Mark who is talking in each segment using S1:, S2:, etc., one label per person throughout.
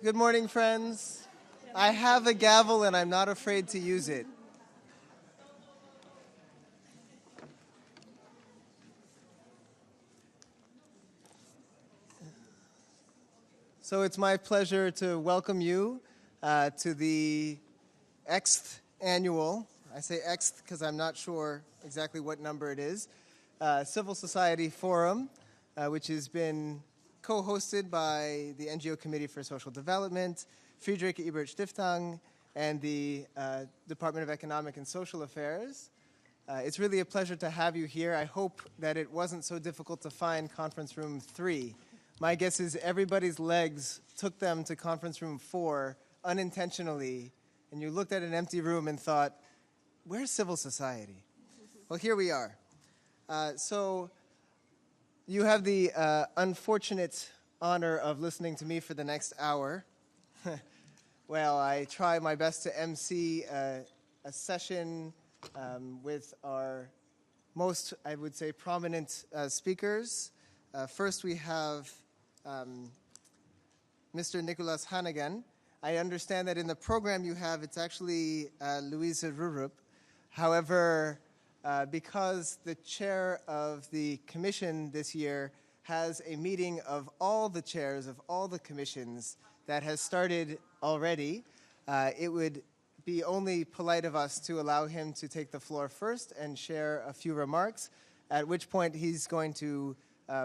S1: Good morning, friends. I have a gavel and I'm not afraid to use it. So it's my pleasure to welcome you to the Xth annual, I say Xth because I'm not sure exactly what number it is, Civil Society Forum, which has been co-hosted by the NGO Committee for Social Development, Friedrich Ebert Stiftung, and the Department of Economic and Social Affairs. It's really a pleasure to have you here. I hope that it wasn't so difficult to find conference room 3. My guess is everybody's legs took them to conference room 4 unintentionally, and you looked at an empty room and thought, where's civil society? Well, here we are. So you have the unfortunate honor of listening to me for the next hour. Well, I try my best to MC a session with our most, I would say, prominent speakers. First, we have Mr. Nicholas Hannigan. I understand that in the program you have, it's actually Louise Rurup. However, because the chair of the commission this year has a meeting of all the chairs of all the commissions that has started already, it would be only polite of us to allow him to take the floor first and share a few remarks, at which point he's going to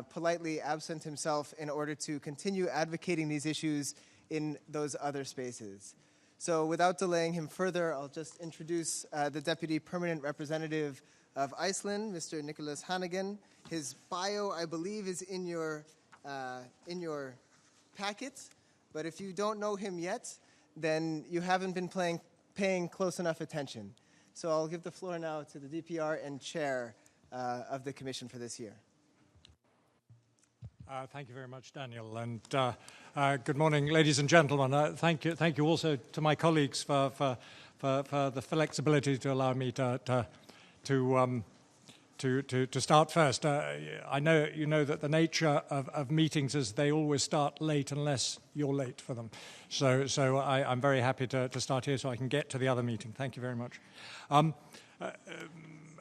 S1: politely absent himself in order to continue advocating these issues in those other spaces. So without delaying him further, I'll just introduce the Deputy Permanent Representative of Iceland, Mr. Nicholas Hannigan. His bio, I believe, is in your packet, but if you don't know him yet, then you haven't been paying close enough attention. So I'll give the floor now to the DPR and chair of the commission for this year.
S2: Thank you very much, Daniel, and good morning, ladies and gentlemen. Thank you also to my colleagues for the flexibility to allow me to start first. I know you know that the nature of meetings is they always start late unless you're late for them. So I'm very happy to start here so I can get to the other meeting. Thank you very much.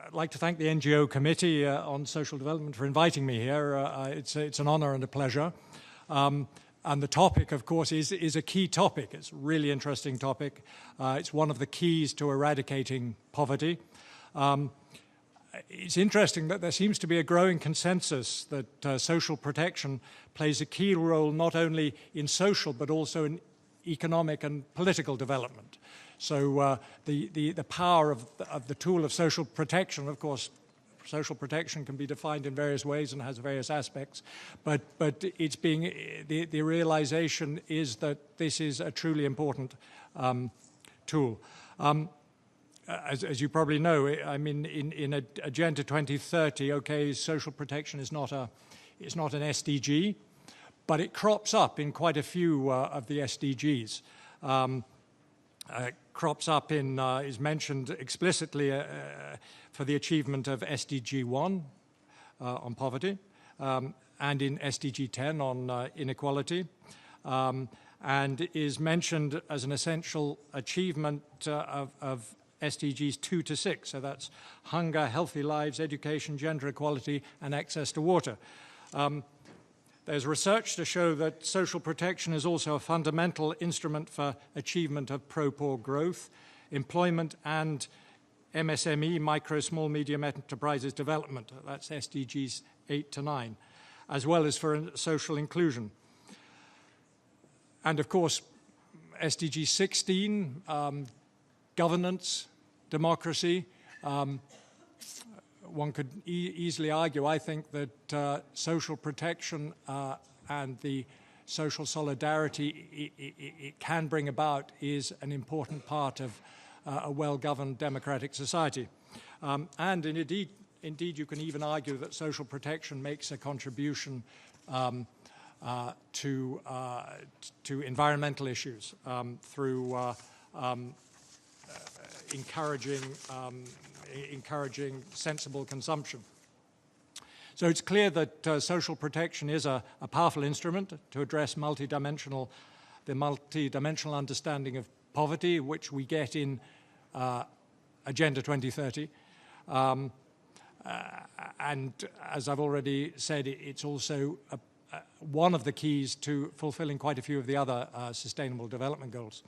S2: I'd like to thank the NGO Committee on Social Development for inviting me here. It's an honor and a pleasure. And the topic, of course, is a key topic. It's a really interesting topic. It's one of the keys to eradicating poverty. It's interesting that there seems to be a growing consensus that social protection plays a key role not only in social but also in economic and political development. So the power of the tool of social protection, of course, social protection can be defined in various ways and has various aspects, but it's the realization is that this is a truly important tool. As you probably know, I mean, in Agenda 2030, okay, social protection is not an SDG, but it crops up in quite a few of the SDGs. Crops up is mentioned explicitly for the achievement of SDG 1 on poverty, and in SDG 10 on inequality, and is mentioned as an essential achievement of SDGs 2 to 6, so that's hunger, healthy lives, education, gender equality, and access to water. There's research to show that social protection is also a fundamental instrument for achievement of pro-poor growth, employment, and MSME, micro, small, medium enterprises development. That's SDGs 8 to 9, as well as for social inclusion. And of course, SDG 16, governance, democracy. One could easily argue, I think, that social protection and the social solidarity it can bring about is an important part of a well-governed democratic society. And indeed, you can even argue that social protection makes a contribution to environmental issues through encouraging sensible consumption. So it's clear that social protection is a powerful instrument to address multidimensional the multi-dimensional understanding of poverty, which we get in Agenda 2030. And as I've already said, it's also one of the keys to fulfilling quite a few of the other Sustainable Development Goals.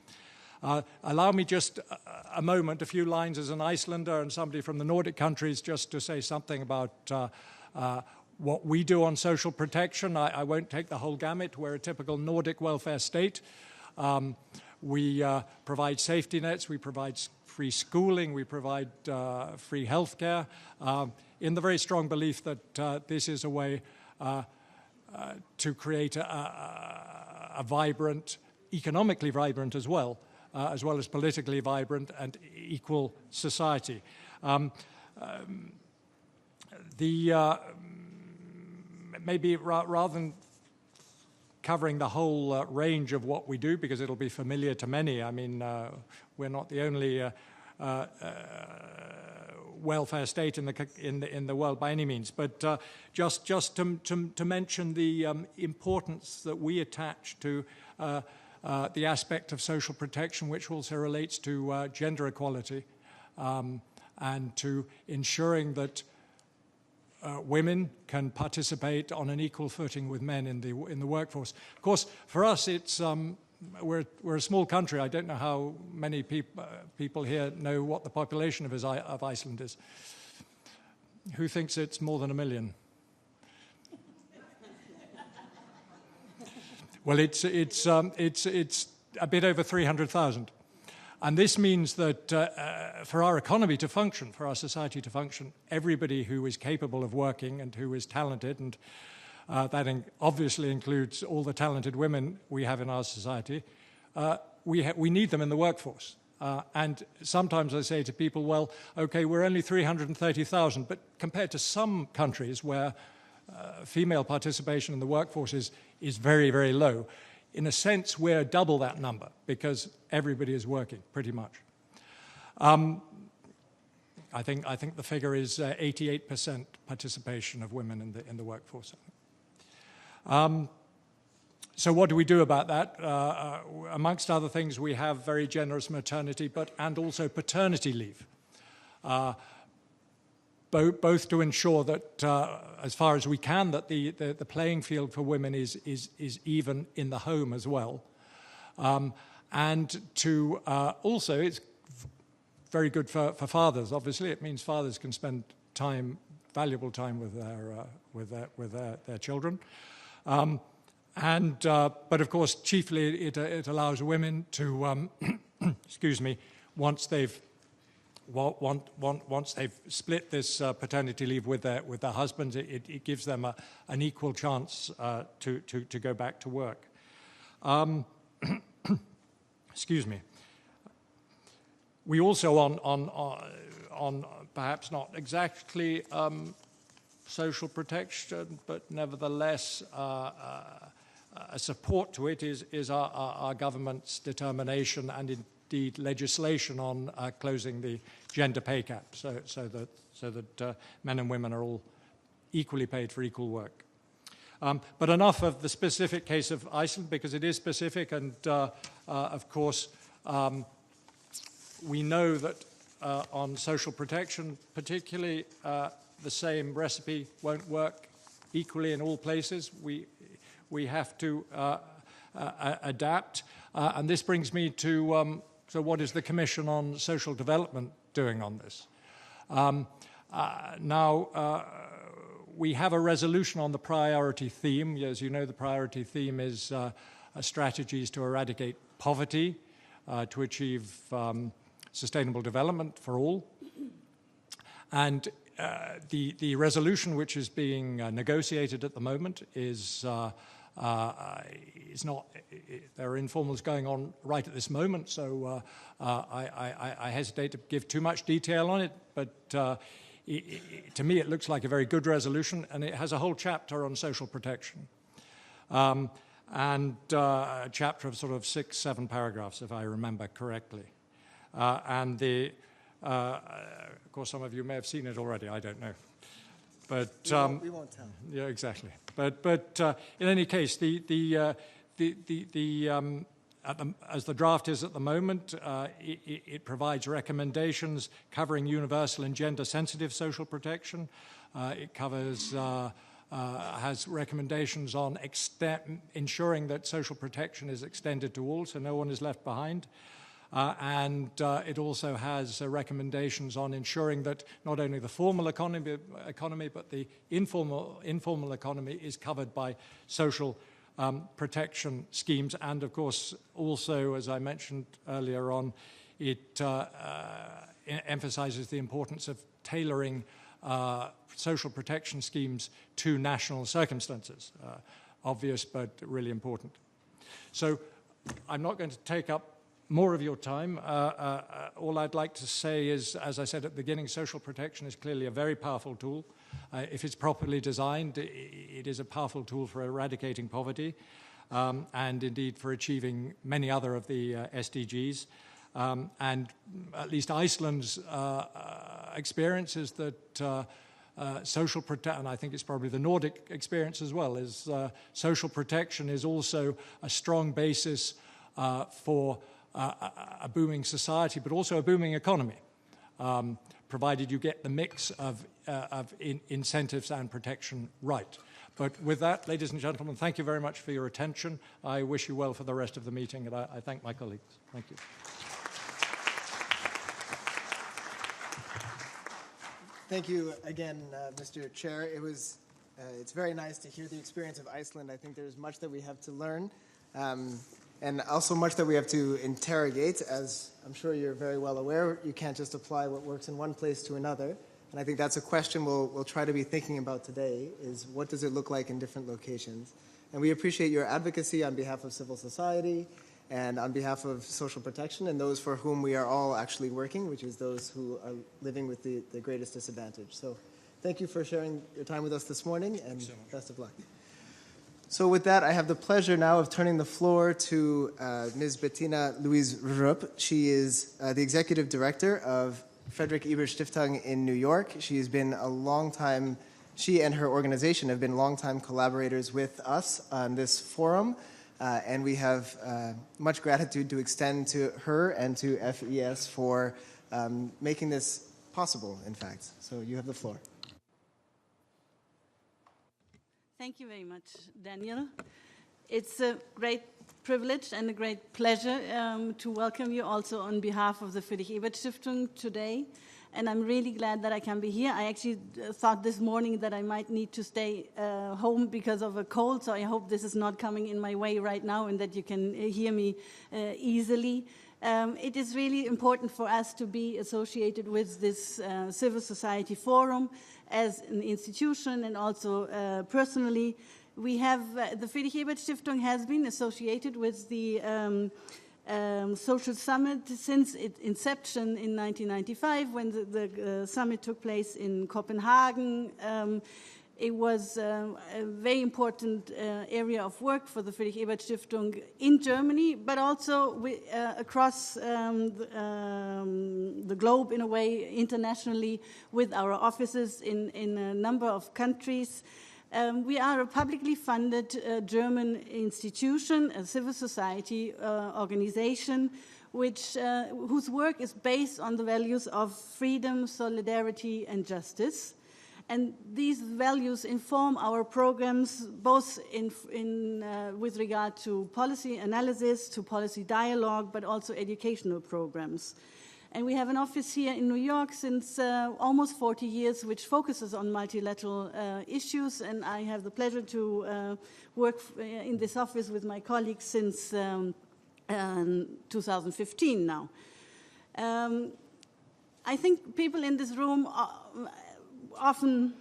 S2: Allow me just a moment, a few lines as an Icelander and somebody from the Nordic countries, just to say something about what we do on social protection. I won't take the whole gamut. We're a typical Nordic welfare state. We provide safety nets, we provide free schooling, we provide free healthcare, in the very strong belief that this is a way to create a vibrant, economically vibrant as well as politically vibrant and equal society. Maybe rather than covering the whole range of what we do, because it'll be familiar to many. I mean, we're not the only welfare state in the world by any means, but just to mention the importance that we attach to the aspect of social protection, which also relates to gender equality, and to ensuring that women can participate on an equal footing with men in the workforce. Of course, for us, it's we're a small country. I don't know how many people here know what the population of Iceland is. Who thinks it's more than 1 million? Well, it's a bit over 300,000. And this means that for our economy to function, for our society to function, everybody who is capable of working and who is talented, and that obviously includes all the talented women we have in our society, we need them in the workforce. And sometimes I say to people, well, okay, we're only 330,000, but compared to some countries where female participation in the workforce is very, very low, in a sense, we're double that number because everybody is working, pretty much. I think the figure is 88% participation of women in the workforce. So what do we do about that? Amongst other things, we have very generous maternity, and also paternity leave, both to ensure that, as far as we can, that the playing field for women is even in the home as well. And to also, it's very good for fathers. Obviously, it means fathers can spend valuable time with their children. But of course, chiefly it allows women to, excuse me, once they've split this paternity leave with their husbands, it gives them an equal chance to go back to work. Excuse me. We also on perhaps not exactly social protection, but nevertheless a support to it is our government's determination and indeed legislation on closing the gender pay gap, so that men and women are all equally paid for equal work. But enough of the specific case of Iceland, because it is specific, and of course we know that on social protection particularly, the same recipe won't work equally in all places. We have to adapt. And this brings me to, so what is the Commission on Social Development doing on this? Now, we have a resolution on the priority theme. As you know, the priority theme is strategies to eradicate poverty, to achieve sustainable development for all. And the resolution which is being negotiated at the moment is not, there are informals going on right at this moment, so I hesitate to give too much detail on it, but to me it looks like a very good resolution, and it has a whole chapter on social protection. And a chapter of sort of 6-7 paragraphs, if I remember correctly. And of course, some of you may have seen it already, I don't know. But
S1: we won't tell.
S2: Yeah, exactly. But in any case, the as the draft is at the moment, it provides recommendations covering universal and gender-sensitive social protection. It covers, has recommendations on ensuring that social protection is extended to all, so no one is left behind. And it also has recommendations on ensuring that not only the formal economy but the informal economy is covered by social protection schemes. And of course, also, as I mentioned earlier on, it emphasizes the importance of tailoring social protection schemes to national circumstances. Obvious, but really important. So I'm not going to take up more of your time. All I'd like to say is, as I said at the beginning, social protection is clearly a very powerful tool. If it's properly designed, it is a powerful tool for eradicating poverty and indeed for achieving many other of the SDGs. And at least Iceland's experience is that social protection, and I think it's probably the Nordic experience as well, is social protection is also a strong basis for a booming society, but also a booming economy, provided you get the mix of incentives and protection right. But with that, ladies and gentlemen, thank you very much for your attention. I wish you well for the rest of the meeting, and I thank my colleagues. Thank you.
S1: Thank you again, Mr. Chair. It's very nice to hear the experience of Iceland. I think there's much that we have to learn. And also much that we have to interrogate. As I'm sure you're very well aware, you can't just apply what works in one place to another. And I think that's a question we'll try to be thinking about today, is what does it look like in different locations? And we appreciate your advocacy on behalf of civil society and on behalf of social protection and those for whom we are all actually working, which is those who are living with the greatest disadvantage. So thank you for sharing your time with us this morning, and best of luck. So with that, I have the pleasure now of turning the floor to Ms. Bettina Louise Rupp. She is the Executive Director of Friedrich Ebert Stiftung in New York. She has been a long time, she and her organization have been longtime collaborators with us on this forum, and we have much gratitude to extend to her and to FES for making this possible, in fact. So you have the floor.
S3: Thank you very much, Daniel. It's a great privilege and a great pleasure to welcome you also on behalf of the Friedrich Ebert Stiftung today. And I'm really glad that I can be here. I actually thought this morning that I might need to stay home because of a cold, so I hope this is not coming in my way right now and that you can hear me easily. It is really important for us to be associated with this civil society forum as an institution and also personally. We have, the Friedrich Ebert Stiftung has been associated with the Social Summit since its inception in 1995 when the summit took place in Copenhagen. It was a very important area of work for the Friedrich Ebert Stiftung in Germany, but also across the globe in a way, internationally, with our offices in a number of countries. We are a publicly funded German institution, a civil society organization, whose work is based on the values of freedom, solidarity, and justice. And these values inform our programs both with regard to policy analysis, to policy dialogue, but also educational programs. And we have an office here in New York since almost 40 years, which focuses on multilateral issues. And I have the pleasure to work in this office with my colleagues since 2015 now. I think people in this room often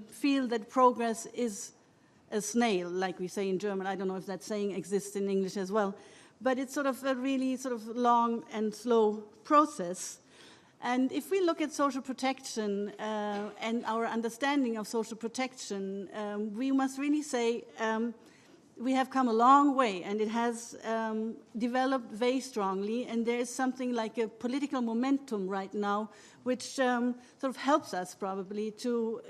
S3: feel that progress is a snail, like we say in German. I don't know if that saying exists in English as well. But it's sort of a really sort of long and slow process. And if we look at social protection and our understanding of social protection, we must really say we have come a long way, and it has developed very strongly, and there is something like a political momentum right now which sort of helps us probably to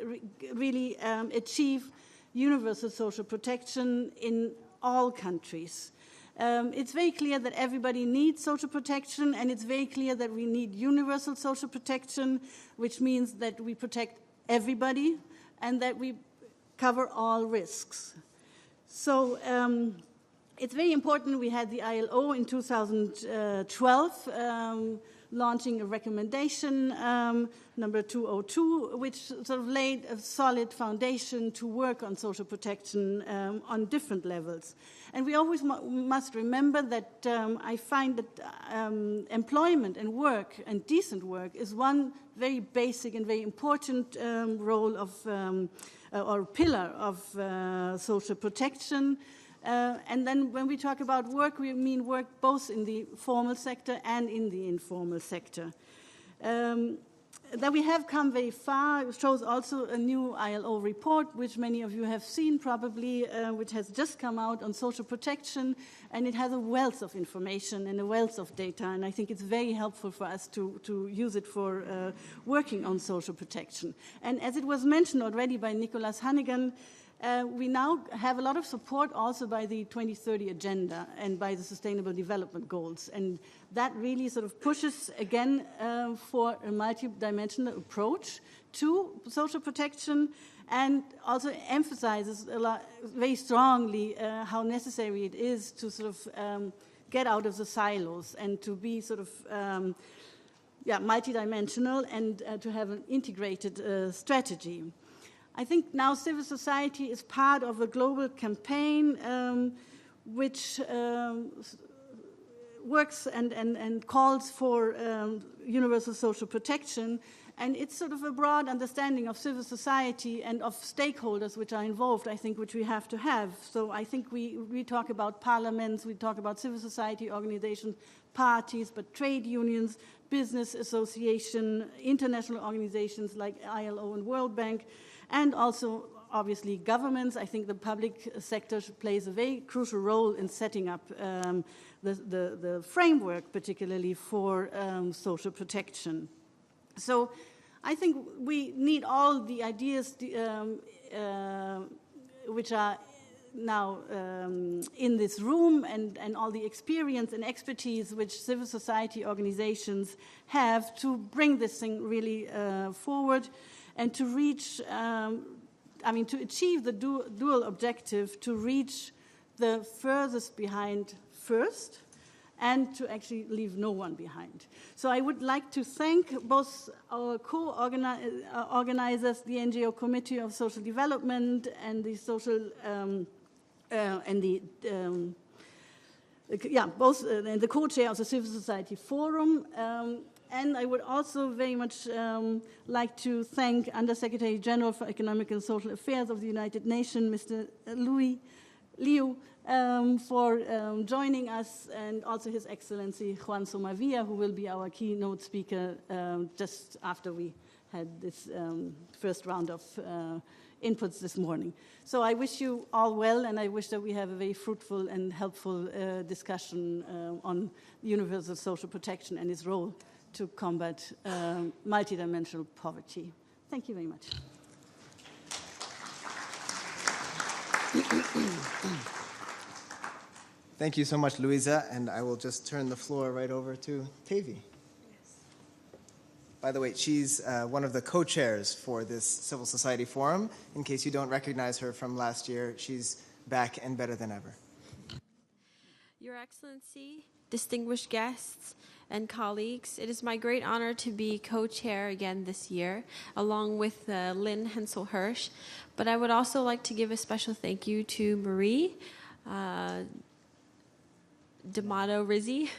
S3: really achieve universal social protection in all countries. It's very clear that everybody needs social protection, and it's very clear that we need universal social protection, which means that we protect everybody and that we cover all risks. So it's very important. We had the ILO in 2012 launching a recommendation, number 202, which sort of laid a solid foundation to work on social protection on different levels. And we always must remember that I find that employment and work and decent work is one very basic and very important role of or pillar of social protection. And then when we talk about work, we mean work both in the formal sector and in the informal sector. That we have come very far. It shows also a new ILO report, which many of you have seen probably, which has just come out on social protection, and it has a wealth of information and a wealth of data, and I think it's very helpful for us to use it for working on social protection. And as it was mentioned already by Nicholas Hannigan, we now have a lot of support also by the 2030 Agenda and by the Sustainable Development Goals. And that really sort of pushes, again, for a multidimensional approach to social protection, and also emphasizes a lot, very strongly how necessary it is to sort of get out of the silos and to be sort of multidimensional and to have an integrated strategy. I think now civil society is part of a global campaign which works and calls for universal social protection, and it's sort of a broad understanding of civil society and of stakeholders which are involved, I think, which we have to have. So I think we talk about parliaments, we talk about civil society organizations, parties, but trade unions, business association, international organizations like ILO and World Bank, and also, obviously, governments. I think the public sector plays a very crucial role in setting up the framework, particularly for social protection. So I think we need all the ideas which are now in this room and all the experience and expertise which civil society organizations have to bring this thing really forward, and to reach, to achieve the dual objective, to reach the furthest behind first, and to actually leave no one behind. So I would like to thank both our co-organizers, the NGO Committee of Social Development and the social, and the co-chair of the Civil Society Forum. And I would also very much like to thank Under-Secretary General for Economic and Social Affairs of the United Nations, Mr. Liu, for joining us, and also His Excellency Juan Somavia, who will be our keynote speaker just after we had this first round of inputs this morning. So I wish you all well, and I wish that we have a very fruitful and helpful discussion on universal social protection and its role to combat multidimensional poverty. Thank you very much.
S1: Thank you so much, Luisa, and I will just turn the floor right over to Tavi. Yes. By the way, she's one of the co-chairs for this Civil Society Forum. In case you don't recognize her from last year, she's back and better than ever.
S4: Your Excellency, distinguished guests, and colleagues, it is my great honor to be co-chair again this year, along with Lynn Hensel-Hirsch. But I would also like to give a special thank you to Marie D'Amato Rizzi,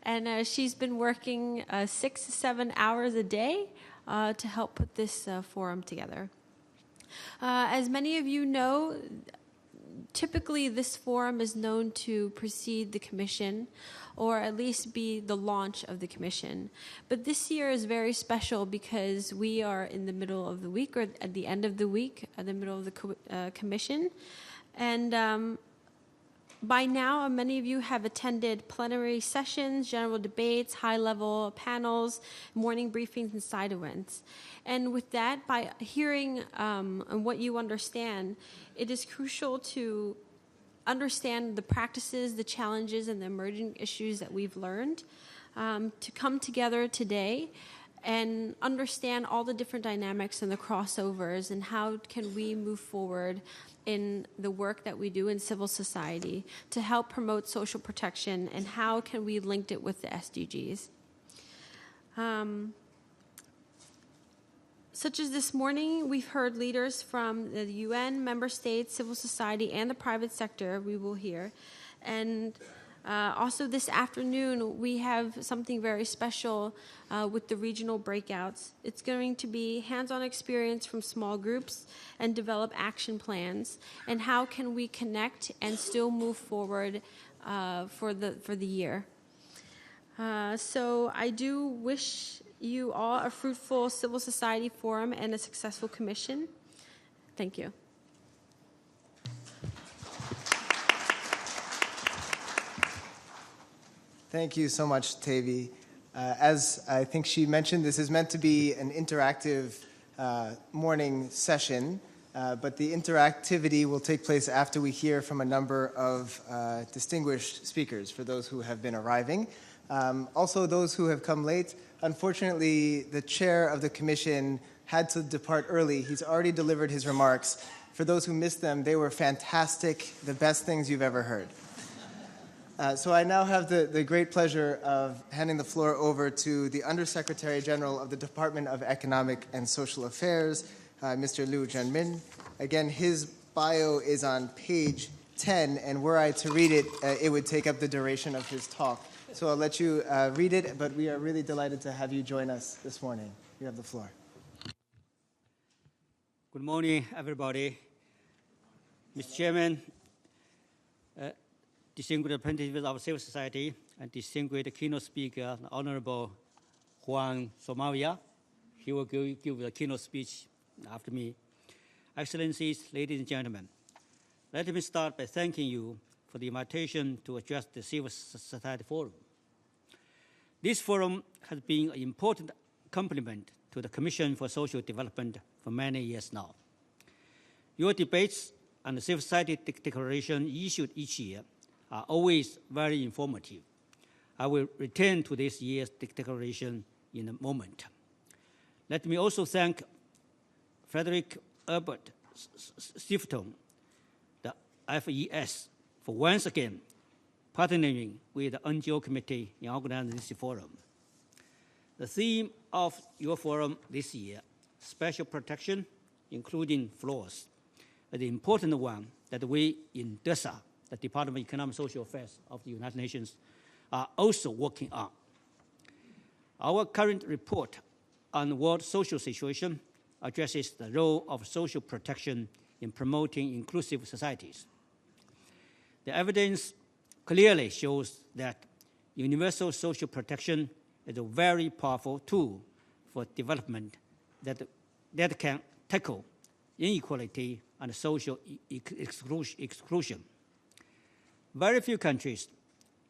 S4: and she's been working 6 to 7 hours a day to help put this forum together. As many of you know, typically this forum is known to precede the Commission, or at least be the launch of the Commission. But this year is very special because we are in the middle of the week, or at the end of the week, at the middle of the Commission. And by now, many of you have attended plenary sessions, general debates, high-level panels, morning briefings, and side events. And with that, by hearing what you understand, it is crucial to understand the practices, the challenges, and the emerging issues that we've learned, to come together today and understand all the different dynamics and the crossovers and how can we move forward in the work that we do in civil society to help promote social protection, and how can we link it with the SDGs. Such as this morning, we've heard leaders from the UN, member states, civil society, and the private sector we will hear. And also this afternoon, we have something very special with the regional breakouts. It's going to be hands-on experience from small groups and develop action plans. And how can we connect and still move forward for the year? So I do wish you all a fruitful civil society forum and a successful commission. Thank you.
S1: Thank you so much, Tavi. As I think she mentioned, this is meant to be an interactive morning session, but the interactivity will take place after we hear from a number of distinguished speakers, for those who have been arriving. Also, those who have come late, unfortunately, the chair of the commission had to depart early. He's already delivered his remarks. For those who missed them, they were fantastic, the best things you've ever heard. So I now have the great pleasure of handing the floor over to the Undersecretary General of the Department of Economic and Social Affairs, Mr. Liu Zhenmin. Again, his bio is on page 10, and were I to read it, it would take up the duration of his talk. So I'll let you read it, but we are really delighted to have you join us this morning. You have the floor.
S5: Good morning, everybody. Mr. Chairman, distinguished representatives of civil society, and distinguished keynote speaker, the Honorable Juan Somavia. He will give the keynote speech after me. Excellencies, ladies and gentlemen, let me start by thanking you for the invitation to address the Civil Society Forum. This forum has been an important complement to the Commission for Social Development for many years now. Your debates and the Civil Society Declaration issued each year are always very informative. I will return to this year's declaration in a moment. Let me also thank Frederick Herbert Stiftung, the FES, for once again partnering with the NGO Committee in organizing this forum. The theme of your forum this year, special protection, including flaws, is the important one that we in DESA, the Department of Economic and Social Affairs of the United Nations, are also working on. Our current report on the world social situation addresses the role of social protection in promoting inclusive societies. The evidence clearly shows that universal social protection is a very powerful tool for development that can tackle inequality and social exclusion. Very few countries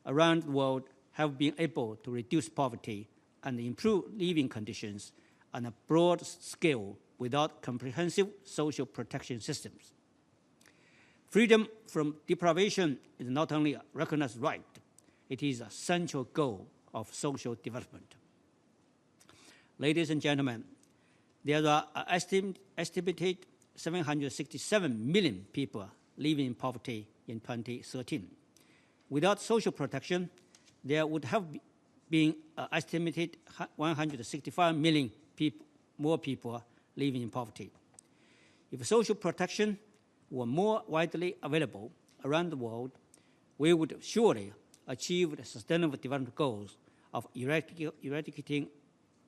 S5: around the world have been able to reduce poverty and improve living conditions on a broad scale without comprehensive social protection systems. Freedom from deprivation is not only a recognized right, it is a central goal of social development. Ladies and gentlemen, there are estimated 767 million people living in poverty in 2013. Without social protection, there would have been estimated 165 million more people living in poverty. If social protection were more widely available around the world, we would surely achieve the sustainable development goals of eradicating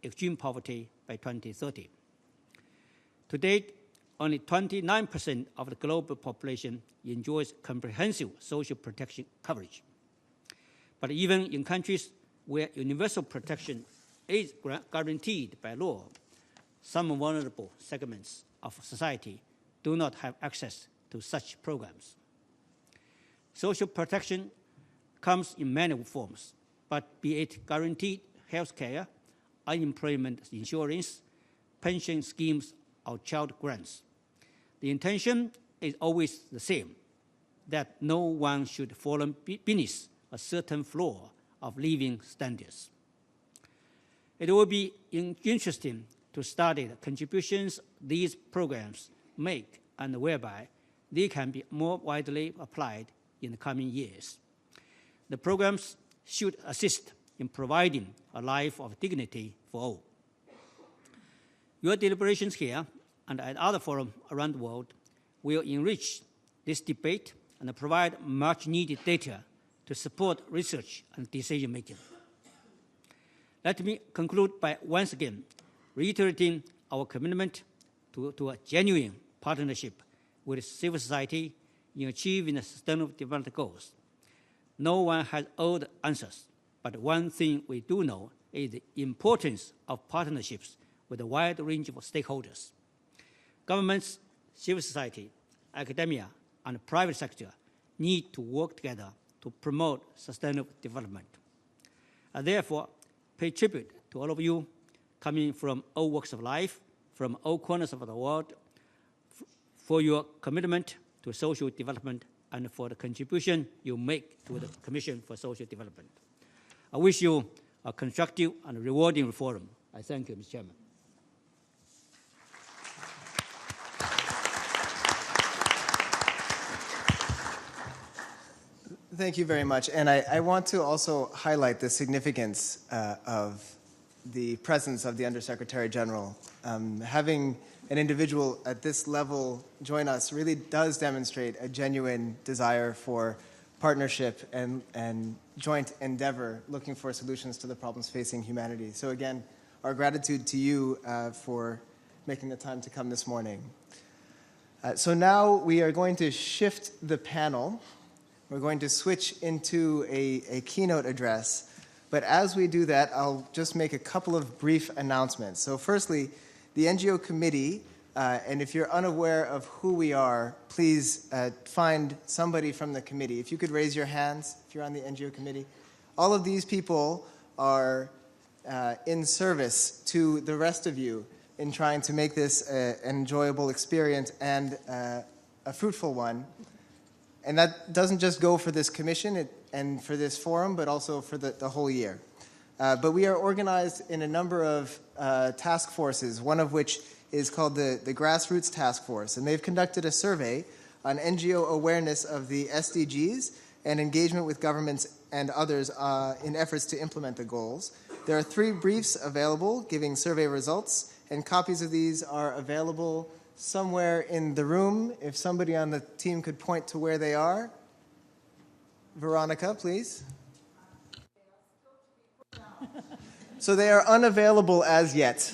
S5: extreme poverty by 2030. To date, only 29% of the global population enjoys comprehensive social protection coverage. But even in countries where universal protection is guaranteed by law, some vulnerable segments of society do not have access to such programs. Social protection comes in many forms, but be it guaranteed health care, unemployment insurance, pension schemes, or child grants. The intention is always the same. that no one should fall beneath a certain floor of living standards. It will be interesting to study the contributions these programs make and whereby they can be more widely applied in the coming years. The programs should assist in providing a life of dignity for all. Your deliberations here and at other forums around the world will enrich this debate and provide much-needed data to support research and decision-making. Let me conclude by once again reiterating our commitment to a genuine partnership with civil society in achieving the Sustainable Development Goals. No one has all the answers, but one thing we do know is the importance of partnerships with a wide range of stakeholders. Governments, civil society, academia, and the private sector need to work together to promote sustainable development. I therefore pay tribute to all of you coming from all walks of life, from all corners of the world, for your commitment to social development and for the contribution you make to the Commission for Social Development. I wish you a constructive and rewarding forum. I thank you, Mr. Chairman.
S1: Thank you very much. And I want to also highlight the significance of the presence of the Undersecretary General. Having an individual at this level join us really does demonstrate a genuine desire for partnership and joint endeavor looking for solutions to the problems facing humanity. So again, our gratitude to you for making the time to come this morning. So now we are going to shift the panel. We're going to switch into a keynote address. But as we do that, I'll just make a couple of brief announcements. So firstly, the NGO committee, and if you're unaware of who we are, please find somebody from the committee. If you could raise your hands if you're on the NGO committee. All of these people are in service to the rest of you in trying to make this an enjoyable experience and a fruitful one. And that doesn't just go for this commission and for this forum, but also for the whole year. But we are organized in a number of task forces, one of which is called the Grassroots Task Force. And they've conducted a survey on NGO awareness of the SDGs and engagement with governments and others in efforts to implement the goals. There are 3 briefs available giving survey results, and copies of these are available somewhere in the room. If somebody on the team could point to where they are. Veronica, please. So they are unavailable as yet.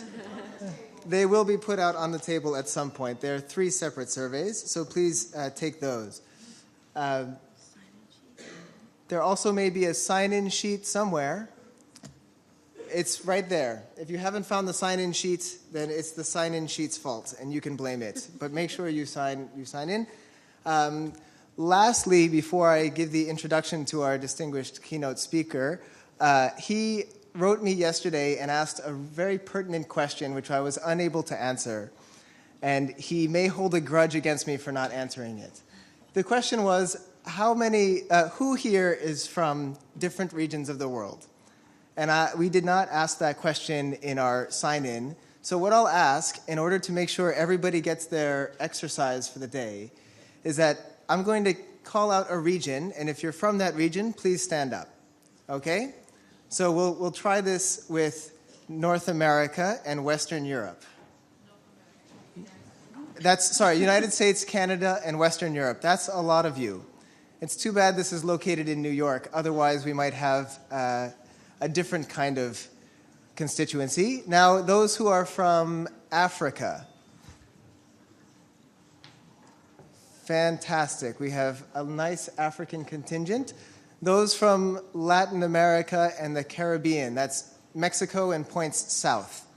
S1: They will be put out on the table at some point. There are 3 separate surveys, so please take those. There also may be a sign-in sheet somewhere. It's right there. If you haven't found the sign-in sheet, then it's the sign-in sheet's fault, and you can blame it. But make sure you sign in. Lastly, before I give the introduction to our distinguished keynote speaker, he wrote me yesterday and asked a very pertinent question which I was unable to answer. And he may hold a grudge against me for not answering it. The question was, who here is from different regions of the world? And we did not ask that question in our sign-in. So what I'll ask, in order to make sure everybody gets their exercise for the day, is that I'm going to call out a region, and if you're from that region, please stand up. Okay? So we'll try this with North America and Western Europe. United States, Canada, and Western Europe. That's a lot of you. It's too bad this is located in New York. Otherwise, we might have a different kind of constituency. Now, those who are from Africa. Fantastic. We have a nice African contingent. Those from Latin America and the Caribbean. That's Mexico and points south.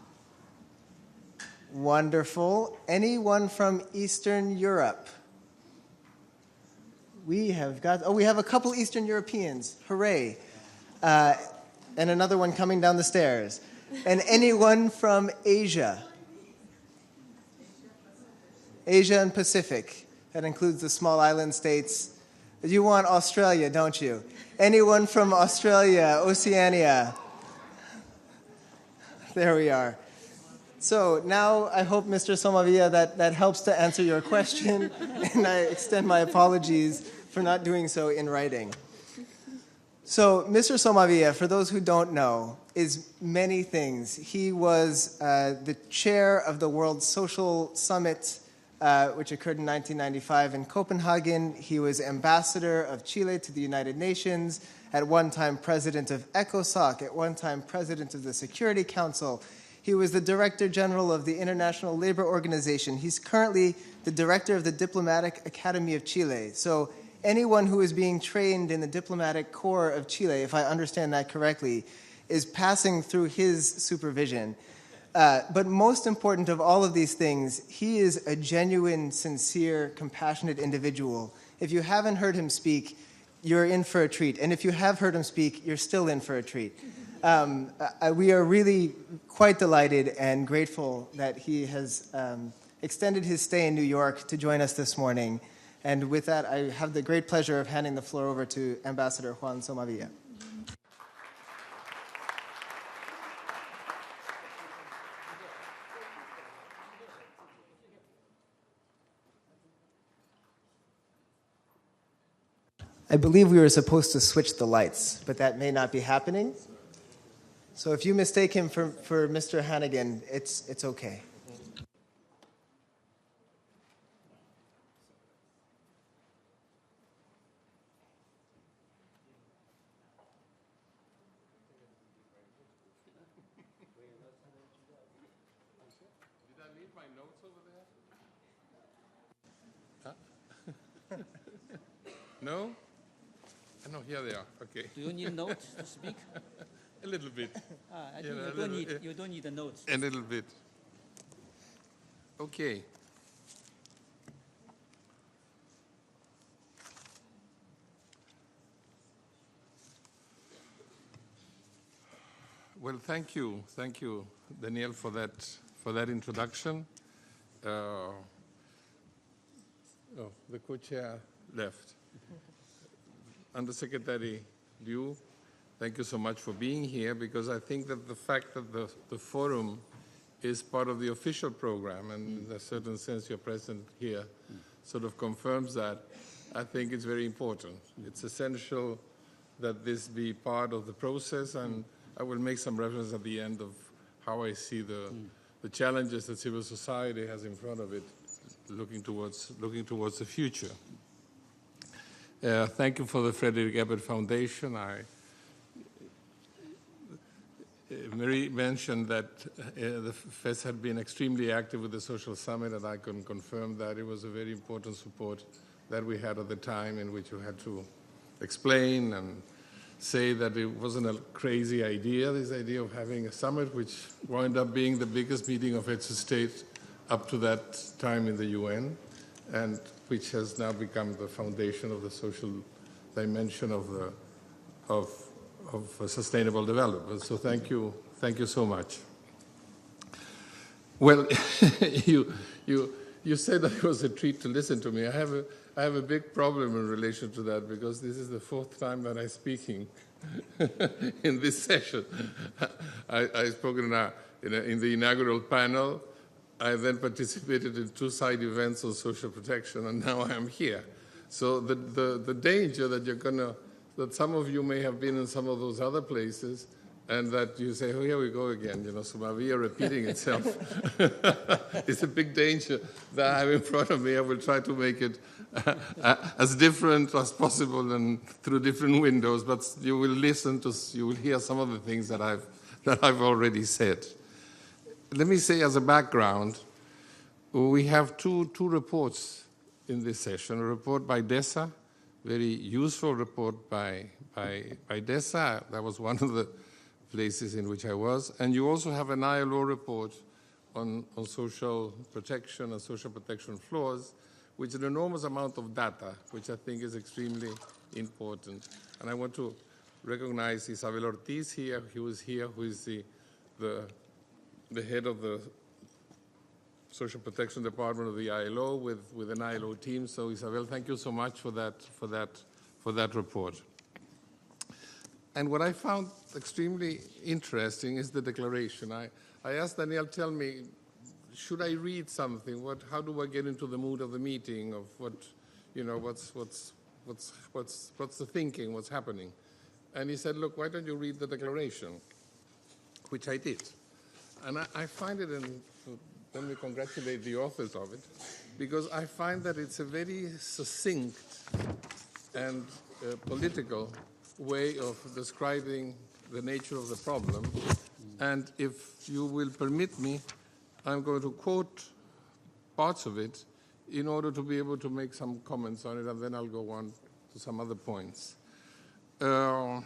S1: Wonderful. Anyone from Eastern Europe? We have a couple Eastern Europeans. Hooray. And another one coming down the stairs. And anyone from Asia? Asia and Pacific. That includes the small island states, You want Australia, don't you? Anyone from Australia, Oceania? There we are. So now I hope, Mr. Somavia, that helps to answer your question, and I extend my apologies for not doing so in writing. So Mr. Somavia, for those who don't know, is many things. He was the chair of the World Social Summit, which occurred in 1995 in Copenhagen. He was ambassador of Chile to the United Nations, at one time president of ECOSOC, at one time president of the Security Council. He was the Director General of the International Labor Organization. He's currently the Director of the Diplomatic Academy of Chile. So anyone who is being trained in the Diplomatic Corps of Chile, if I understand that correctly, is passing through his supervision. But most important of all of these things, he is a genuine, sincere, compassionate individual. If you haven't heard him speak, you're in for a treat. And if you have heard him speak, you're still in for a treat. We are really quite delighted and grateful that he has extended his stay in New York to join us this morning. And with that, I have the great pleasure of handing the floor over to Ambassador Juan Somavia. I believe we were supposed to switch the lights, but that may not be happening. So if you mistake him for Mr. Hannigan, it's okay.
S6: Did I leave my notes over there? Huh? No? No, here they are. Okay.
S5: Do you need notes to speak?
S6: A little bit.
S5: I think you don't need the notes.
S6: A little bit. Okay. Well, thank you, Daniel, for that introduction. Oh, the co-chair left. Undersecretary Liu, thank you so much for being here, because I think that the fact that the forum is part of the official program, and in a certain sense you're present here, sort of confirms that. I think it's very important. It's essential that this be part of the process, and I will make some reference at the end of how I see the challenges that civil society has in front of it, looking towards the future. Thank you for the Frederick Ebert Foundation. Mary mentioned that the FES had been extremely active with the Social Summit, and I can confirm that it was a very important support that we had at the time, in which we had to explain and say that it wasn't a crazy idea, this idea of having a summit, which wound up being the biggest meeting of heads of state up to that time in the UN, and which has now become the foundation of the social dimension of sustainable development. So thank you so much. Well, you said that it was a treat to listen to me. I have a big problem in relation to that, because this is the fourth time that I'm speaking in this session. I spoke in the inaugural panel. I then participated in 2 side events on social protection, and now I am here. So the danger that some of you may have been in some of those other places, and that you say, oh, here we go again, Somavia repeating itself. It's a big danger that I have in front of me. I will try to make it as different as possible and through different windows, but you will you will hear some of the things that I've already said. Let me say as a background, we have two reports in this session. A report by DESA, very useful report by DESA. That was one of the places in which I was. And you also have an ILO report on social protection and social protection floors, which is an enormous amount of data, which I think is extremely important. And I want to recognize Isabel Ortiz here, who is the head of the Social Protection Department of the ILO with an ILO team. So Isabel, thank you so much for that for that report. And what I found extremely interesting is the declaration. I asked Danielle, tell me, should I read something? How do I get into the mood of the meeting? Of what, what's the thinking? What's happening? And he said, look, why don't you read the declaration? Which I did. And I find it, and let me congratulate the authors of it, because I find that it's a very succinct and political way of describing the nature of the problem. And if you will permit me, I'm going to quote parts of it in order to be able to make some comments on it, and then I'll go on to some other points. To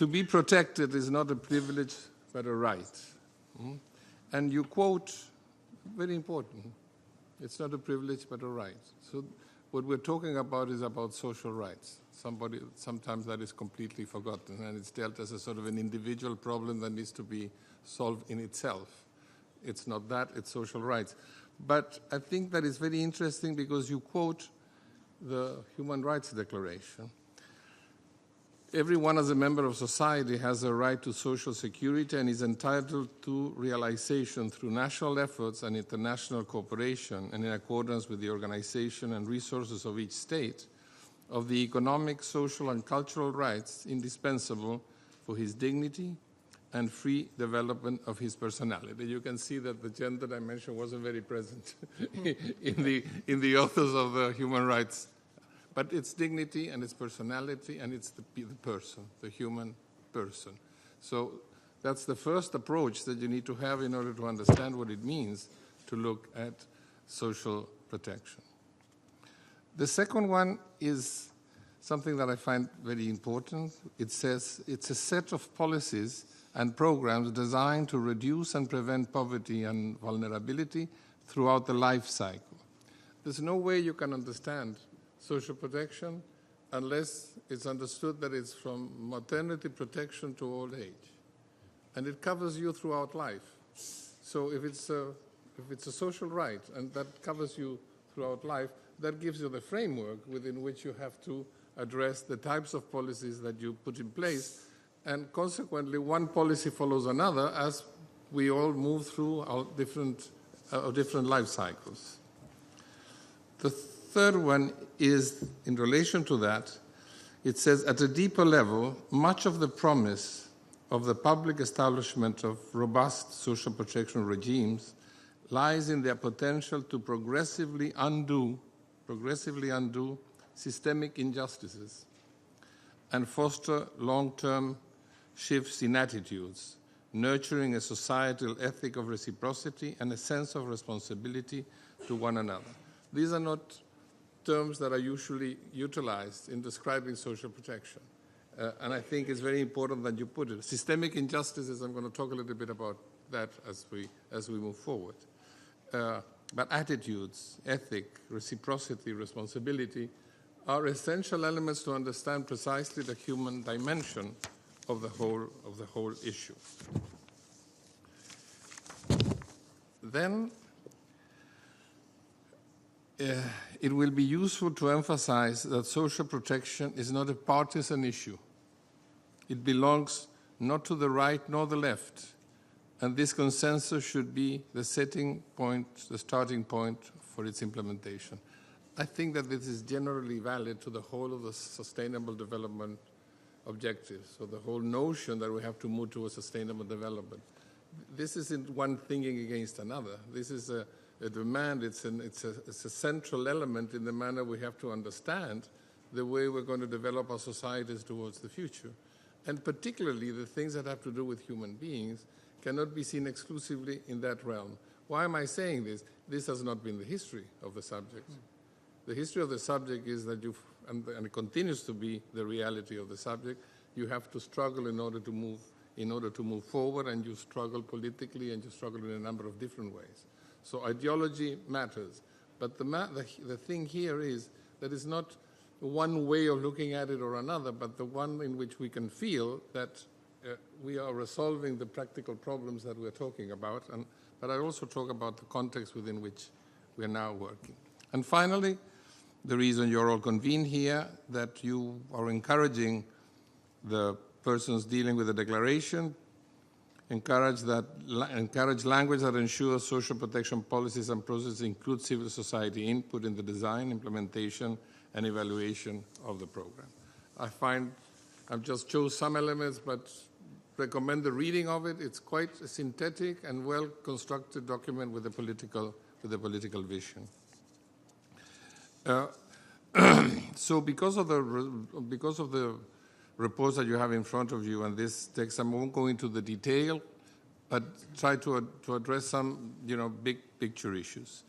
S6: be protected is not a privilege, but a right. And you quote, very important, it's not a privilege, but a right. So what we're talking about is about social rights. Sometimes that is completely forgotten, and it's dealt as a sort of an individual problem that needs to be solved in itself. It's not that, it's social rights. But I think that is very interesting because you quote the Human Rights Declaration. Everyone as a member of society has a right to social security and is entitled to realization through national efforts and international cooperation and in accordance with the organization and resources of each state of the economic, social, and cultural rights indispensable for his dignity and free development of his personality. You can see that the gender dimension wasn't very present in the authors of the human rights. But it's dignity and its personality and it's the person, the human person. So that's the first approach that you need to have in order to understand what it means to look at social protection. The second one is something that I find very important. It says it's a set of policies and programs designed to reduce and prevent poverty and vulnerability throughout the life cycle. There's no way you can understand social protection unless it's understood that it's from maternity protection to old age. And it covers you throughout life. So if it's a social right and that covers you throughout life, that gives you the framework within which you have to address the types of policies that you put in place. And consequently, one policy follows another as we all move through our different life cycles. The third one is, in relation to that, it says, at a deeper level, much of the promise of the public establishment of robust social protection regimes lies in their potential to progressively undo systemic injustices and foster long-term shifts in attitudes, nurturing a societal ethic of reciprocity and a sense of responsibility to one another. These are not terms that are usually utilized in describing social protection. And I think it's very important that you put it. Systemic injustices, I'm going to talk a little bit about that as we move forward. But attitudes, ethic, reciprocity, responsibility are essential elements to understand precisely the human dimension of the whole issue. Then it will be useful to emphasize that social protection is not a partisan issue. It belongs not to the right nor the left, and this consensus should be the starting point for its implementation. I think that this is generally valid to the whole of the Sustainable Development Objectives, so the whole notion that we have to move towards sustainable development. This isn't one thinking against another. This is a demand, it's a central element in the manner we have to understand the way we're going to develop our societies towards the future. And particularly the things that have to do with human beings cannot be seen exclusively in that realm. Why am I saying this? This has not been the history of the subject. The history of the subject is that and it continues to be the reality of the subject, you have to struggle in order to move forward, and you struggle politically and you struggle in a number of different ways. So ideology matters, but the thing here is that it's not one way of looking at it or another, but the one in which we can feel that we are resolving the practical problems that we're talking about, but I also talk about the context within which we are now working. And finally, the reason you're all convened here, that you are encouraging the persons dealing with the declaration, encourage language that ensures social protection policies and processes include civil society input in the design, implementation, and evaluation of the program. I've just chose some elements, but recommend the reading of it. It's quite a synthetic and well-constructed document with a political vision. So because of the reports that you have in front of you and this text, I won't go into the detail, but try to address some big picture issues.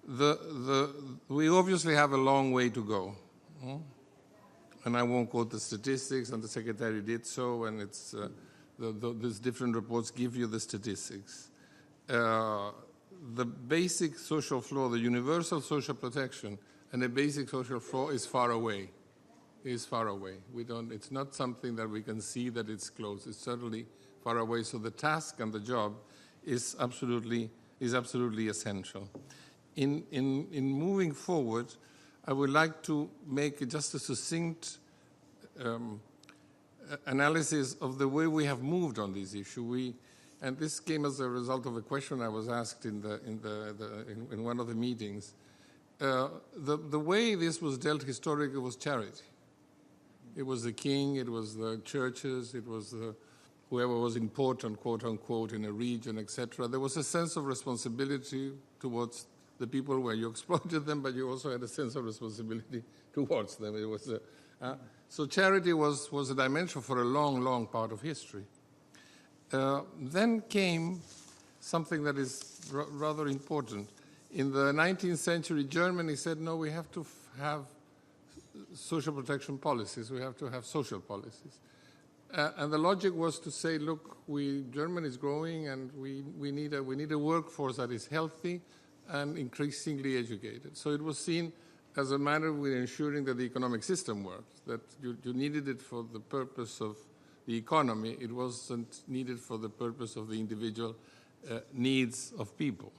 S6: We obviously have a long way to go. And I won't quote the statistics, and the Secretary did so, and it's these different reports give you the statistics. The basic social floor, the universal social protection, and the basic social floor is far away. It's not something that we can see that it's close. It's certainly far away. So the task and the job is absolutely essential. In moving forward, I would like to make just a succinct analysis of the way we have moved on this issue. And this came as a result of a question I was asked in one of the meetings. The way this was dealt historically was charity. It was the king, it was the churches, it was whoever was important, quote unquote, in a region, etc. There was a sense of responsibility towards the people where you exploited them, but you also had a sense of responsibility towards them. It was so charity was a dimension for a long, long part of history. Then came something that is rather important. In the 19th century, Germany said, no, we have to have social protection policies. We have to have social policies. And the logic was to say, look, Germany is growing, and we need a workforce that is healthy and increasingly educated. So it was seen as a matter of ensuring that the economic system worked, that you needed it for the purpose of the economy. It wasn't needed for the purpose of the individual needs of people.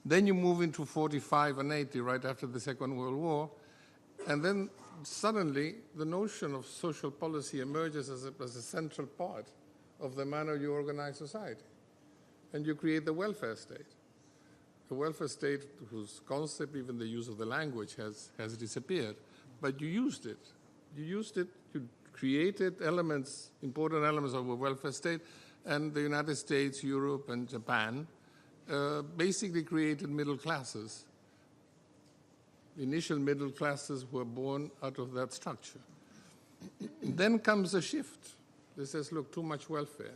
S6: Then you move into 45 and 80, right after the Second World War, and then suddenly the notion of social policy emerges as a central part of the manner you organize society. And you create the welfare state. The welfare state whose concept, even the use of the language, has disappeared. But you used it. You created important elements of a welfare state, and the United States, Europe, and Japan basically created middle classes. Initial middle classes were born out of that structure. Then comes a shift. This says, look, too much welfare.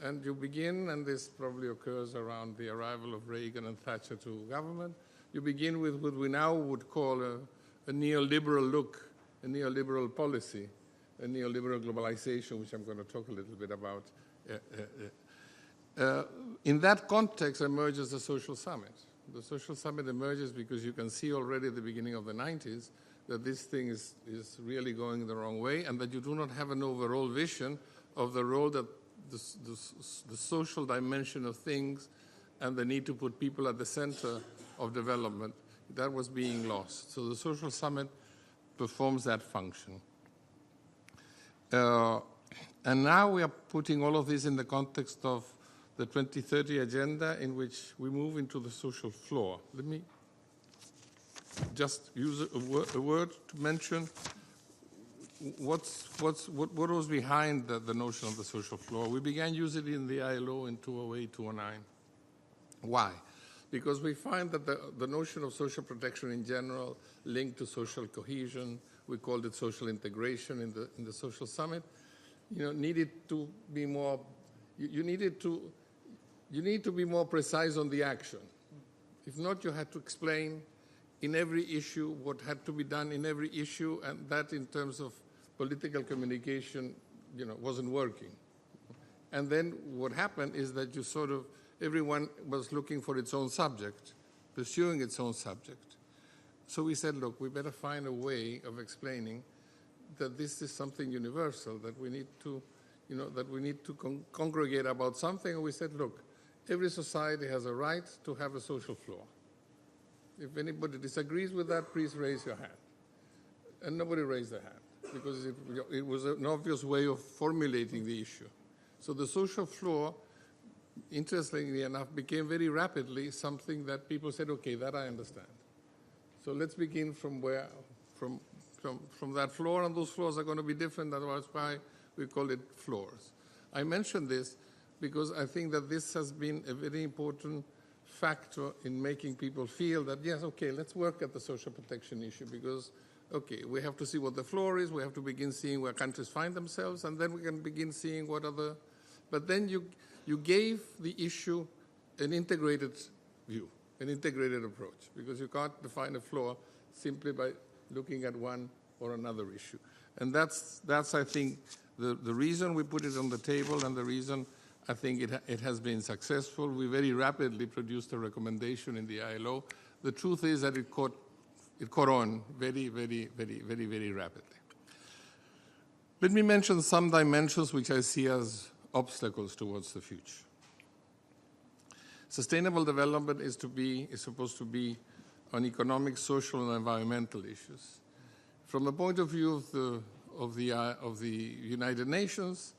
S6: And you begin, and this probably occurs around the arrival of Reagan and Thatcher to government, you begin with what we now would call a neoliberal look, a neoliberal policy, a neoliberal globalization, which I'm going to talk a little bit about. In that context emerges the Social Summit. The Social Summit emerges because you can see already at the beginning of the 90s that this thing is really going the wrong way, and that you do not have an overall vision of the role that the social dimension of things and the need to put people at the center of development, that was being lost. So the Social Summit performs that function. And now we are putting all of this in the context of the 2030 agenda, in which we move into the social floor. Let me just use a word to mention what was behind the notion of the social floor. We began using it in the ILO in 2008, 2009. Why? Because we find that the notion of social protection in general linked to social cohesion, we called it social integration in the Social Summit, needed to be more, you need to be more precise on the action. If not, you had to explain in every issue what had to be done in every issue, and that in terms of political communication, wasn't working. And then what happened is that everyone was looking for its own subject, pursuing its own subject. So we said, look, we better find a way of explaining that this is something universal, that we need to, congregate about something. And we said, look, every society has a right to have a social floor. If anybody disagrees with that, please raise your hand. And nobody raised their hand because it was an obvious way of formulating the issue. So the social floor, interestingly enough, became very rapidly something that people said, okay, that I understand. So let's begin from that floor, and those floors are going to be different. That's why we call it floors. I mention this because I think that this has been a very important factor in making people feel that, yes, okay, let's work at the social protection issue because, okay, we have to see what the floor is, we have to begin seeing where countries find themselves, and then we can begin seeing what other... But then you gave the issue an integrated view, an integrated approach, because you can't define a floor simply by looking at one or another issue. And that's I think, the reason we put it on the table and the reason I think it has been successful. We very rapidly produced a recommendation in the ILO. The truth is that it caught on very, very, very, very, very rapidly. Let me mention some dimensions which I see as obstacles towards the future. Sustainable development is supposed to be on economic, social, and environmental issues. From the point of view of the United Nations,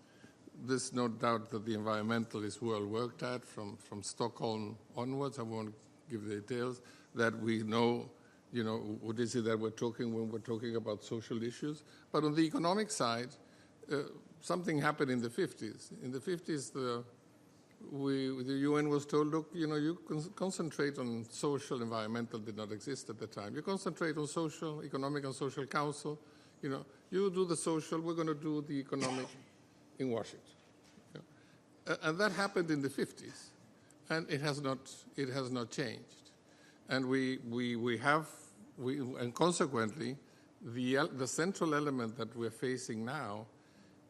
S6: there's no doubt that the environmental is well worked at from Stockholm onwards. I won't give the details. That we know, what is it that we're talking when we're talking about social issues. But on the economic side, something happened in the 50s. In the 50s, the UN was told, look, you concentrate on social, environmental did not exist at the time. You concentrate on social, economic and social council. You do the social, we're going to do the economic in Washington. And that happened in the 50s, and it has not changed. And and consequently, the central element that we're facing now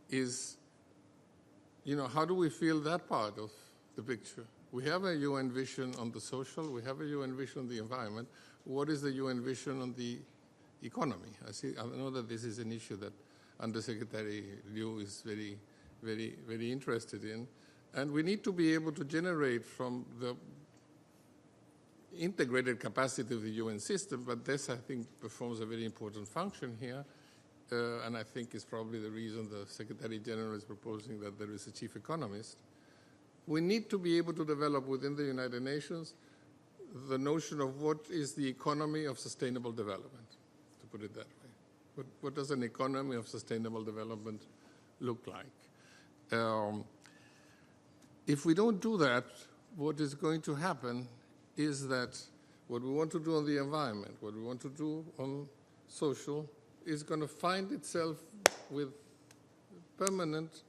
S6: is, how do we feel that part of the picture? We have a UN vision on the social, we have a UN vision on the environment. What is the UN vision on the economy? I know that this is an issue that Undersecretary Liu is very, very, very interested in. And we need to be able to generate from the integrated capacity of the UN system, but this, I think, performs a very important function here. And I think is probably the reason the Secretary General is proposing that there is a chief economist. We need to be able to develop within the United Nations the notion of what is the economy of sustainable development, to put it that way. What does an economy of sustainable development look like? If we don't do that, what is going to happen is that what we want to do on the environment, what we want to do on social, is going to find itself with permanent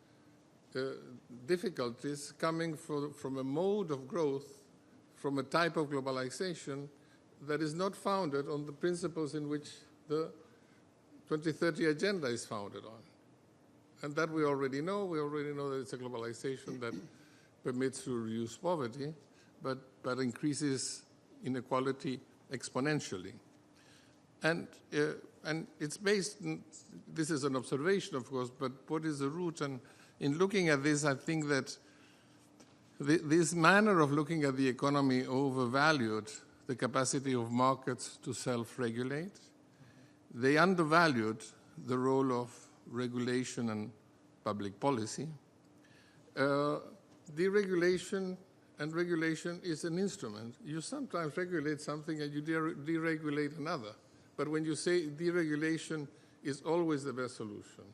S6: difficulties coming from a mode of growth, from a type of globalization that is not founded on the principles in which the 2030 agenda is founded on. And that we already know. We already know that it's a globalization that permits to reduce poverty, but increases inequality exponentially. And it's based, this is an observation, of course, but what is the root? And in looking at this, I think that this manner of looking at the economy overvalued the capacity of markets to self-regulate. They undervalued the role of regulation and public policy. Deregulation and regulation is an instrument. You sometimes regulate something and you deregulate another. But when you say deregulation is always the best solution,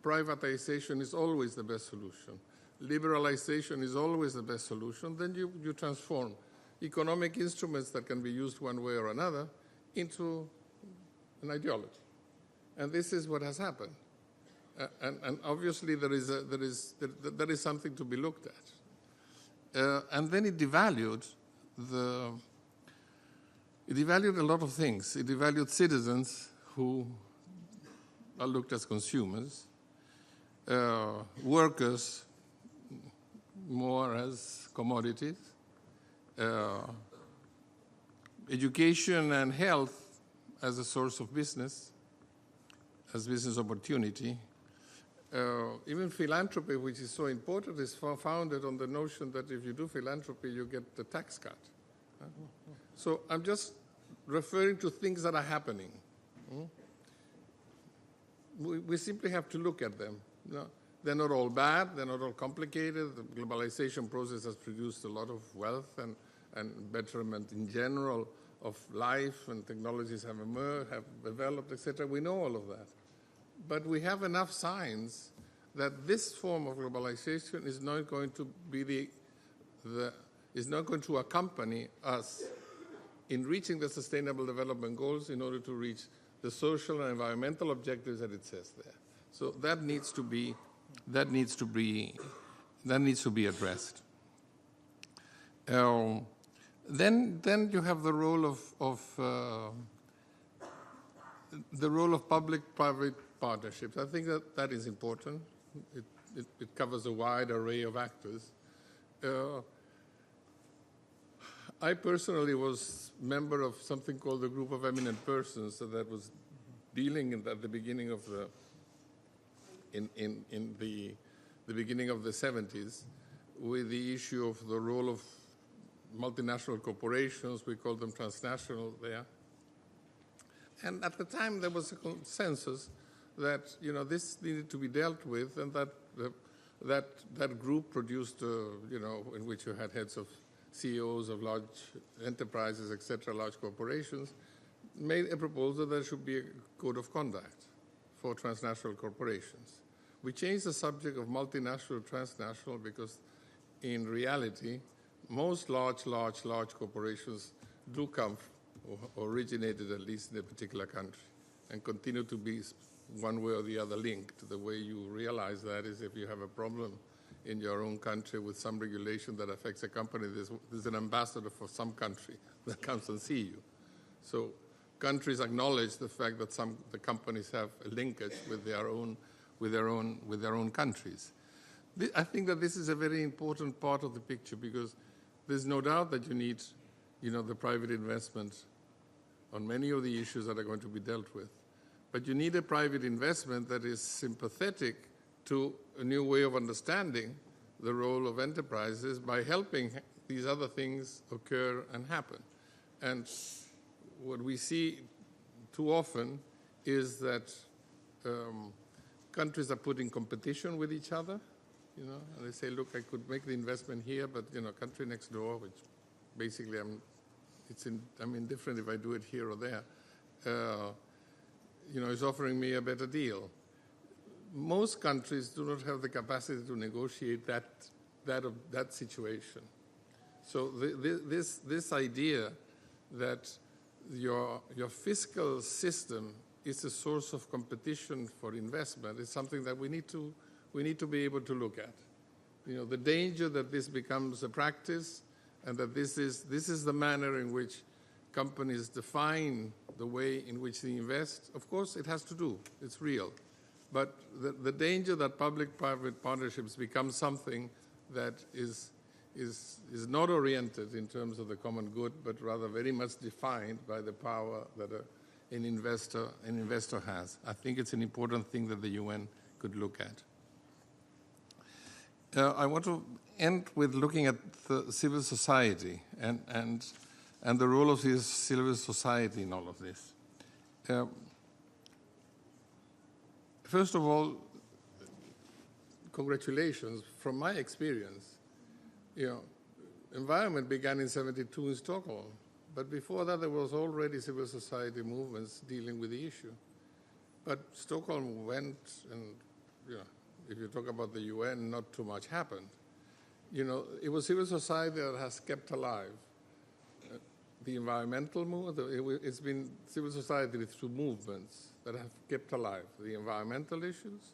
S6: privatization is always the best solution, liberalization is always the best solution, then you transform economic instruments that can be used one way or another into an ideology. And this is what has happened. And obviously there is something to be looked at. And then it devalued a lot of things. It devalued citizens who are looked as consumers, workers more as commodities, education and health as a source of business, as business opportunity. Even philanthropy, which is so important, is founded on the notion that if you do philanthropy, you get the tax cut. So I'm just referring to things that are happening. We simply have to look at them. They're not all bad, they're not all complicated. The globalization process has produced a lot of wealth and betterment in general of life, and technologies have emerged, have developed, etc. We know all of that. But we have enough signs that this form of globalization is not going to be is not going to accompany us in reaching the Sustainable Development Goals in order to reach the social and environmental objectives that it says there. So that needs to be addressed. Then you have the role of public-private partnerships. I think that is important. It covers a wide array of actors. I personally was member of something called the Group of Eminent Persons that was dealing at the beginning of the beginning of the 70s with the issue of the role of multinational corporations. We call them transnational there. And at the time there was a consensus that this needed to be dealt with, and that group produced in which you had heads of CEOs of large enterprises, etc., large corporations, made a proposal that there should be a code of conduct for transnational corporations. We changed the subject of multinational, transnational, because in reality, most large corporations do come or originated at least in a particular country and continue to be one way or the other linked. The way you realize that is if you have a problem in your own country with some regulation that affects a company, there's an ambassador for some country that comes and see you. So countries acknowledge the fact that the companies have a linkage with their own countries. I think that this is a very important part of the picture, because there's no doubt that you need, the private investment on many of the issues that are going to be dealt with. But you need a private investment that is sympathetic to a new way of understanding the role of enterprises by helping these other things occur and happen. And what we see too often is that countries are put in competition with each other, and they say, look, I could make the investment here, but, country next door, which basically I'm indifferent if I do it here or there, is offering me a better deal. Most countries do not have the capacity to negotiate that situation. So this idea that your fiscal system is a source of competition for investment is something that we need to be able to look at. The danger that this becomes a practice, and that this is the manner in which companies define the way in which they invest. Of course, it has to do. It's real. But the danger that public-private partnerships become something that is not oriented in terms of the common good, but rather very much defined by the power that an investor has. I think it's an important thing that the UN could look at. I want to end with looking at the civil society and the role of civil society in all of this. First of all, congratulations. From my experience, environment began in '72 in Stockholm, but before that there was already civil society movements dealing with the issue. But Stockholm went, and if you talk about the UN, not too much happened. It was civil society that has kept alive the environmental movement. It's been civil society through movements that have kept alive the environmental issues,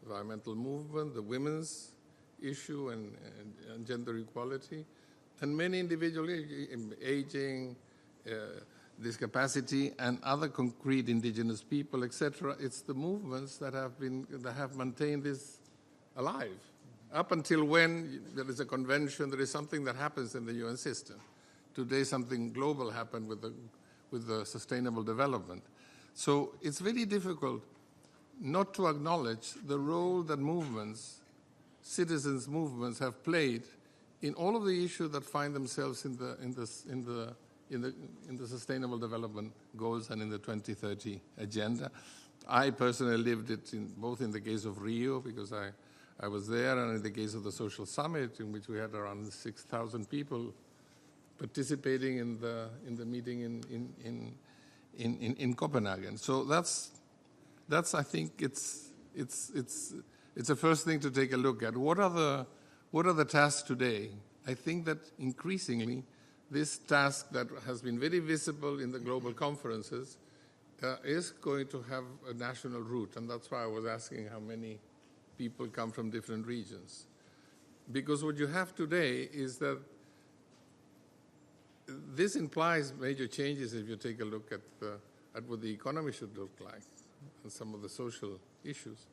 S6: environmental movement, the women's issue and gender equality, and many individual aging, discapacity, and other concrete indigenous people, etc. It's the movements that have maintained this alive. Up until when there is a convention, there is something that happens in the UN system. Today, something global happened with the sustainable development. So it's very difficult not to acknowledge the role that citizens' movements have played in all of the issues that find themselves in in the Sustainable Development Goals and in the 2030 Agenda. I personally lived it both in the case of Rio, because I was there, and in the case of the Social Summit, in which we had around 6,000 people participating in the meeting in Copenhagen. So that's I think it's a first thing to take a look at. What are the tasks today? I think that increasingly this task that has been very visible in the global conferences is going to have a national root, and that's why I was asking how many people come from different regions. Because what you have today is that this implies major changes if you take a look at what the economy should look like and some of the social issues.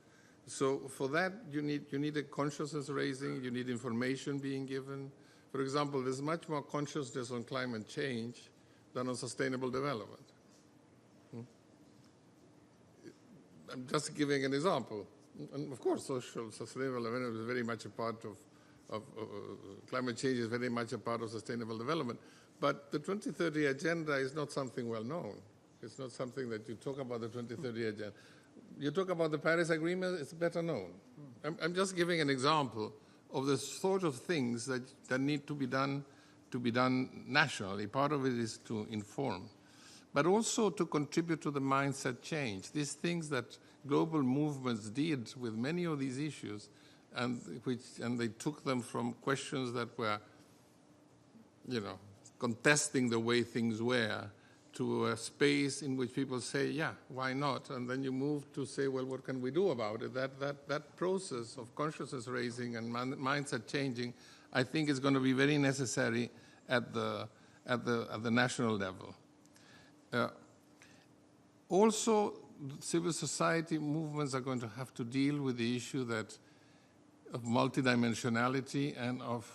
S6: So for that, you need a consciousness raising, you need information being given. For example, there's much more consciousness on climate change than on sustainable development. I'm just giving an example. And of course, social sustainable development is very much a part of climate change is very much a part of sustainable development. But the 2030 Agenda is not something well known. It's not something that you talk about the 2030 Agenda. You talk about the Paris Agreement, it's better known. I'm just giving an example of the sort of things that need to be done nationally. Part of it is to inform, but also to contribute to the mindset change. These things that global movements did with many of these issues, and they took them from questions that were, contesting the way things were, to a space in which people say, yeah, why not? And then you move to say, well, what can we do about it? That process of consciousness raising and mindset changing, I think, is going to be very necessary at the national level. Also, civil society movements are going to have to deal with the issue of multidimensionality and of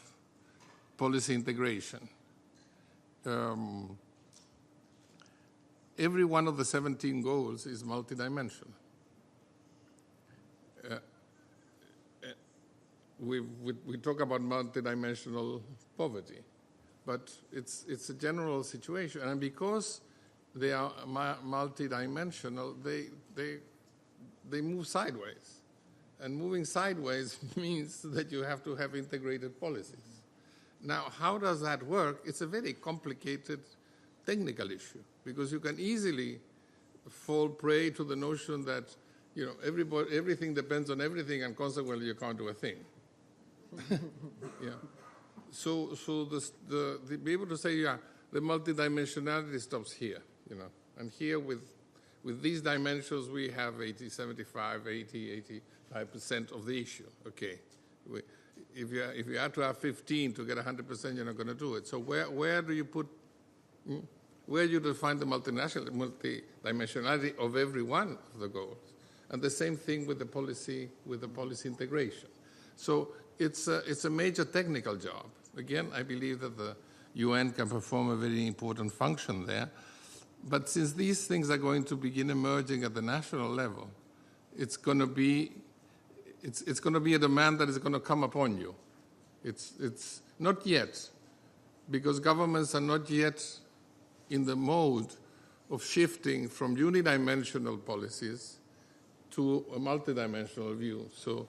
S6: policy integration. Every one of the 17 goals is multidimensional. We talk about multidimensional poverty, but it's a general situation, and because they are multidimensional, they move sideways, and moving sideways means that you have to have integrated policies. Now, how does that work? It's a very complicated technical issue, because you can easily fall prey to the notion that everything depends on everything, and consequently you can't do a thing. Yeah. So be able to say, yeah, the multidimensionality stops here, and here with these dimensions we have 85% of the issue. Okay, if you have to have 15 to get 100%, you're not going to do it. So where do you put? Where you define the multidimensionality of every one of the goals, and the same thing with the policy integration. So it's a major technical job. Again, I believe that the UN can perform a very important function there, but since these things are going to begin emerging at the national level, it's going to be a demand that is going to come upon you. It's not yet, because governments are not yet in the mode of shifting from unidimensional policies to a multidimensional view. So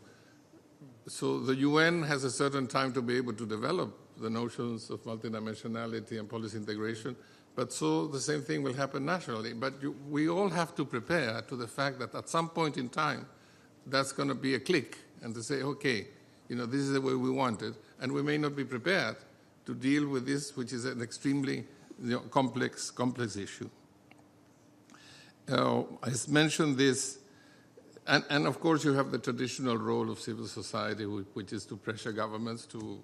S6: the UN has a certain time to be able to develop the notions of multidimensionality and policy integration, but so the same thing will happen nationally. But we all have to prepare to the fact that at some point in time, that's going to be a click, and to say, okay, this is the way we want it, and we may not be prepared to deal with this, which is an extremely complex issue. I mentioned this, and of course you have the traditional role of civil society, which is to pressure governments to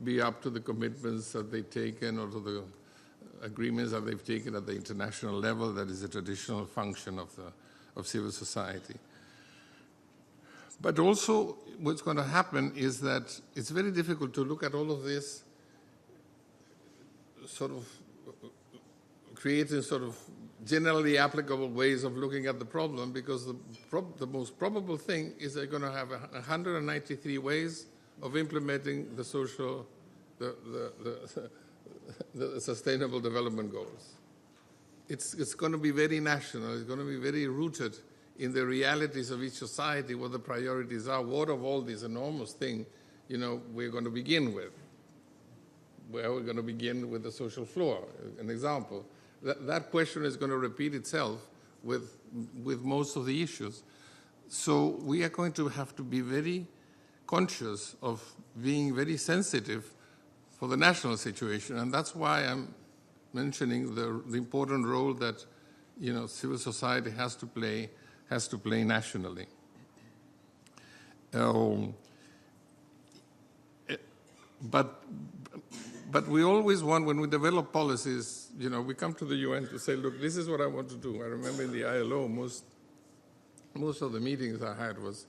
S6: be up to the commitments that they've taken or to the agreements that they've taken at the international level. That is a traditional function of civil society. But also what's going to happen is that it's very difficult to look at all of this sort of creating sort of generally applicable ways of looking at the problem, because the most probable thing is they're going to have 193 ways of implementing the the Sustainable Development Goals. It's going to be very national. It's going to be very rooted in the realities of each society, what the priorities are, what of all these enormous things, we're going to begin with. Where we're going to begin with the social floor, an example. That question is going to repeat itself with most of the issues. So we are going to have to be very conscious of being very sensitive for the national situation, and that's why I'm mentioning the important role that civil society has to play nationally. But we always want, when we develop policies, we come to the UN to say, look, this is what I want to do. I remember in the ILO, most of the meetings I had was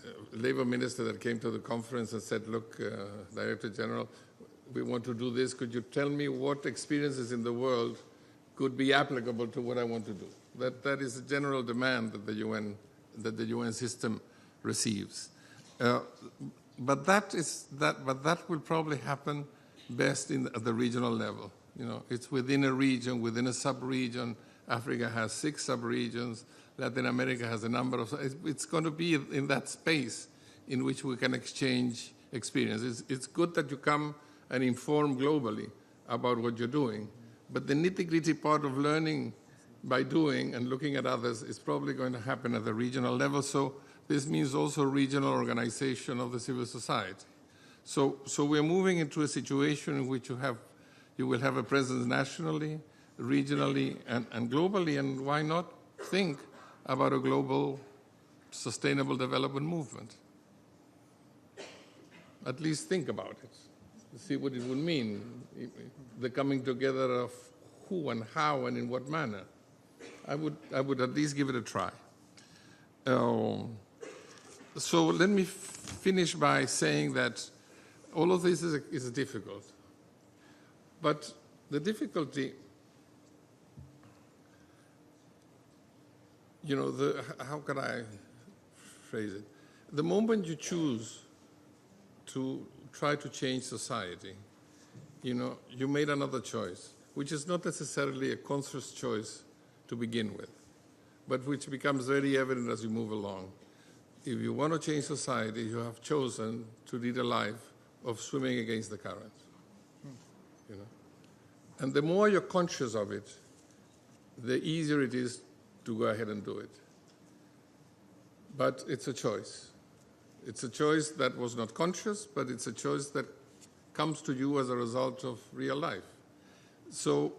S6: a labor minister that came to the conference and said, look, Director General, we want to do this. Could you tell me what experiences in the world could be applicable to what I want to do? That is a general demand that the UN system receives. But that will probably happen best at the regional level. It's within a region, within a sub-region. Africa has 6 sub-regions. Latin America has a number of. It's going to be in that space in which we can exchange experience. It's good that you come and inform globally about what you're doing, but the nitty-gritty part of learning by doing and looking at others is probably going to happen at the regional level. So this means also regional organization of the civil society. So we're moving into a situation in which you will have a presence nationally, regionally, and globally, and why not think about a global sustainable development movement? At least think about it. See what it would mean, the coming together of who and how and in what manner. I would at least give it a try. So let me finish by saying that all of this is difficult. But the difficulty, how can I phrase it? The moment you choose to try to change society, you made another choice, which is not necessarily a conscious choice to begin with, but which becomes very evident as you move along. If you want to change society, you have chosen to lead a life of swimming against the current. And the more you're conscious of it, the easier it is to go ahead and do it. But it's a choice. It's a choice that was not conscious, but it's a choice that comes to you as a result of real life. So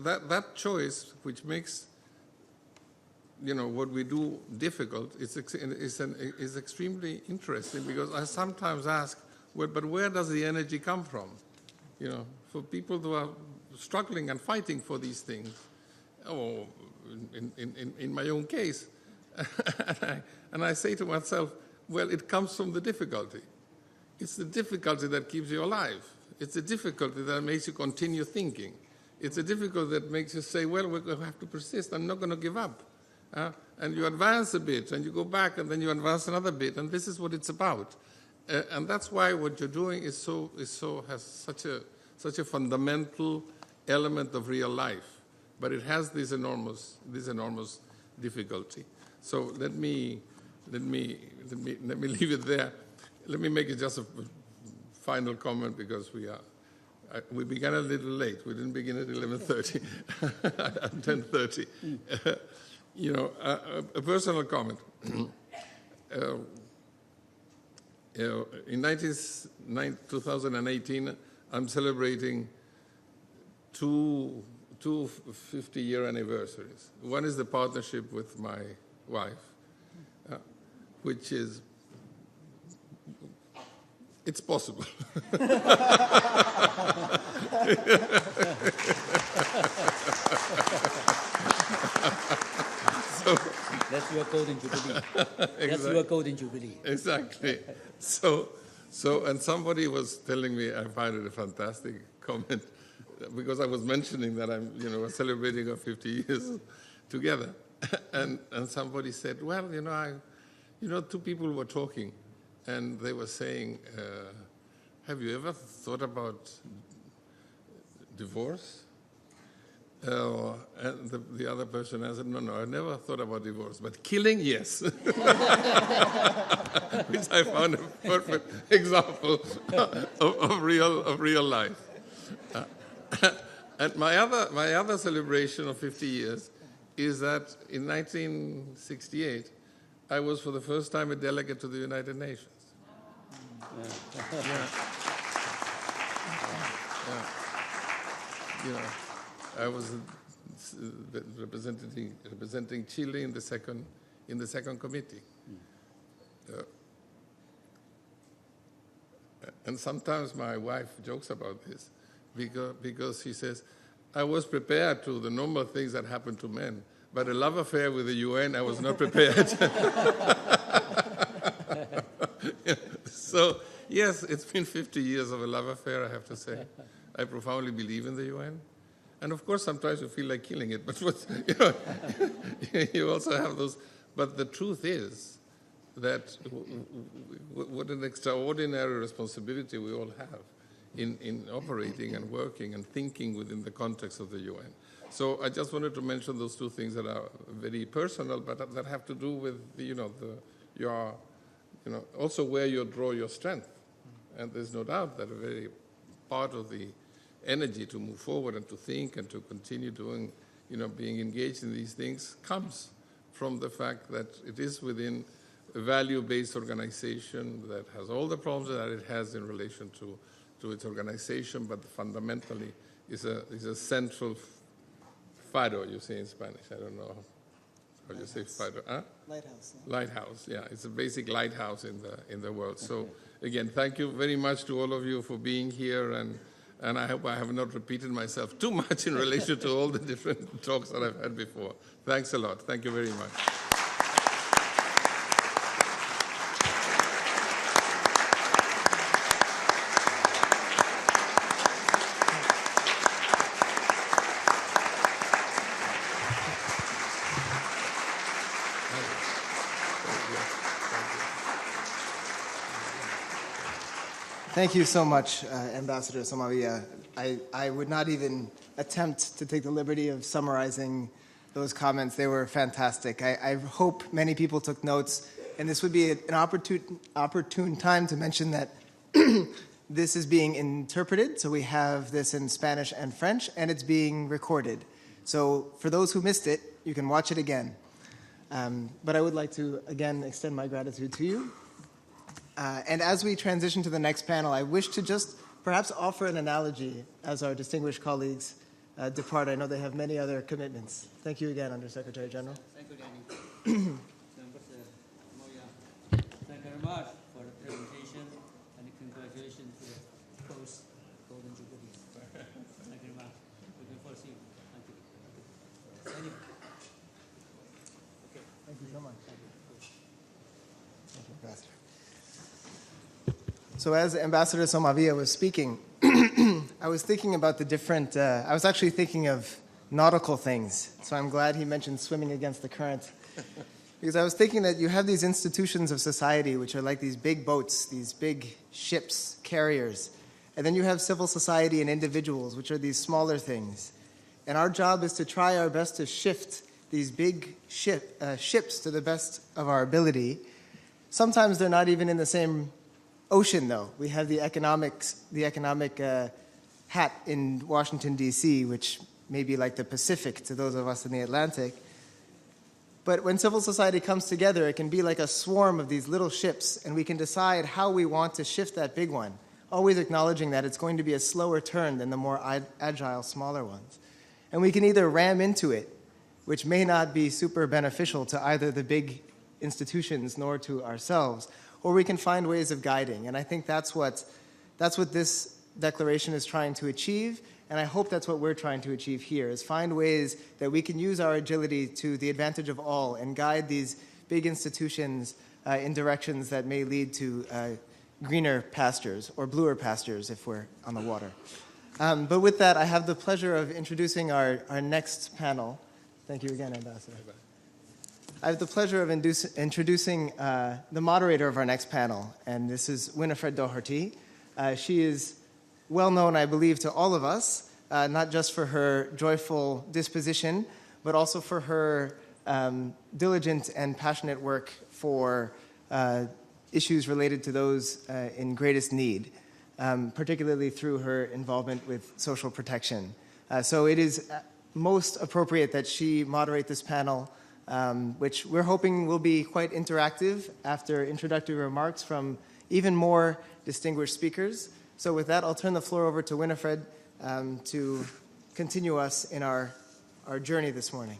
S6: that choice, which makes what we do difficult, is extremely interesting, because I sometimes ask, well, but where does the energy come from? For people who are struggling and fighting for these things. Oh, in my own case, and I say to myself, well, it comes from the difficulty. It's the difficulty that keeps you alive. It's the difficulty that makes you continue thinking. It's the difficulty that makes you say, well, we have to persist. I'm not going to give up. And you advance a bit, and you go back, and then you advance another bit, and this is what it's about. And that's why what you're doing has such a fundamental element of real life, but it has this enormous difficulty. So let me leave it there. Let me make it just a final comment, because we began a little late. We didn't begin at 11:30, at 10:30. A personal comment. In 2018, I'm celebrating two 50-year anniversaries. One is the partnership with my wife, which is, it's possible.
S5: That's your golden jubilee. That's your golden jubilee.
S6: Exactly. And somebody was telling me, I find it a fantastic comment, because I was mentioning that we're celebrating our 50 years together, and somebody said, well, two people were talking, and they were saying, have you ever thought about divorce? And the other person answered, no, I never thought about divorce, but killing, yes. Which I found a perfect example of real life. And my other celebration of 50 years is that in 1968, I was for the first time a delegate to the United Nations. I was representing Chile in the second committee. And sometimes my wife jokes about this because she says, I was prepared to the normal things that happen to men, but a love affair with the UN, I was not prepared. So, yes, it's been 50 years of a love affair, I have to say. I profoundly believe in the UN. And of course, sometimes you feel like killing it, but you also have those. But the truth is that what an extraordinary responsibility we all have in operating and working and thinking within the context of the UN. So I just wanted to mention those two things that are very personal, but that have to do with also where you draw your strength. And there's no doubt that a very part of the energy to move forward and to think and to continue doing, being engaged in these things comes from the fact that it is within a value-based organization that has all the problems that it has in relation to its organization, but fundamentally is a central faro, you say in Spanish. I don't know how you say faro. Huh?
S1: Lighthouse. Yeah.
S6: Lighthouse, yeah. It's a basic lighthouse in the world. So again, thank you very much to all of you for being here, and I hope I have not repeated myself too much in relation to all the different talks that I've had before. Thanks a lot. Thank you very much.
S1: Thank you so much, Ambassador Somavia. I would not even attempt to take the liberty of summarizing those comments. They were fantastic. I hope many people took notes, and this would be an opportune time to mention that this is being interpreted, so we have this in Spanish and French, and it's being recorded. So for those who missed it, you can watch it again. But I would like to, again, extend my gratitude to you. And as we transition to the next panel, I wish to just perhaps offer an analogy as our distinguished colleagues depart. I know they have many other commitments. Thank you again, Undersecretary General.
S5: Thank you, Danny. Thank you very much for the presentation, and congratulations to the post-Golden Jubilee. Thank you very much. Looking forward to seeing you. Thank you. Okay.
S1: Thank you so much. Thank you, Ambassador. So as Ambassador Somavia was speaking, I was thinking about the different, I was actually thinking of nautical things. So I'm glad he mentioned swimming against the current. Because I was thinking that you have these institutions of society which are like these big boats, these big ships, carriers. And then you have civil society and individuals, which are these smaller things. And our job is to try our best to shift these big ships to the best of our ability. Sometimes they're not even in the same ocean, though. We have the economic hat in Washington, D.C., which may be like the Pacific to those of us in the Atlantic. But when civil society comes together, it can be like a swarm of these little ships, and we can decide how we want to shift that big one, always acknowledging that it's going to be a slower turn than the more agile, smaller ones. And we can either ram into it, which may not be super beneficial to either the big institutions nor to ourselves, or we can find ways of guiding. And I think that's what this declaration is trying to achieve, and I hope that's what we're trying to achieve here, is find ways that we can use our agility to the advantage of all and guide these big institutions in directions that may lead to greener pastures, or bluer pastures if we're on the water. But with that, I have the pleasure of introducing our next panel. Thank you again, Ambassador. Bye-bye. I have the pleasure of introducing the moderator of our next panel, and this is Winifred Doherty. She is well known, I believe, to all of us not just for her joyful disposition, but also for her diligent and passionate work for issues related to those in greatest need, particularly through her involvement with social protection. So it is most appropriate that she moderate this panel, which we're hoping will be quite interactive after introductory remarks from even more distinguished speakers. So with that, I'll turn the floor over to Winifred to continue us in our journey this morning.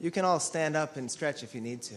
S1: You can all stand up and stretch if you need to.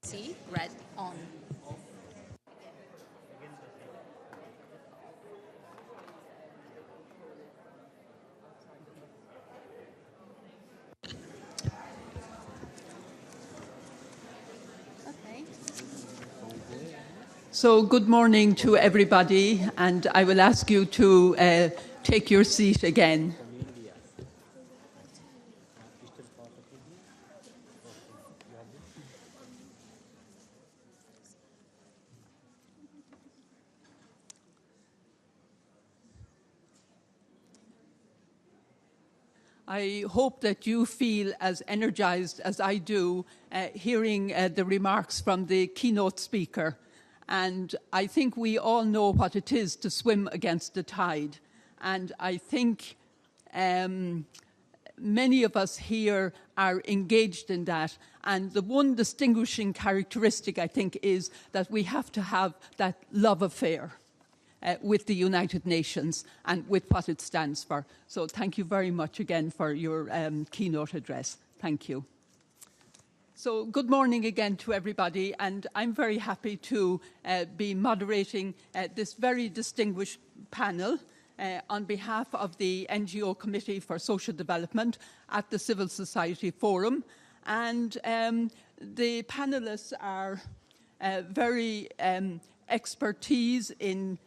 S7: See, red on.
S8: So good morning to everybody, and I will ask you to take your seat again. I hope that you feel as energized as I do hearing the remarks from the keynote speaker. And I think we all know what it is to swim against the tide. And I think many of us here are engaged in that. And the one distinguishing characteristic, I think, is that we have to have that love affair with the United Nations and with what it stands for. So thank you very much again for your keynote address. Thank you. So good morning again to everybody, and I'm very happy to be moderating this very distinguished panel on behalf of the NGO Committee for Social Development at the Civil Society Forum. And the panelists are very expertise in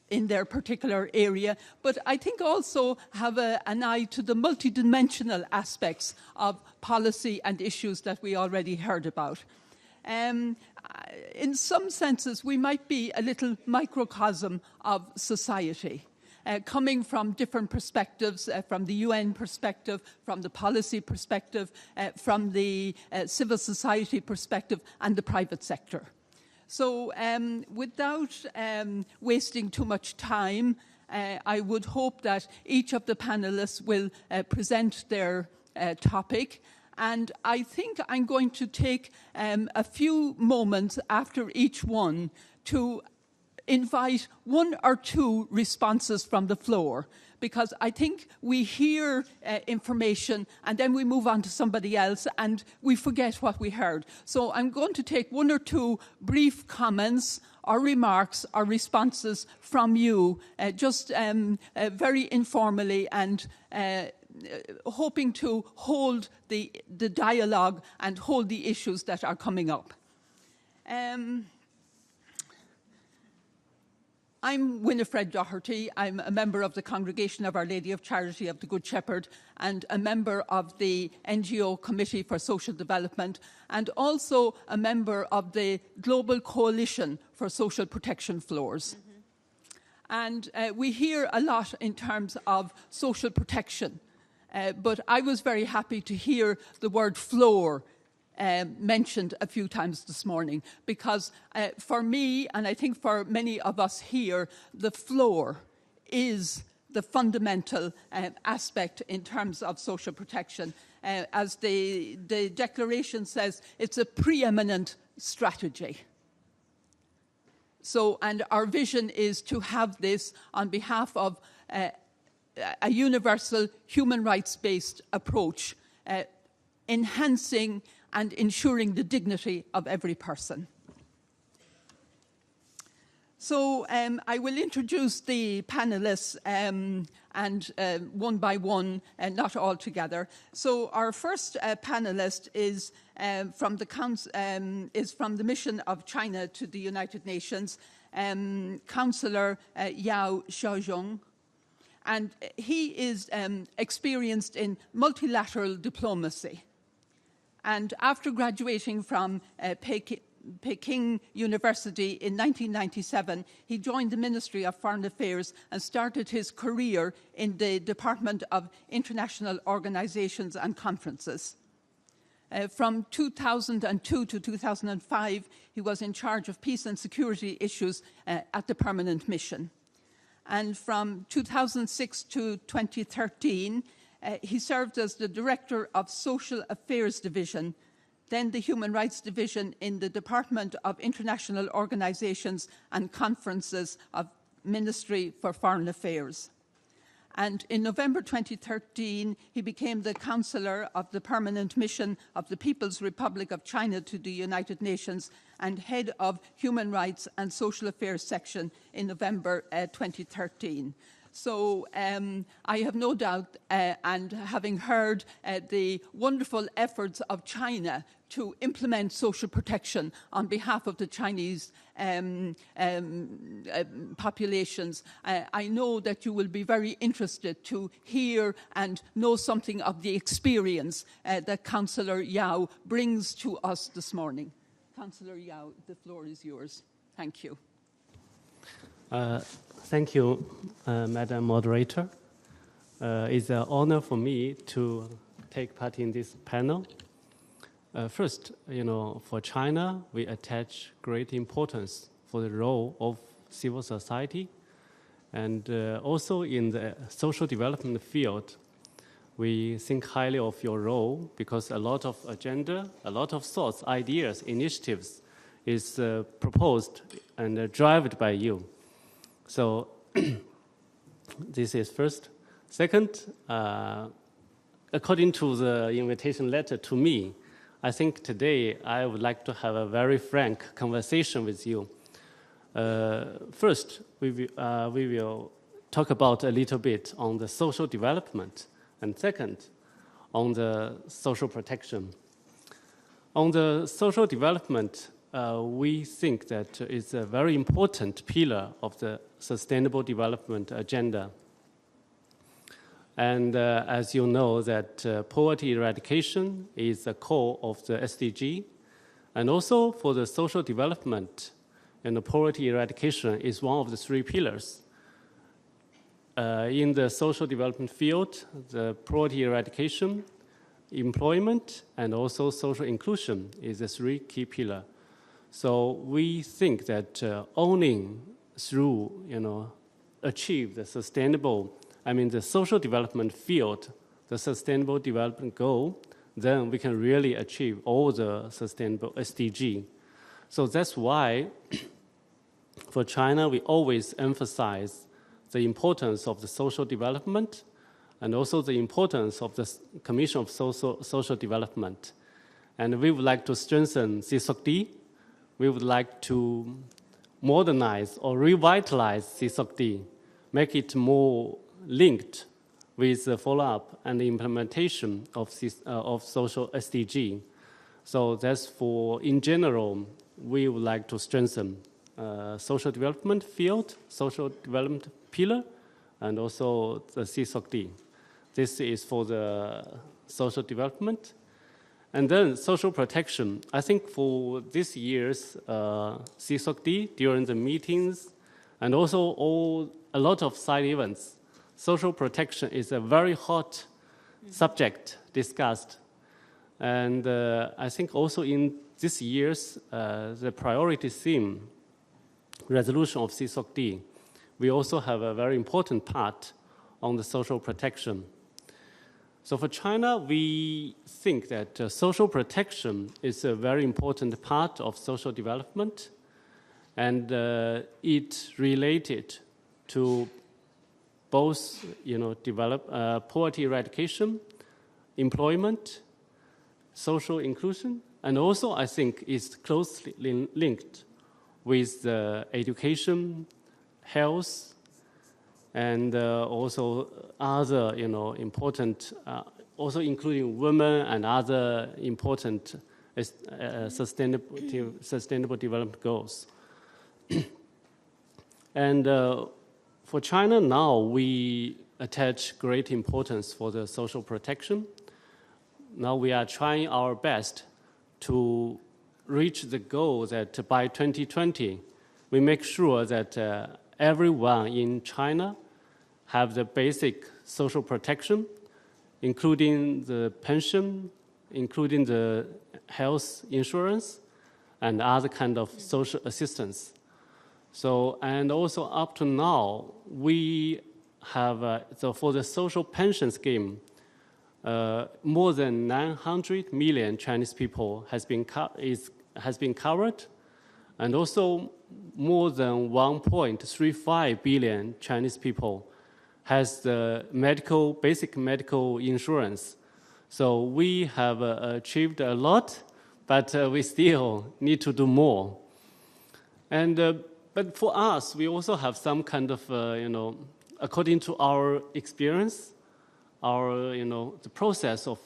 S8: their particular area, but I think also have an eye to the multidimensional aspects of policy and issues that we already heard about. In some senses, we might be a little microcosm of society, coming from different perspectives, from the UN perspective, from the policy perspective, from the civil society perspective, and the private sector. So without wasting too much time, I would hope that each of the panelists will present their topic. And I think I'm going to take a few moments after each one to invite one or two responses from the floor, because I think we hear information and then we move on to somebody else and we forget what we heard. So I'm going to take one or two brief comments or remarks or responses from you, just very informally, and hoping to hold the dialogue and hold the issues that are coming up. I'm Winifred Doherty. I'm a member of the Congregation of Our Lady of Charity of the Good Shepherd and a member of the NGO Committee for Social Development and also a member of the Global Coalition for Social Protection Floors. And we hear a lot in terms of social protection, but I was very happy to hear the word floor mentioned a few times this morning, because for me, and I think for many of us here, the floor is the fundamental aspect in terms of social protection. As the declaration says, it's a preeminent strategy. So, and our vision is to have this on behalf of a universal human rights-based approach, enhancing and ensuring the dignity of every person. So I will introduce the panelists and one by one, and not all together. So our first panelist is from the mission of China to the United Nations, Councillor Yao Xiaozhong. And he is experienced in multilateral diplomacy. And after graduating from Peking University in 1997, he joined the Ministry of Foreign Affairs and started his career in the Department of International Organizations and Conferences. From 2002 to 2005, he was in charge of peace and security issues at the Permanent Mission. And from 2006 to 2013, he served as the Director of Social Affairs Division, then the Human Rights Division in the Department of International Organizations and Conferences of Ministry for Foreign Affairs. And in November 2013, he became the Counselor of the Permanent Mission of the People's Republic of China to the United Nations and Head of Human Rights and Social Affairs Section in November 2013. So I have no doubt, and having heard the wonderful efforts of China to implement social protection on behalf of the Chinese populations, I know that you will be very interested to hear and know something of the experience that Councillor Yao brings to us this morning. Councillor Yao, the floor is yours. Thank you.
S7: Thank you, Madam Moderator. It's an honor for me to take part in this panel. First, for China, we attach great importance for the role of civil society. And also in the social development field, we think highly of your role because a lot of agenda, a lot of thoughts, ideas, initiatives is proposed and driven by you. So this is first. Second, according to the invitation letter to me, I think today I would like to have a very frank conversation with you. First, we will talk about a little bit on the social development, and second, on the social protection. On the social development, we think that it's a very important pillar of the Sustainable Development Agenda. And as you know, that poverty eradication is the core of the SDG. And also for the social development, and the poverty eradication is one of the three pillars. In the social development field, the poverty eradication, employment, and also social inclusion is the three key pillars. So we think that owning through, achieve the the social development field, the sustainable development goal, then we can really achieve all the sustainable SDG. So that's why for China, we always emphasize the importance of the social development and also the importance of the Commission of Social Development. And we would like to strengthen CSocD. We would like to modernize or revitalize CSocD, make it more linked with the follow-up and the implementation of social SDG. So that's in general, we would like to strengthen social development field, social development pillar, and also the CSocD. This is for the social development. And then social protection. I think for this year's CSocD, during the meetings, and also a lot of side events, social protection is a very hot subject discussed. And I think also in this year's the priority theme, resolution of CSocD, we also have a very important part on the social protection. So for China, we think that social protection is a very important part of social development, and it's related to both, poverty eradication, employment, social inclusion, and also I think it's closely linked with education, health, and also other, important, also including women and other important sustainable development goals. And for China now, we attach great importance for the social protection. Now we are trying our best to reach the goal that by 2020, we make sure that everyone in China have the basic social protection, including the pension, including the health insurance, and other kind of social assistance. So, and also up to now, we have, for the social pension scheme, more than 900 million Chinese people has been covered, and also more than 1.35 billion Chinese people has the basic medical insurance. So we have achieved a lot, but we still need to do more. And but for us, we also have some kind of according to our experience, our the process of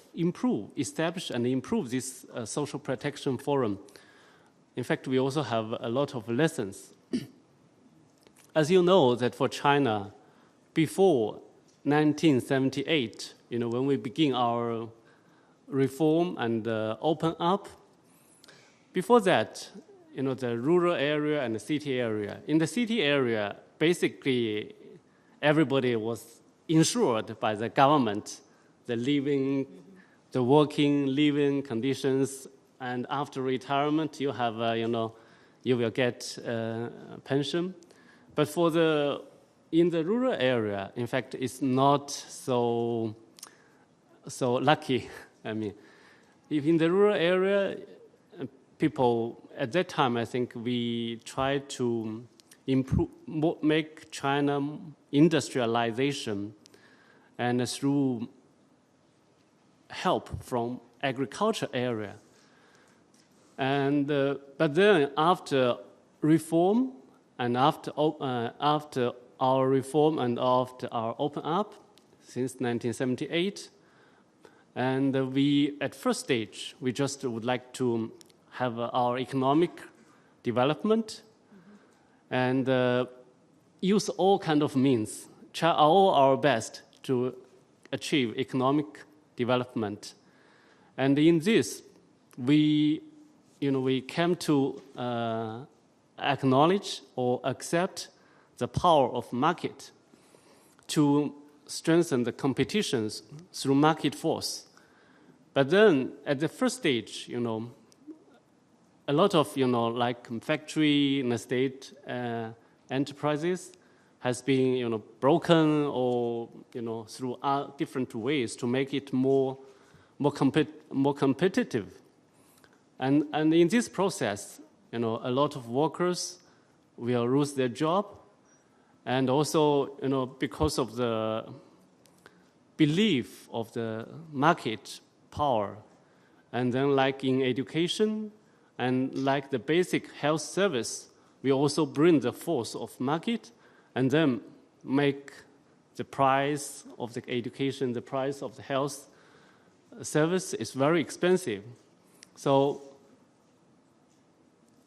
S7: establish and improve this social protection forum. In fact, we also have a lot of lessons. As you know, that for China, before 1978, when we begin our reform and open up, before that, the rural area and the city area. In the city area, basically, everybody was insured by the government, the working, living conditions, and after retirement, you have, you will get pension. But in the rural area, in fact, it's not so lucky. I mean, if in the rural area, people at that time, I think we tried to make China industrialization, and through help from agriculture area. And but then after reform and after our reform and after our open up since 1978, and we at first stage we just would like to have our economic development and use all kind of means, try all our best to achieve economic development. And in this, we came to acknowledge or accept the power of market to strengthen the competitions through market force. But then at the first stage, a lot of, like factory and state enterprises has been, broken or, through different ways to make it more competitive. And in this process, a lot of workers will lose their job. And also, because of the belief of the market power. And then like in education, and like the basic health service, we also bring the force of market and then make the price of the education, the price of the health service is very expensive. So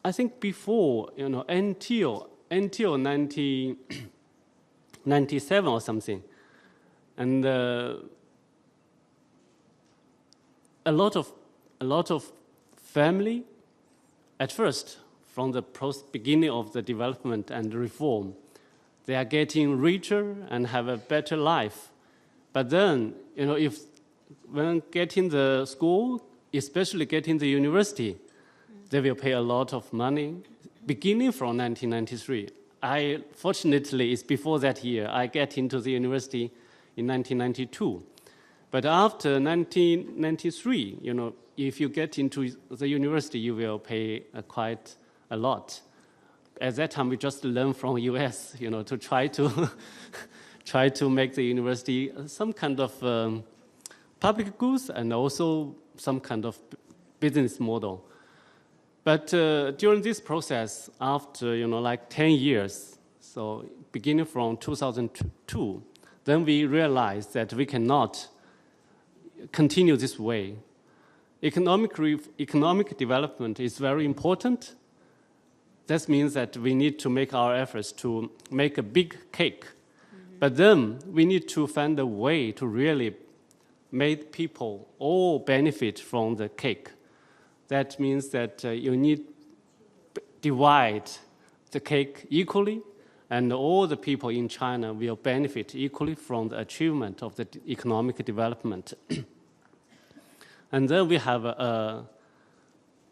S7: I think before, until 1997 or something, and a lot of family, at first, from the beginning of the development and reform, they are getting richer and have a better life. But then, when getting the school, especially getting the university, they will pay a lot of money, beginning from 1993. Fortunately, it's before that year. I get into the university in 1992. But after 1993, if you get into the university, you will pay quite a lot. At that time, we just learned from US, to try to make the university some kind of public goods and also some kind of business model. But during this process, after like 10 years, so beginning from 2002, then we realized that we cannot continue this way. Economic development is very important. That means that we need to make our efforts to make a big cake. Mm-hmm. But then we need to find a way to really make people all benefit from the cake. That means that you need to divide the cake equally, and all the people in China will benefit equally from the achievement of the economic development. And then we have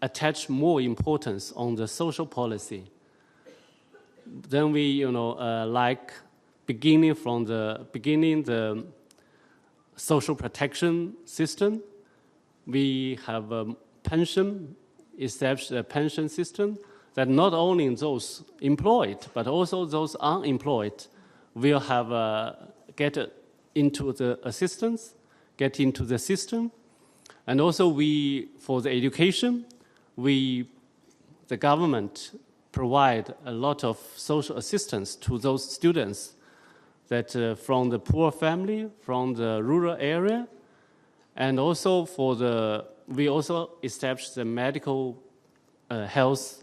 S7: attached more importance on the social policy. Then we, like beginning the social protection system, we have established a pension system that not only those employed, but also those unemployed will have get into the assistance, get into the system. And also for the education, the government provide a lot of social assistance to those students that from the poor family, from the rural area. And also we also established the medical health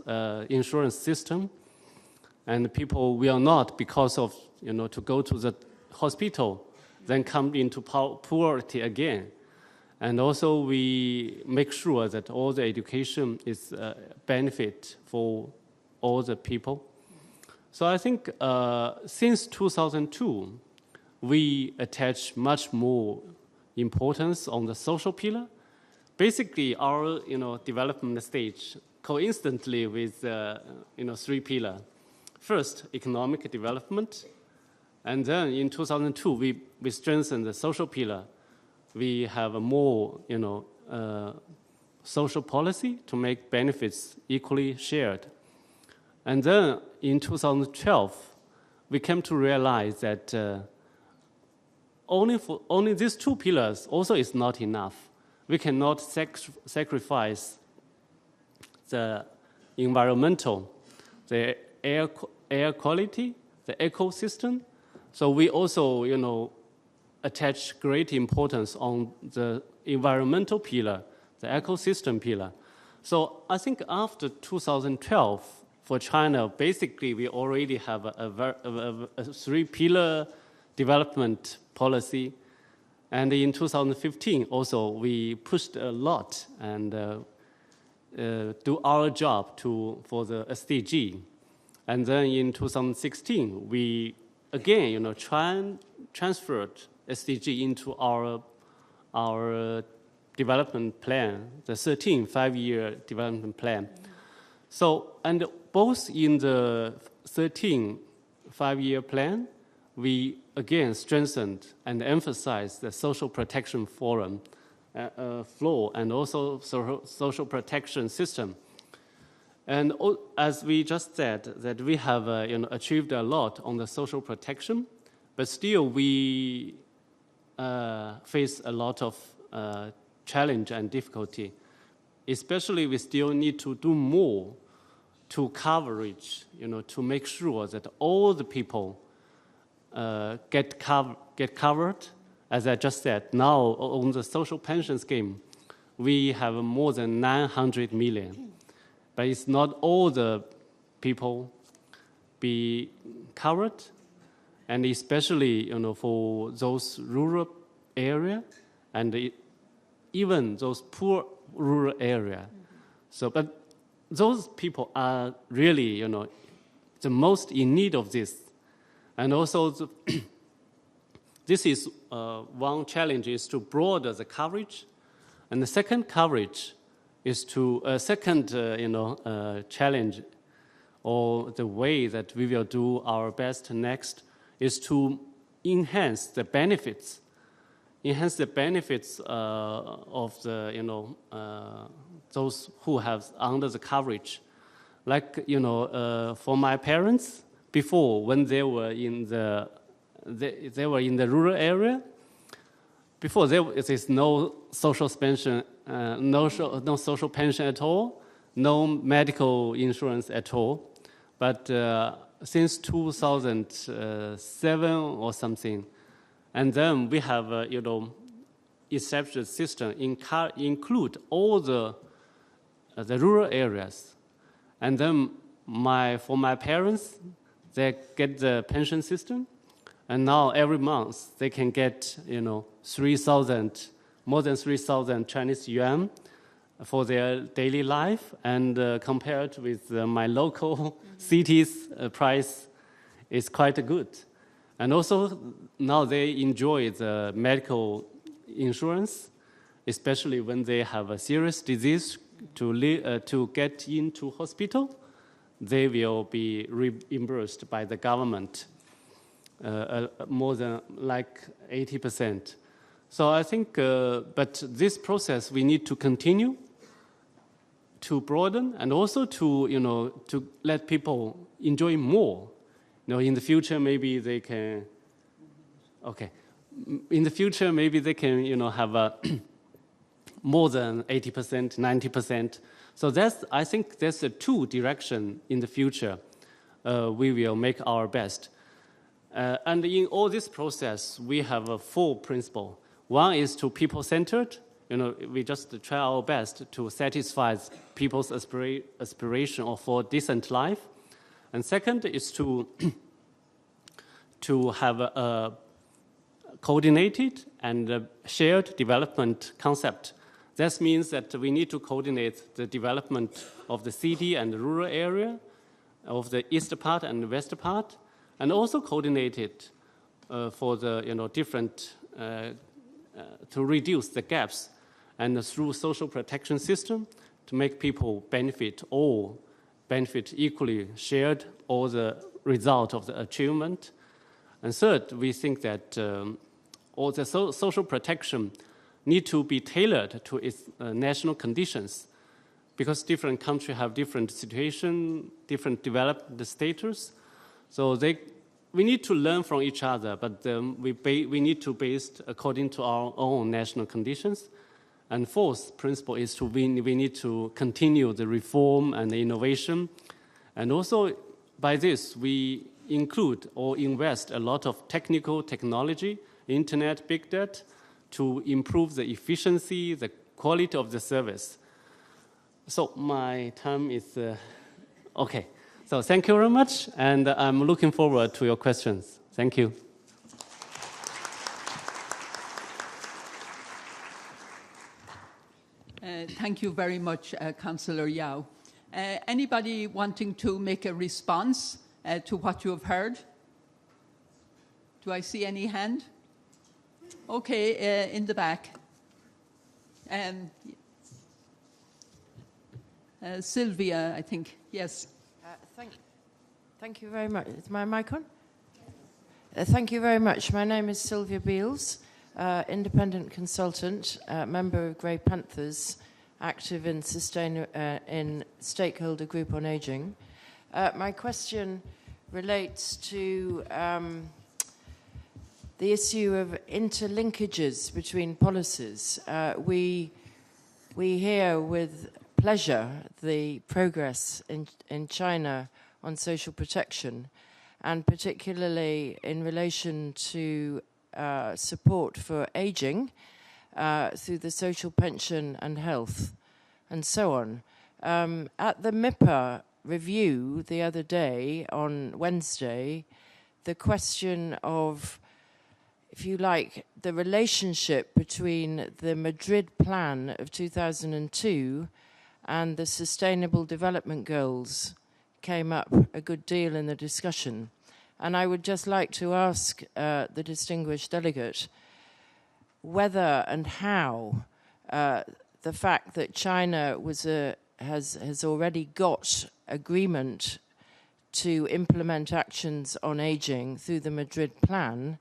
S7: insurance system. And people will not, because of, to go to the hospital, then come into poverty again. And also we make sure that all the education is benefit for all the people. So I think since 2002, we attach much more importance on the social pillar. Basically, our development stage coincidentally with 3 pillars. First, economic development, and then in 2002 we strengthened the social pillar. We have a more social policy to make benefits equally shared. And then in 2012, we came to realize that only these 2 pillars also is not enough. We cannot sacrifice the environmental, the air quality, the ecosystem. So we also, attach great importance on the environmental pillar, the ecosystem pillar. So I think after 2012, for China, basically we already have a 3-pillar development policy. And in 2015 also, we pushed a lot and do our job for the SDG. And then in 2016, we again, transferred SDG into our development plan, the 13th 5-year development plan. So, and both in the 13th 5-year plan, we again strengthened and emphasized the social protection forum flow and also social protection system. And as we just said, that we have achieved a lot on the social protection, but still we face a lot of challenge and difficulty. Especially we still need to do more to coverage, to make sure that all the people get covered. As I just said, now on the social pension scheme, we have more than 900 million. But it's not all the people be covered, and especially for those rural area and even those poor rural area. So, but those people are really the most in need of this, and also this is one challenge is to broaden the coverage, and the second coverage is to second challenge, or the way that we will do our best next is to enhance the benefits of the those who have under the coverage, like for my parents before, when they were in the rural area. Before there is no social pension, no social pension at all, no medical insurance at all. But since 2007 or something, and then we have established a system include all the rural areas, and then for my parents, they get the pension system. And now every month they can get, 3,000, more than 3,000 Chinese yuan for their daily life. And compared with my local city's price, is quite good. And also now they enjoy the medical insurance, especially when they have a serious disease to get into hospital, they will be reimbursed by the government. More than like 80%. So I think, but this process we need to continue to broaden and also to to let people enjoy more. In the future maybe they can Okay. In the future, maybe they can, have a more than 80%, 90%. So I think there's a two direction in the future. We will make our best. And in all this process, we have a four principles. One is to people-centered. We just try our best to satisfy people's aspiration for decent life. And second is to have a coordinated and shared development concept. That means that we need to coordinate the development of the city and the rural area, of the east part and the west part, and also coordinate it for the different to reduce the gaps, and through social protection system to make people benefit equally, shared all the result of the achievement. And third, we think that all the social protection need to be tailored to its national conditions, because different countries have different situation, different developed status. So we need to learn from each other, but we need to base according to our own national conditions. And fourth principle is we need to continue the reform and the innovation. And also by this, we include or invest a lot of technology, internet, big data, to improve the efficiency, the quality of the service. So my time is okay. So thank you very much, and I'm looking forward to your questions. Thank you.
S8: Thank you very much, Councillor Yao. Anybody wanting to make a response to what you have heard? Do I see any hand? Okay, in the back. Sylvia, I think. Yes.
S9: Thank you very much. Is my mic on? Thank you very much. My name is Sylvia Beals, independent consultant, member of Grey Panthers, active in stakeholder group on ageing. My question relates to the issue of interlinkages between policies. We hear with pleasure the progress in China on social protection, and particularly in relation to support for aging through the social pension and health and so on. At the MIPA review the other day, on Wednesday, the question of, if you like, the relationship between the Madrid Plan of 2002 and the Sustainable Development Goals came up a good deal in the discussion. And I would just like to ask the distinguished delegate whether and how the fact that China has already got agreement to implement actions on aging through the Madrid Plan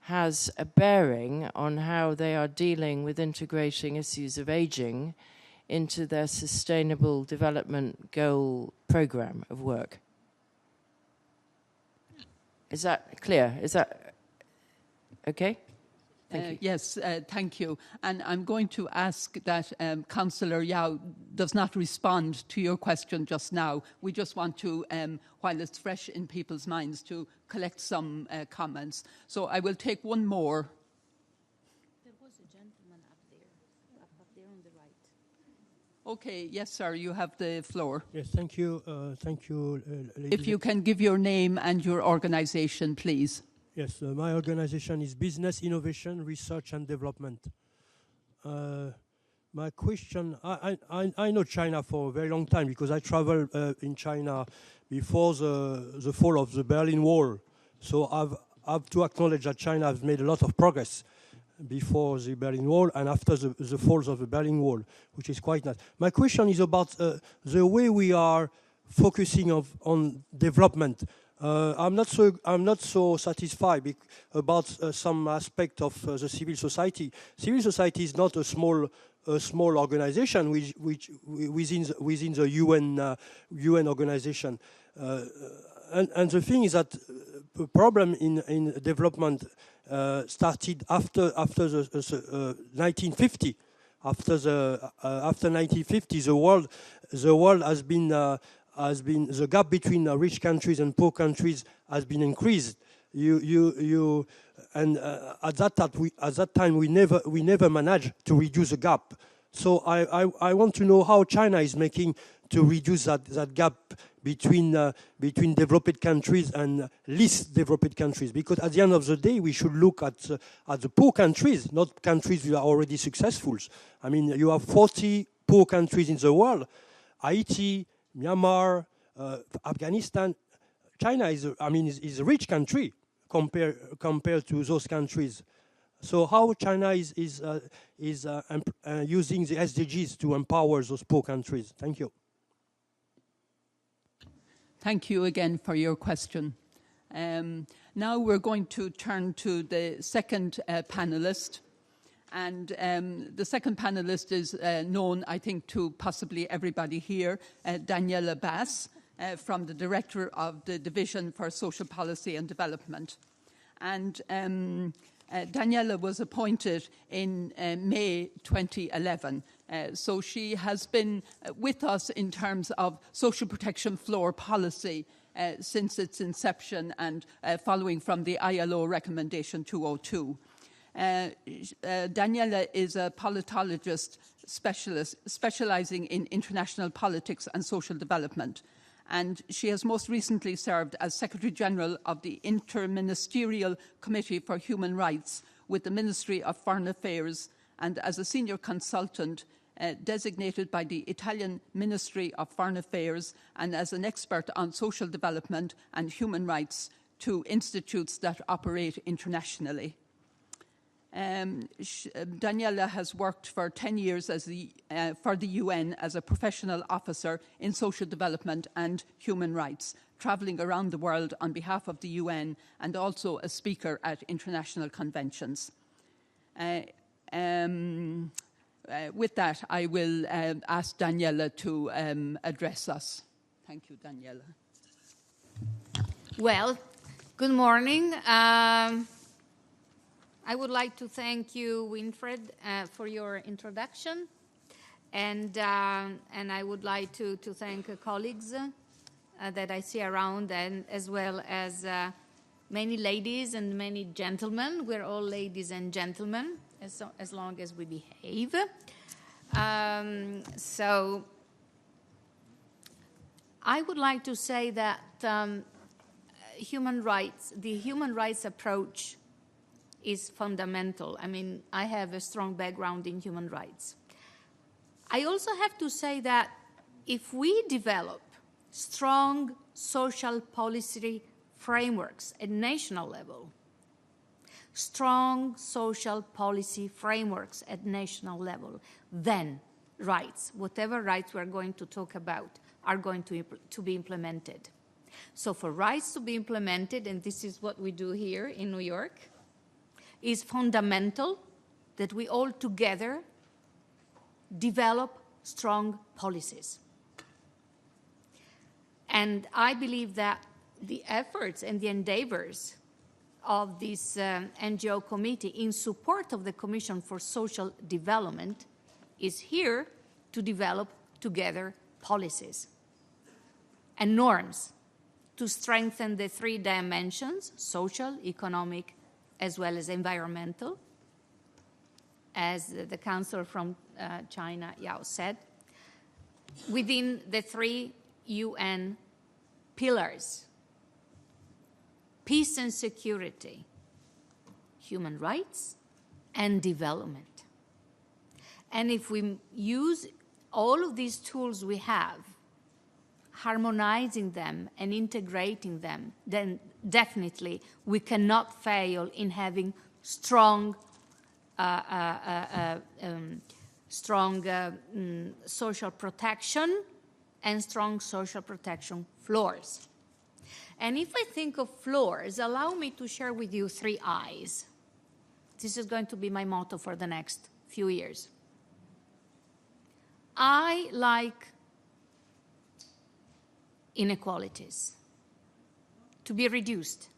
S9: has a bearing on how they are dealing with integrating issues of aging into their Sustainable Development Goal program of work. Is that clear? Is that okay? Thank you.
S8: Yes, thank you. And I'm going to ask that Councillor Yao does not respond to your question just now. We just want to, while it's fresh in people's minds, to collect some comments. So I will take one more.
S10: There was a gentleman up there on the right.
S8: Okay, yes, sir, you have the floor.
S11: Yes, thank you. Thank you, ladies.
S8: If you can give your name and your organization, please.
S11: Yes, my organization is Business Innovation, Research and Development. My question, I know China for a very long time because I traveled in China before the fall of the Berlin Wall. So I've to acknowledge that China has made a lot of progress before the Berlin Wall and after the falls of the Berlin Wall, which is quite nice. My question is about the way we are focusing on development. I'm not so satisfied about some aspect of the civil society. Civil society is not a small organization which within the UN organization. and the thing is that the problem in development started after the 1950. After 1950, the world has been the gap between rich countries and poor countries has been increased. At that time we never managed to reduce the gap. So I want to know how China is making to reduce that gap between developed countries and least developed countries. Because at the end of the day, we should look at the poor countries, not countries that are already successful. I mean, you have 40 poor countries in the world: Haiti, Myanmar, Afghanistan. China is a rich country compared to those countries. So how China is using the SDGs to empower those poor countries? Thank you.
S8: Thank you again for your question. Now we're going to turn to the second panelist. And the second panelist is known, I think, to possibly everybody here, Daniela Bass, from the Director of the Division for Social Policy and Development. And Daniela was appointed in May 2011. So she has been with us in terms of social protection floor policy since its inception and following from the ILO recommendation 202. Daniela is a politologist specialist specializing in international politics and social development. And she has most recently served as Secretary General of the Interministerial Committee for Human Rights with the Ministry of Foreign Affairs and as a senior consultant designated by the Italian Ministry of Foreign Affairs and as an expert on social development and human rights to institutes that operate internationally. Daniela has worked for 10 years for the UN as a professional officer in social development and human rights, travelling around the world on behalf of the UN and also a speaker at international conventions. With that, I will ask Daniela to address us. Thank you, Daniela.
S10: Well, good morning. I would like to thank you, Winfred, for your introduction, and I would like to thank colleagues that I see around, and as well as many ladies and many gentlemen. We're all ladies and gentlemen, as long as we behave. So I would like to say that the human rights approach is fundamental. I mean, I have a strong background in human rights. I also have to say that if we develop strong social policy frameworks at national level, strong social policy frameworks at national level, then rights, whatever rights we're going to talk about, are going to be implemented. So for rights to be implemented, and this is what we do here in New York, is fundamental that we all together develop strong policies. And I believe that the efforts and the endeavors of this NGO committee in support of the Commission for Social Development is here to develop together policies and norms to strengthen the three dimensions: social, economic, as well as environmental, as the counselor from China, Yao, said, within the three UN pillars: peace and security, human rights, and development. And if we use all of these tools we have, harmonizing them and integrating them, then definitely we cannot fail in having strong social protection and strong social protection floors. And if I think of floors, allow me to share with you 3 I's. This is going to be my motto for the next few years. I like inequalities. to be reduced.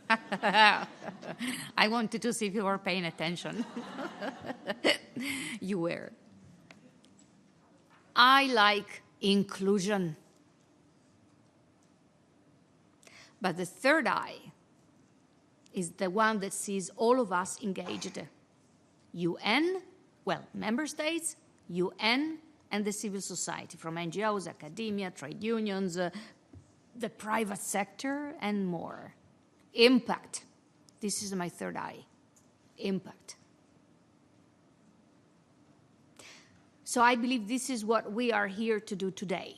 S10: I wanted to see if you were paying attention. You were. I like inclusion. But the third eye is the one that sees all of us engaged. UN, well, member states, UN, and the civil society, from NGOs, academia, trade unions, the private sector, and more. Impact. This is my third eye. Impact. So I believe this is what we are here to do today.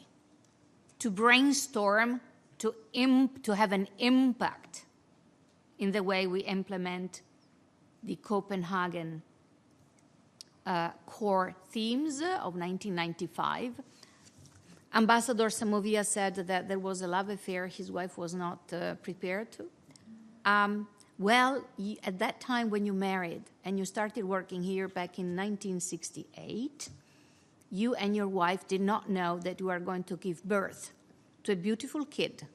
S10: To brainstorm, to have an impact in the way we implement the Copenhagen core themes of 1995. Ambassador Samovia said that there was a love affair his wife was not prepared to. Well, at that time when you married and you started working here back in 1968, you and your wife did not know that you are going to give birth to a beautiful kid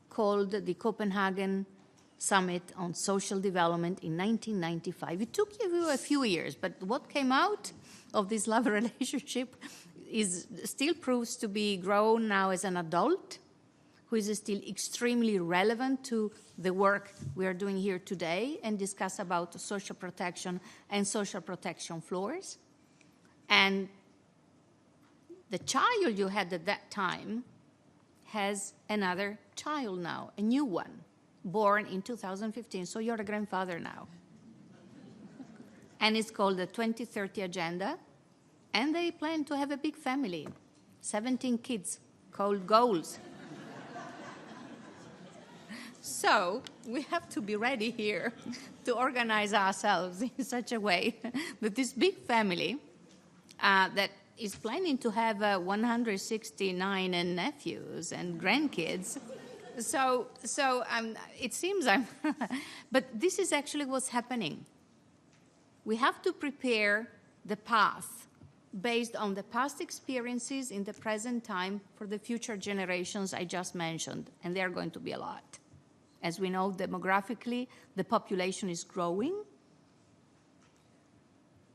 S10: called the Copenhagen Summit on Social Development in 1995. It took you a few years, but what came out of this love relationship still proves to be grown now as an adult, who is still extremely relevant to the work we are doing here today and discuss about social protection and social protection floors. And the child you had at that time has another child now, a new one, born in 2015. So you're a grandfather now. And it's called the 2030 Agenda. And they plan to have a big family, 17 kids, called goals. So we have to be ready here to organize ourselves in such a way that this big family that is planning to have 169 nephews and grandkids. So it seems but this is actually what's happening. We have to prepare the path based on the past experiences in the present time for the future generations I just mentioned, and there are going to be a lot. As we know, demographically, the population is growing.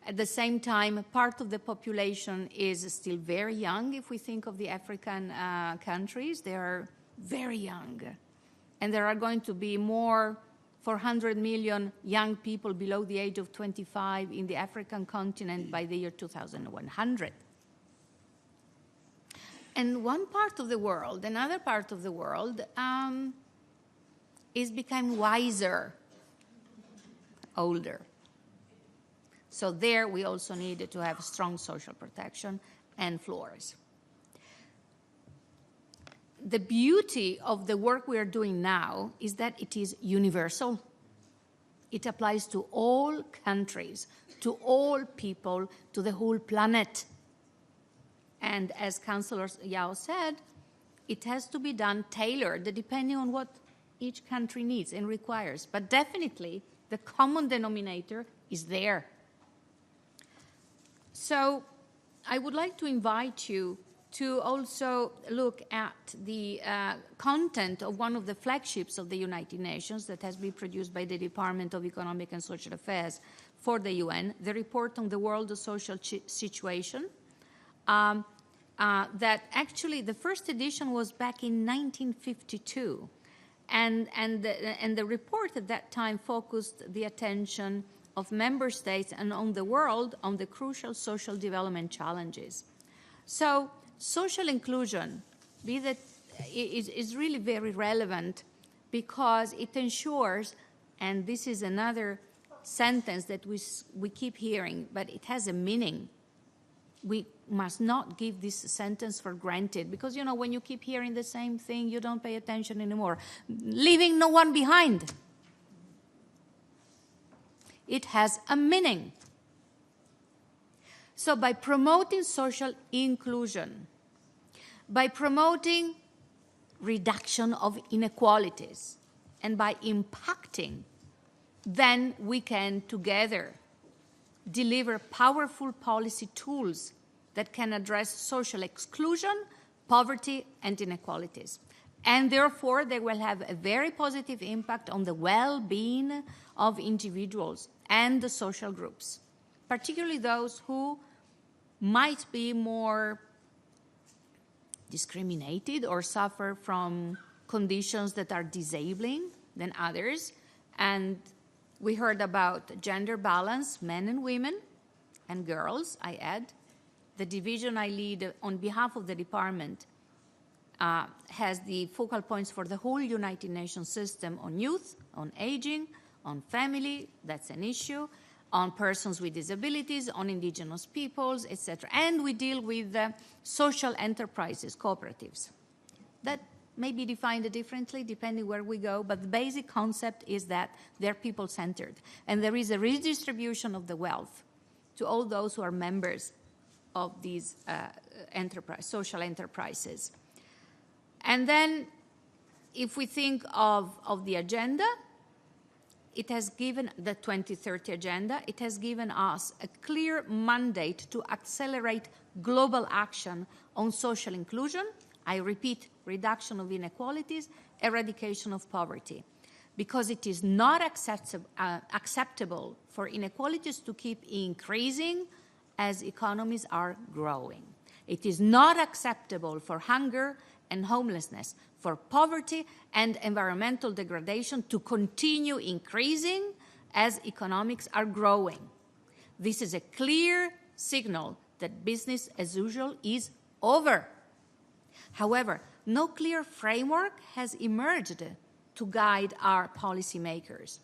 S10: At the same time, part of the population is still very young. If we think of the African countries, they are very young. And there are going to be more 400 million young people below the age of 25 in the African continent by the year 2100. And one part of the world, another part of the world, is becoming wiser, older. So there we also need to have strong social protection and floors. The beauty of the work we are doing now is that it is universal. It applies to all countries, to all people, to the whole planet. And as Councillor Yao said, it has to be done tailored, depending on what each country needs and requires. But definitely, the common denominator is there. So I would like to invite you to also look at the content of one of the flagships of the United Nations that has been produced by the Department of Economic and Social Affairs for the UN, the report on the world social situation, that actually the first edition was back in 1952. And the report at that time focused the attention of member states and on the world on the crucial social development challenges. So social inclusion is really very relevant because it ensures, and this is another sentence that we keep hearing, but it has a meaning. We must not give this sentence for granted because, you know, when you keep hearing the same thing, you don't pay attention anymore. Leaving no one behind. It has a meaning. So by promoting social inclusion, by promoting reduction of inequalities, and by impacting, then we can together deliver powerful policy tools that can address social exclusion, poverty, and inequalities. And therefore, they will have a very positive impact on the well-being of individuals and the social groups, particularly those who might be more discriminated or suffer from conditions that are disabling than others. And we heard about gender balance, men and women, and girls, I add. The division I lead on behalf of the department has the focal points for the whole United Nations system on youth, on aging, on family, that's an issue, on persons with disabilities, on indigenous peoples, etc. And we deal with social enterprises, cooperatives. That may be defined differently depending where we go, but the basic concept is that they're people-centered. And there is a redistribution of the wealth to all those who are members of these social enterprises. And then if we think of the agenda, it has given the 2030 agenda, it has given us a clear mandate to accelerate global action on social inclusion. I repeat, reduction of inequalities, eradication of poverty, because it is not acceptable for inequalities to keep increasing as economies are growing. It is not acceptable for hunger and homelessness, for poverty and environmental degradation to continue increasing as economics are growing. This is a clear signal that business as usual is over. However, no clear framework has emerged to guide our policymakers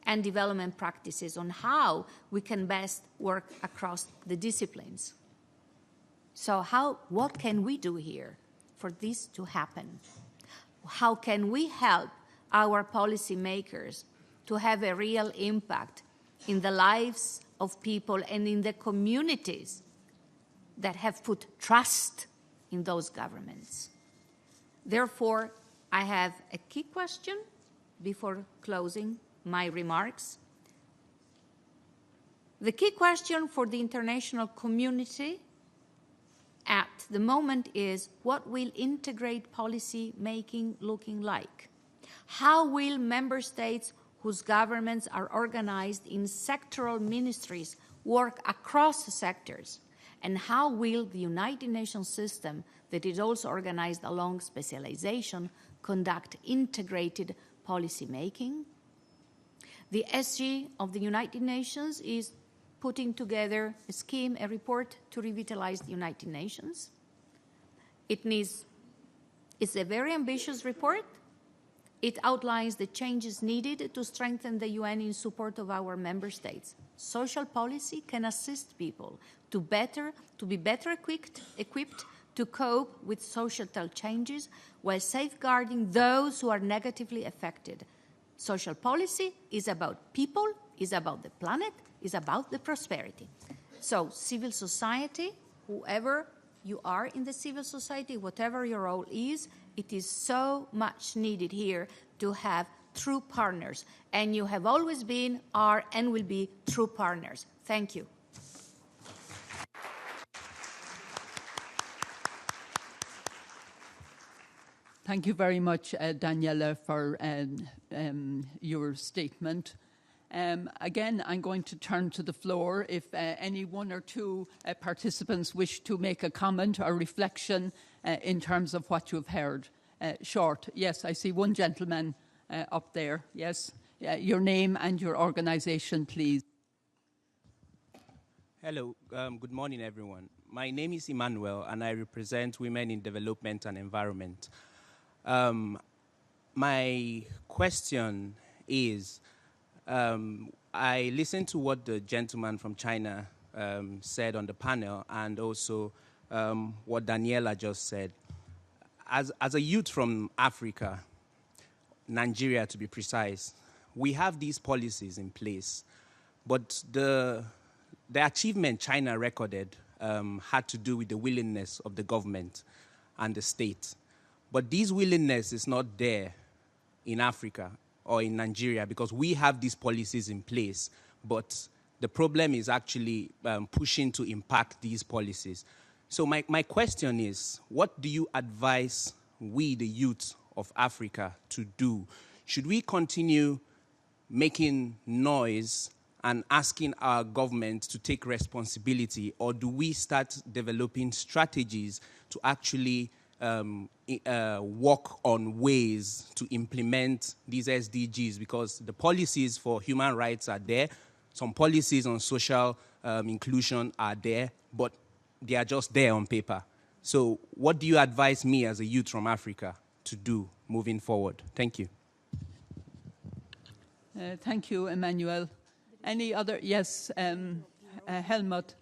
S10: and development practices on how we can best work across the disciplines. So what can we do here for this to happen? How can we help our policymakers to have a real impact in the lives of people and in the communities that have put trust in those governments? Therefore, I have a key question before closing my remarks. The key question for the international community at the moment is, what will integrate policy making looking like? How will member states whose governments are organized in sectoral ministries work across sectors? And how will the United Nations system that is also organized along specialization conduct integrated policy making? The SG of the United Nations is putting together a scheme, a report to revitalize the United Nations. It's a very ambitious report. It outlines the changes needed to strengthen the UN in support of our member states. Social policy can assist people to be better equipped to cope with societal changes while safeguarding those who are negatively affected. Social policy is about people, is about the planet, is about the prosperity. So civil society, whoever you are in the civil society, whatever your role is, it is so much needed here to have true partners. And you have always been, are, and will be true partners. Thank you.
S8: Thank you very much, Daniela, for your statement. Again, I'm going to turn to the floor. If any one or two participants wish to make a comment or reflection in terms of what you've heard. Short. Yes, I see one gentleman up there. Yes. Your name and your organization, please.
S12: Hello. Good morning, everyone. My name is Emmanuel, and I represent Women in Development and Environment. My question is, I listened to what the gentleman from China said on the panel, and also what Daniela just said. As a youth from Africa, Nigeria to be precise, we have these policies in place, but the achievement China recorded had to do with the willingness of the government and the state. But this willingness is not there in Africa or in Nigeria because we have these policies in place, but the problem is actually pushing to impact these policies. So my question is, what do you advise we, the youth of Africa to do? Should we continue making noise and asking our government to take responsibility, or do we start developing strategies to actually work on ways to implement these SDGs? Because the policies for human rights are there, some policies on social inclusion are there, but they are just there on paper. So what do you advise me as a youth from Africa to do moving forward? Thank you.
S8: Thank you, Emmanuel. Any other? Yes, Helmut.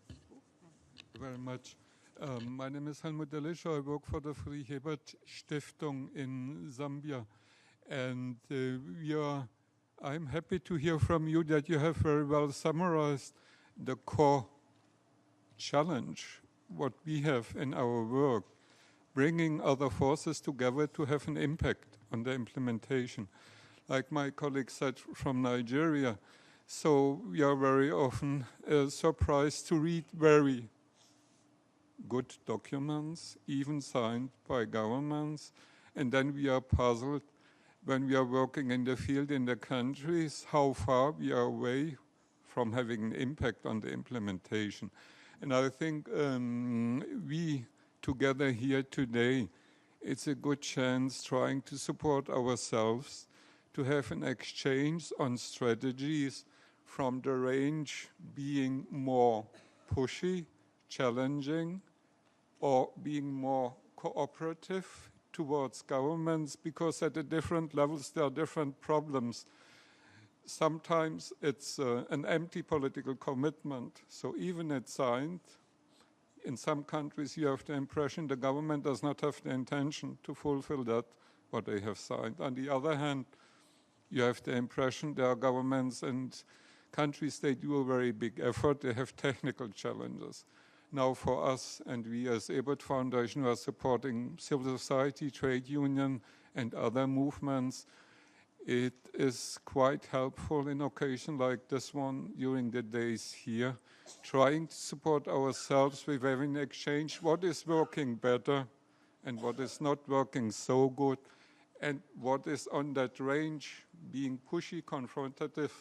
S13: Thank you very much. My name is Helmut Delischer. I work for the Free Hebert Stiftung in Zambia. And I'm happy to hear from you that you have very well summarized the core challenge, what we have in our work, bringing other forces together to have an impact on the implementation. Like my colleague said from Nigeria, so we are very often surprised to read very good documents, even signed by governments, and then we are puzzled when we are working in the field in the countries, how far we are away from having an impact on the implementation. And I think we together here today, it's a good chance trying to support ourselves to have an exchange on strategies from the range being more pushy, challenging, or being more cooperative towards governments, because at the different levels there are different problems. Sometimes it's an empty political commitment, so even it's signed, in some countries you have the impression the government does not have the intention to fulfill that, what they have signed. On the other hand, you have the impression there are governments and countries, they do a very big effort, they have technical challenges. Now for us, and we as Ebert Foundation are supporting civil society, trade union, and other movements, it is quite helpful in occasion like this one during the days here, trying to support ourselves with having an exchange what is working better and what is not working so good, and what is on that range, being pushy, confrontative,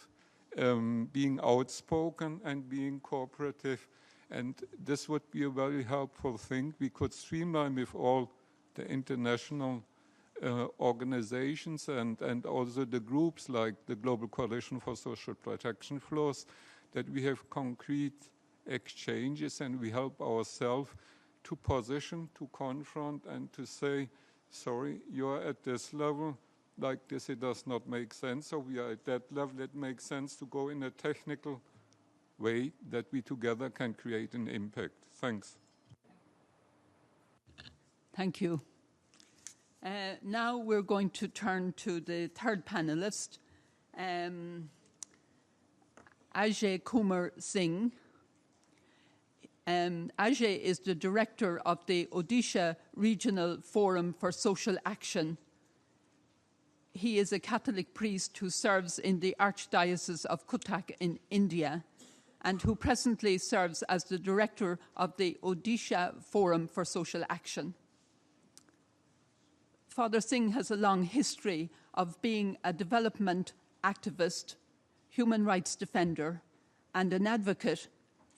S13: being outspoken, and being cooperative. And this would be a very helpful thing. We could streamline with all the international organizations and also the groups like the Global Coalition for Social Protection Flows, that we have concrete exchanges and we help ourselves to position, to confront, and to say, sorry, you're at this level, like this it does not make sense, so we are at that level, it makes sense to go in a technical way that we together can create an impact. Thanks.
S8: Thank you. Now we're going to turn to the third panelist, Ajay Kumar Singh. Ajay is the director of the Odisha Regional Forum for Social Action. He is a Catholic priest who serves in the Archdiocese of Cuttack in India, and who presently serves as the director of the Odisha Forum for Social Action. Father Singh has a long history of being a development activist, human rights defender, and an advocate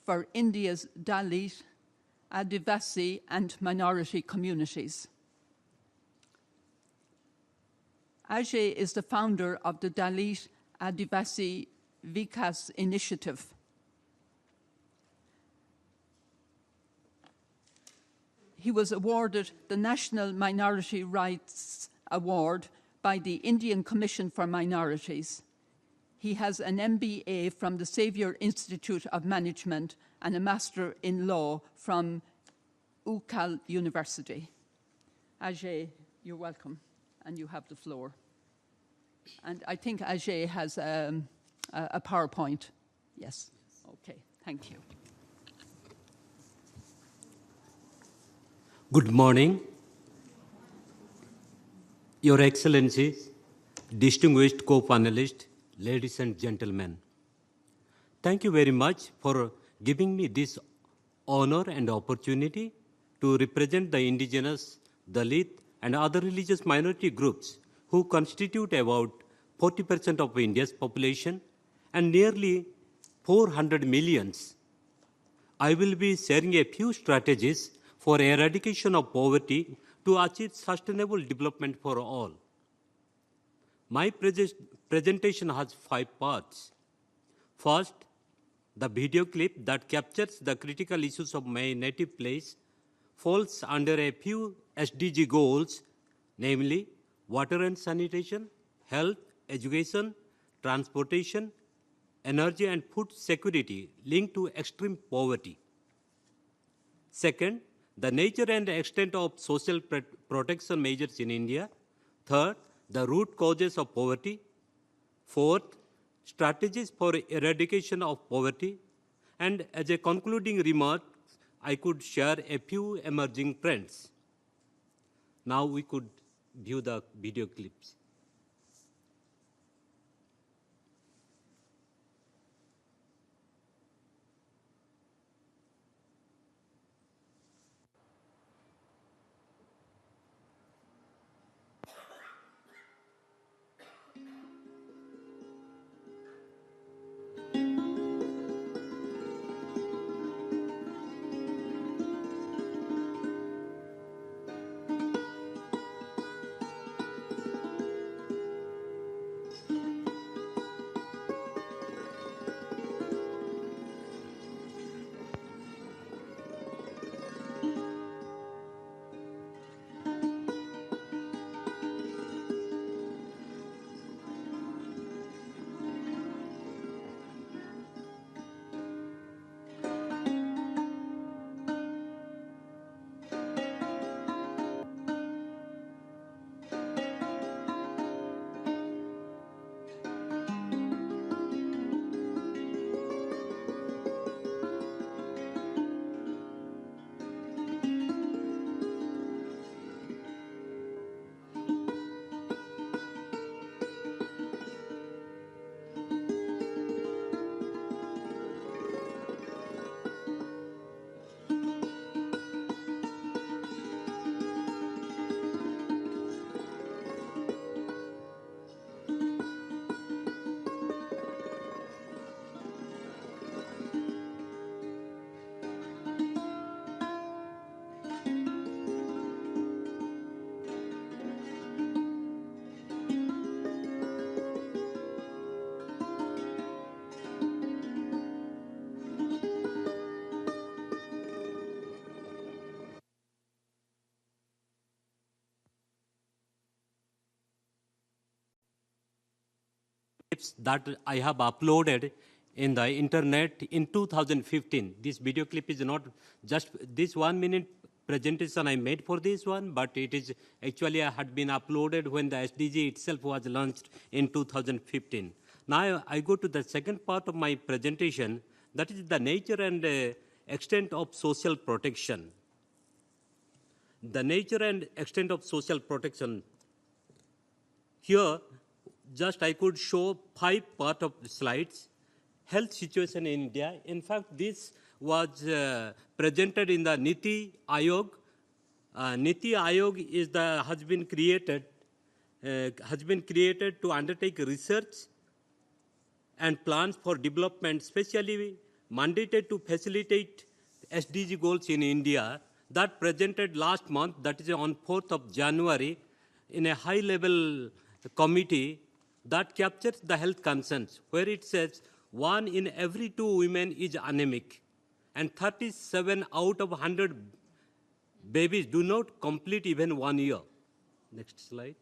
S8: for India's Dalit, Adivasi, and minority communities. Ajay is the founder of the Dalit Adivasi Vikas Initiative. He was awarded the National Minority Rights Award by the Indian Commission for Minorities. He has an MBA from the Xavier Institute of Management and a Master in Law from Ukal University. Ajay, you're welcome, and you have the floor. And I think Ajay has a PowerPoint. Yes. Okay, thank you.
S14: Good morning, Your Excellencies, distinguished co-panelists, ladies and gentlemen. Thank you very much for giving me this honor and opportunity to represent the indigenous, Dalit, and other religious minority groups who constitute about 40% of India's population and nearly 400 millions. I will be sharing a few strategies for eradication of poverty to achieve sustainable development for all. My presentation has 5 parts. First, the video clip that captures the critical issues of my native place falls under a few SDG goals, namely water and sanitation, health, education, transportation, energy and food security linked to extreme poverty. Second, the nature and extent of social protection measures in India. Third, the root causes of poverty. Fourth, strategies for eradication of poverty. And as a concluding remark, I could share a few emerging trends. Now we could view the video clips. Clips that I have uploaded in the internet in 2015. This video clip is not just this 1 minute presentation I made for this one, but it is actually had been uploaded when the SDG itself was launched in 2015. Now I go to the second part of my presentation, that is the nature and extent of social protection. The nature and extent of social protection. Here, just I could show 5 parts of the slides. Health situation in India. In fact, this was presented in the Niti Aayog. Niti Aayog is has been created to undertake research and plans for development, especially mandated to facilitate SDG goals in India. That presented last month, that is on 4th of January, in a high-level committee that captures the health concerns, where it says 1 in every 2 women is anemic, and 37 out of 100 babies do not complete even 1 year. Next slide.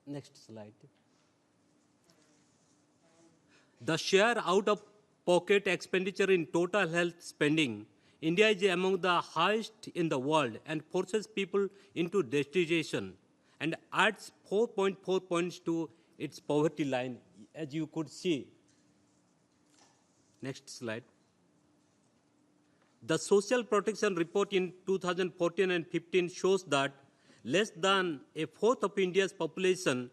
S14: Next slide. The share out-of-pocket expenditure in total health spending, India is among the highest in the world and forces people into destitution and adds 4.4 points to its poverty line, as you could see. Next slide. The Social Protection Report in 2014 and 15 shows that less than a fourth of India's population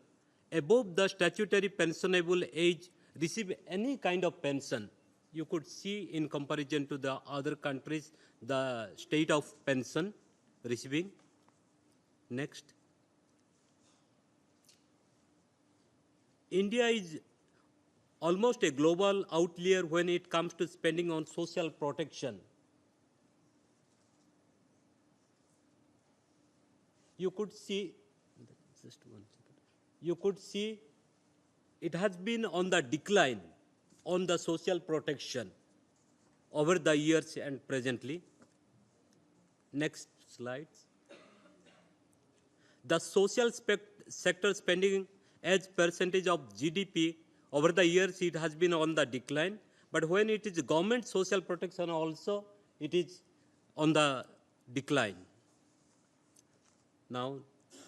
S14: above the statutory pensionable age receive any kind of pension. you could see in comparison to the other countries, the state of pension receiving. Next. India is almost a global outlier when it comes to spending on social protection. You could see, just 1 second. You could see it has been on the decline on the social protection over the years and presently. Next slide. The social sector spending as percentage of GDP over the years, it has been on the decline. But when it is government social protection also, it is on the decline. Now,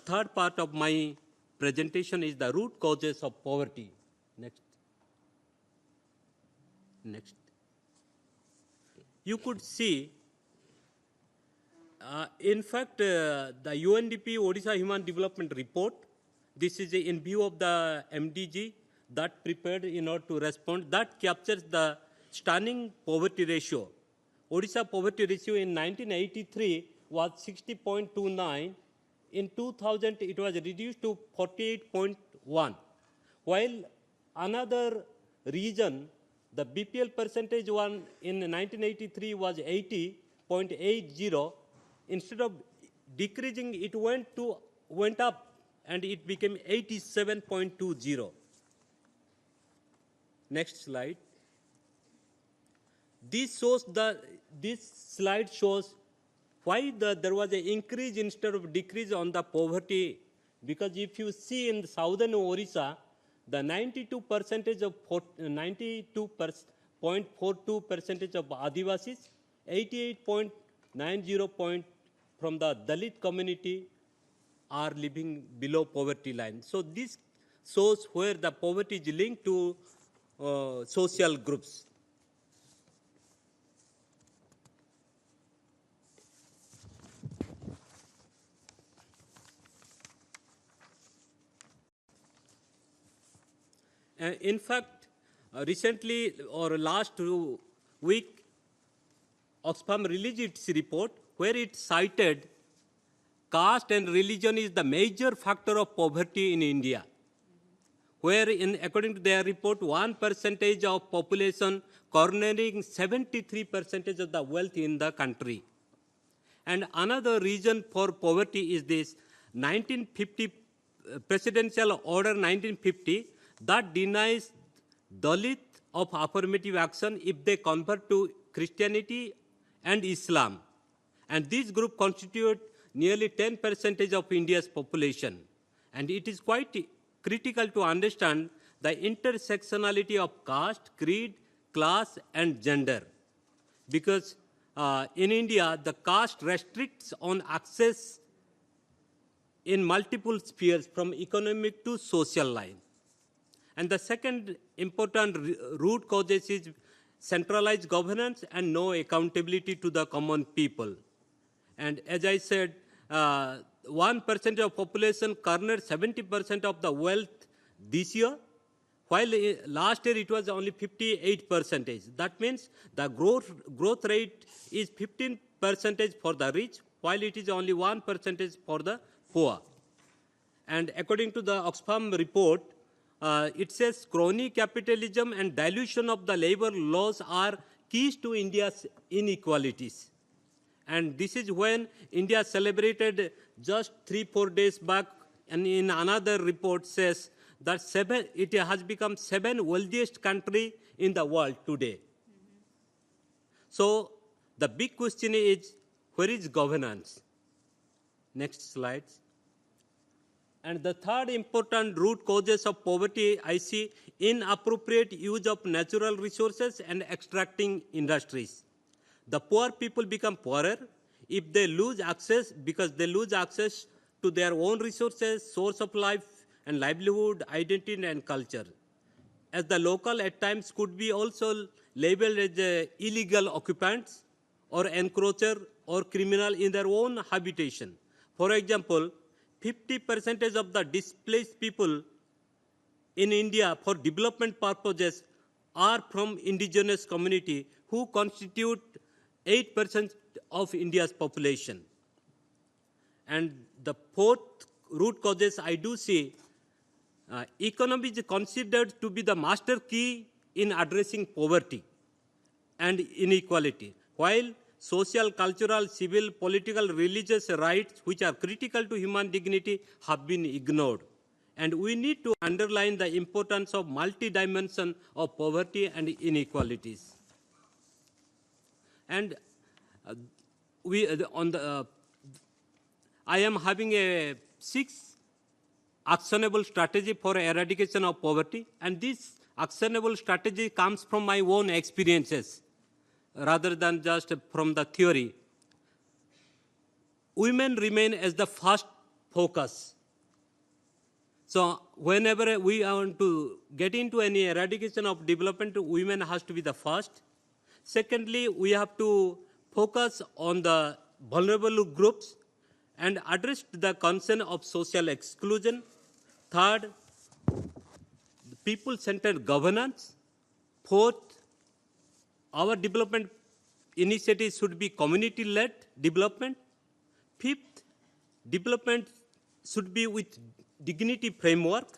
S14: third part of my presentation is the root causes of poverty. Next. Next. You could see, in fact, the UNDP Odisha Human Development Report, this is in view of the MDG that prepared in order to respond, that captures the stunning poverty ratio. Odisha poverty ratio in 1983 was 60.29. In 2000, it was reduced to 48.1. While another region, the BPL percentage one in 1983 was 80.80. Instead of decreasing, it went up and it became 87.20. Next slide. This slide shows why there was an increase instead of decrease on the poverty. Because if you see in southern Orissa, the 92% of 92.42% of Adivasis, 88.90 from the Dalit community are living below poverty line. So this shows where the poverty is linked to social groups. In fact, recently or last week, Oxfam released its report where it cited caste and religion is the major factor of poverty in India. Where, according to their report, 1% of population cornering 73% of the wealth in the country. And another reason for poverty is this 1950 Presidential Order 1950 that denies Dalit of affirmative action if they convert to Christianity and Islam. And this group constitute nearly 10% of India's population. And it is quite critical to understand the intersectionality of caste, creed, class, and gender. Because in India, the caste restricts on access in multiple spheres from economic to social life. And the second important root causes is centralized governance and no accountability to the common people. And as I said, 1% of population garnered 70% of the wealth this year, while last year it was only 58%. That means the growth rate is 15% for the rich, while it is only 1% for the poor. And according to the Oxfam report, it says crony capitalism and dilution of the labor laws are keys to India's inequalities. And this is when India celebrated just 3-4 days back, and in another report says that it has become 7th wealthiest country in the world today. So the big question is, where is governance? Next slide. And the third important root causes of poverty, I see inappropriate use of natural resources and extracting industries. The poor people become poorer if they lose access, because they lose access to their own resources, source of life and livelihood, identity and culture. As the local at times could be also labeled as illegal occupants or encroacher or criminal in their own habitation. For example, 50% of the displaced people in India for development purposes are from indigenous community who constitute 8% of India's population. And the fourth root causes I do see, economy is considered to be the master key in addressing poverty and inequality, while social, cultural, civil, political, religious rights, which are critical to human dignity, have been ignored. And we need to underline the importance of multi-dimension of poverty and inequalities. And I am having a 6 actionable strategy for eradication of poverty, and this actionable strategy comes from my own experiences rather than just from the theory. Women remain as the first focus. So whenever we want to get into any eradication of development, women has to be the first. Secondly, we have to focus on the vulnerable groups and address the concern of social exclusion. Third, people-centered governance. Fourth, our development initiatives should be community-led development. Fifth, development should be with dignity framework.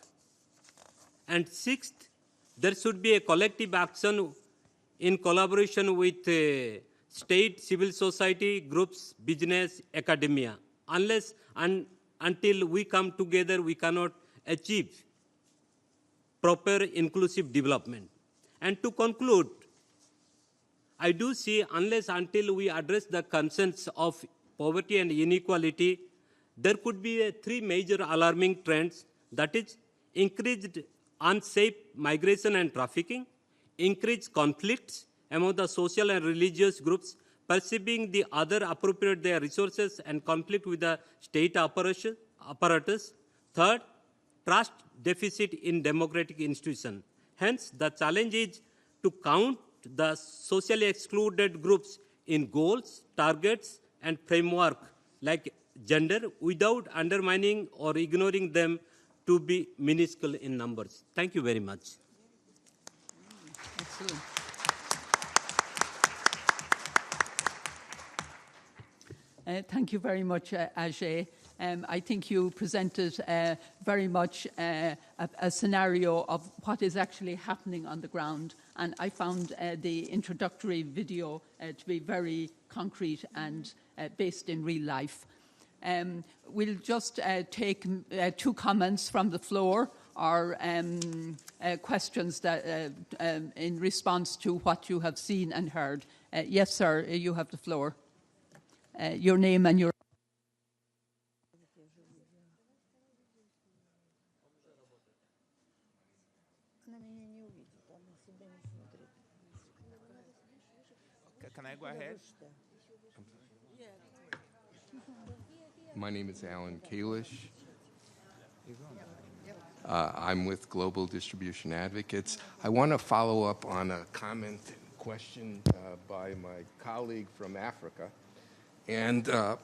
S14: And sixth, there should be a collective action in collaboration with state, civil society, groups, business, academia. Until we come together, we cannot achieve proper inclusive development. And to conclude, I do see until we address the concerns of poverty and inequality, there could be 3 major alarming trends, that is increased unsafe migration and trafficking, increased conflicts among the social and religious groups, perceiving the other appropriate their resources and conflict with the state apparatus. Third, trust deficit in democratic institutions. Hence, the challenge is to count the socially excluded groups in goals, targets, and framework like gender without undermining or ignoring them to be minuscule in numbers. Thank you very much.
S8: Excellent. Thank you very much, Ajay. I think you presented very much a scenario of what is actually happening on the ground, and I found the introductory video to be very concrete and based in real life. We'll just take 2 comments from the floor or questions that in response to what you have seen and heard. Yes, sir, you have the floor. Your name and your...
S15: Can I go ahead?
S6: My name is Alan Kalish. I'm with Global Distribution Advocates. I want to follow up on a comment and question by my colleague from Africa. And I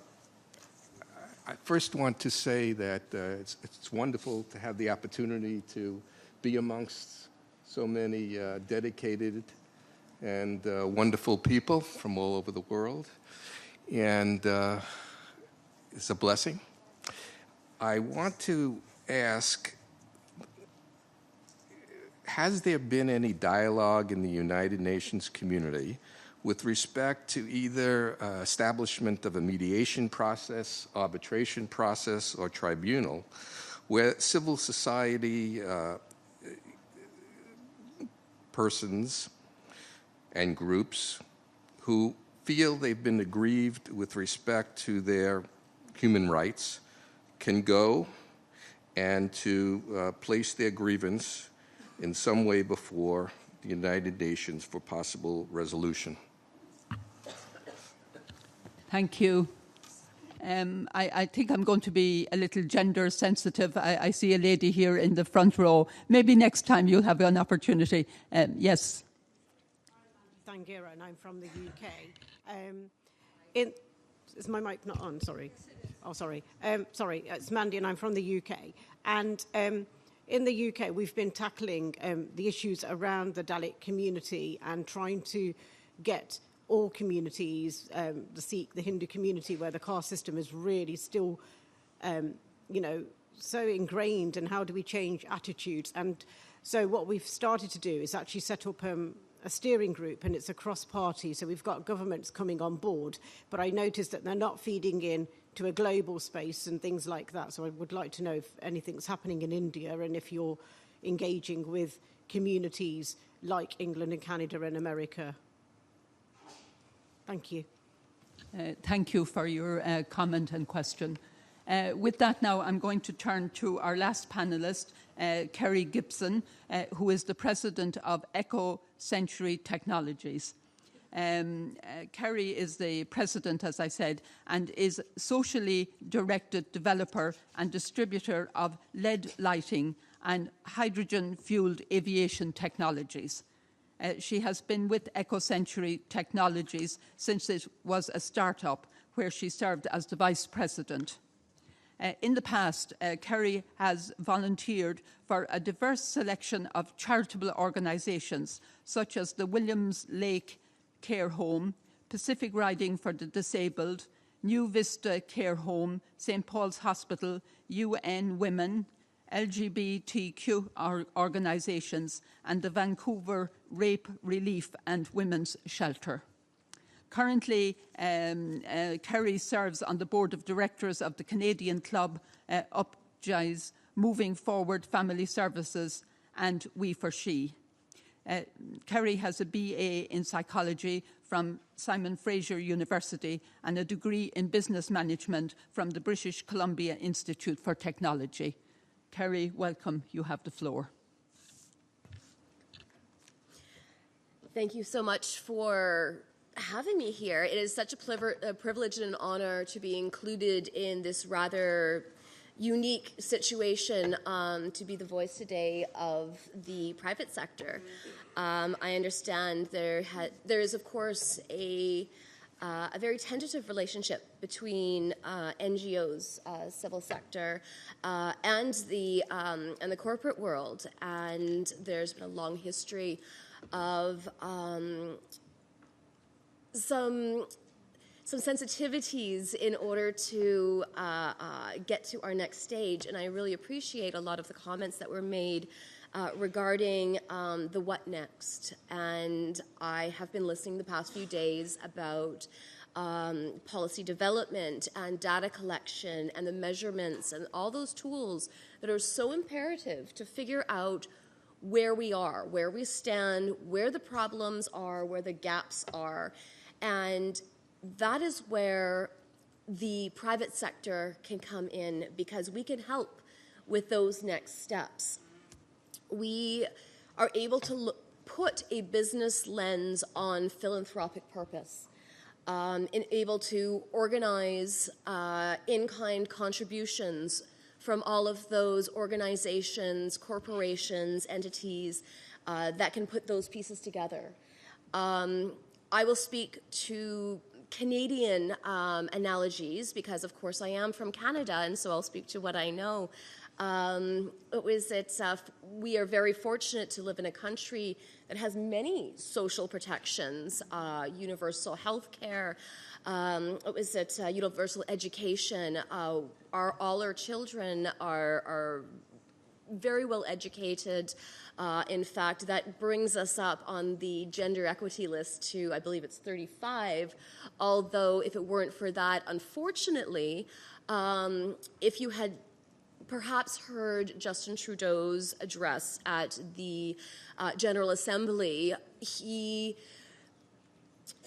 S6: first want to say that it's wonderful to have the opportunity to be amongst so many dedicated and wonderful people from all over the world. And it's a blessing. I want to ask, has there been any dialogue in the United Nations community with respect to either establishment of a mediation process, arbitration process, or tribunal, where civil society persons and groups who feel they've been aggrieved with respect to their human rights can go and to place their grievance in some way before the United Nations for possible resolution?
S8: Thank you. I think I'm going to be a little gender sensitive. I see a lady here in the front row. Maybe next time you'll have an opportunity. Yes.
S16: Tangira, and I'm from the UK. Is my mic not on? Sorry. Oh, sorry. Sorry, it's Mandy, and I'm from the UK. And in the UK, we've been tackling the issues around the Dalit community and trying to get all communities, the Sikh, the Hindu community, where the caste system is really still, so ingrained, and how do we change attitudes? And so what we've started to do is actually set up a steering group, and it's a cross-party, so we've got governments coming on board, but I noticed that they're not feeding in to a global space and things like that. So I would like to know if anything's happening in India and if you're engaging with communities like England and Canada and America. Thank you.
S8: Thank you for your comment and question. With that now, I'm going to turn to our last panellist, Kerry Gibson, who is the president of EcoCentury Technologies. Kerry is the president, as I said, and is socially directed developer and distributor of LED lighting and hydrogen-fueled aviation technologies. She has been with EcoCentury Technologies since it was a startup, where she served as the vice president. In the past, Kerry has volunteered for a diverse selection of charitable organisations, such as the Williams Lake Care Home, Pacific Riding for the Disabled, New Vista Care Home, St. Paul's Hospital, UN Women, LGBTQ organisations, and the Vancouver Rape Relief and Women's Shelter. Currently, Kerry serves on the board of directors of the Canadian club Upjise, Moving Forward Family Services, and We for She. Kerry has a BA in psychology from Simon Fraser University and a degree in business management from the British Columbia Institute for Technology. Kerry, welcome. You have the floor.
S17: Thank you so much for having me here. It is such a privilege and an honor to be included in this rather unique situation, to be the voice today of the private sector. I understand there is, of course, a very tentative relationship between NGOs, civil sector, and the corporate world, and there's been a long history of some sensitivities in order to get to our next stage, and I really appreciate a lot of the comments that were made regarding the what next. And I have been listening the past few days about policy development and data collection and the measurements and all those tools that are so imperative to figure out where we are, where we stand, where the problems are, where the gaps are. And that is where the private sector can come in, because we can help with those next steps. We are able to put a business lens on philanthropic purpose, and able to organize in-kind contributions from all of those organizations, corporations, entities that can put those pieces together. I will speak to Canadian analogies because, of course, I am from Canada, and so I'll speak to what I know. We are very fortunate to live in a country that has many social protections, universal health care, universal education. All our children are very well educated. In fact, that brings us up on the gender equity list to, I believe it's 35, although if it weren't for that, unfortunately, if you had perhaps heard Justin Trudeau's address at the General Assembly, he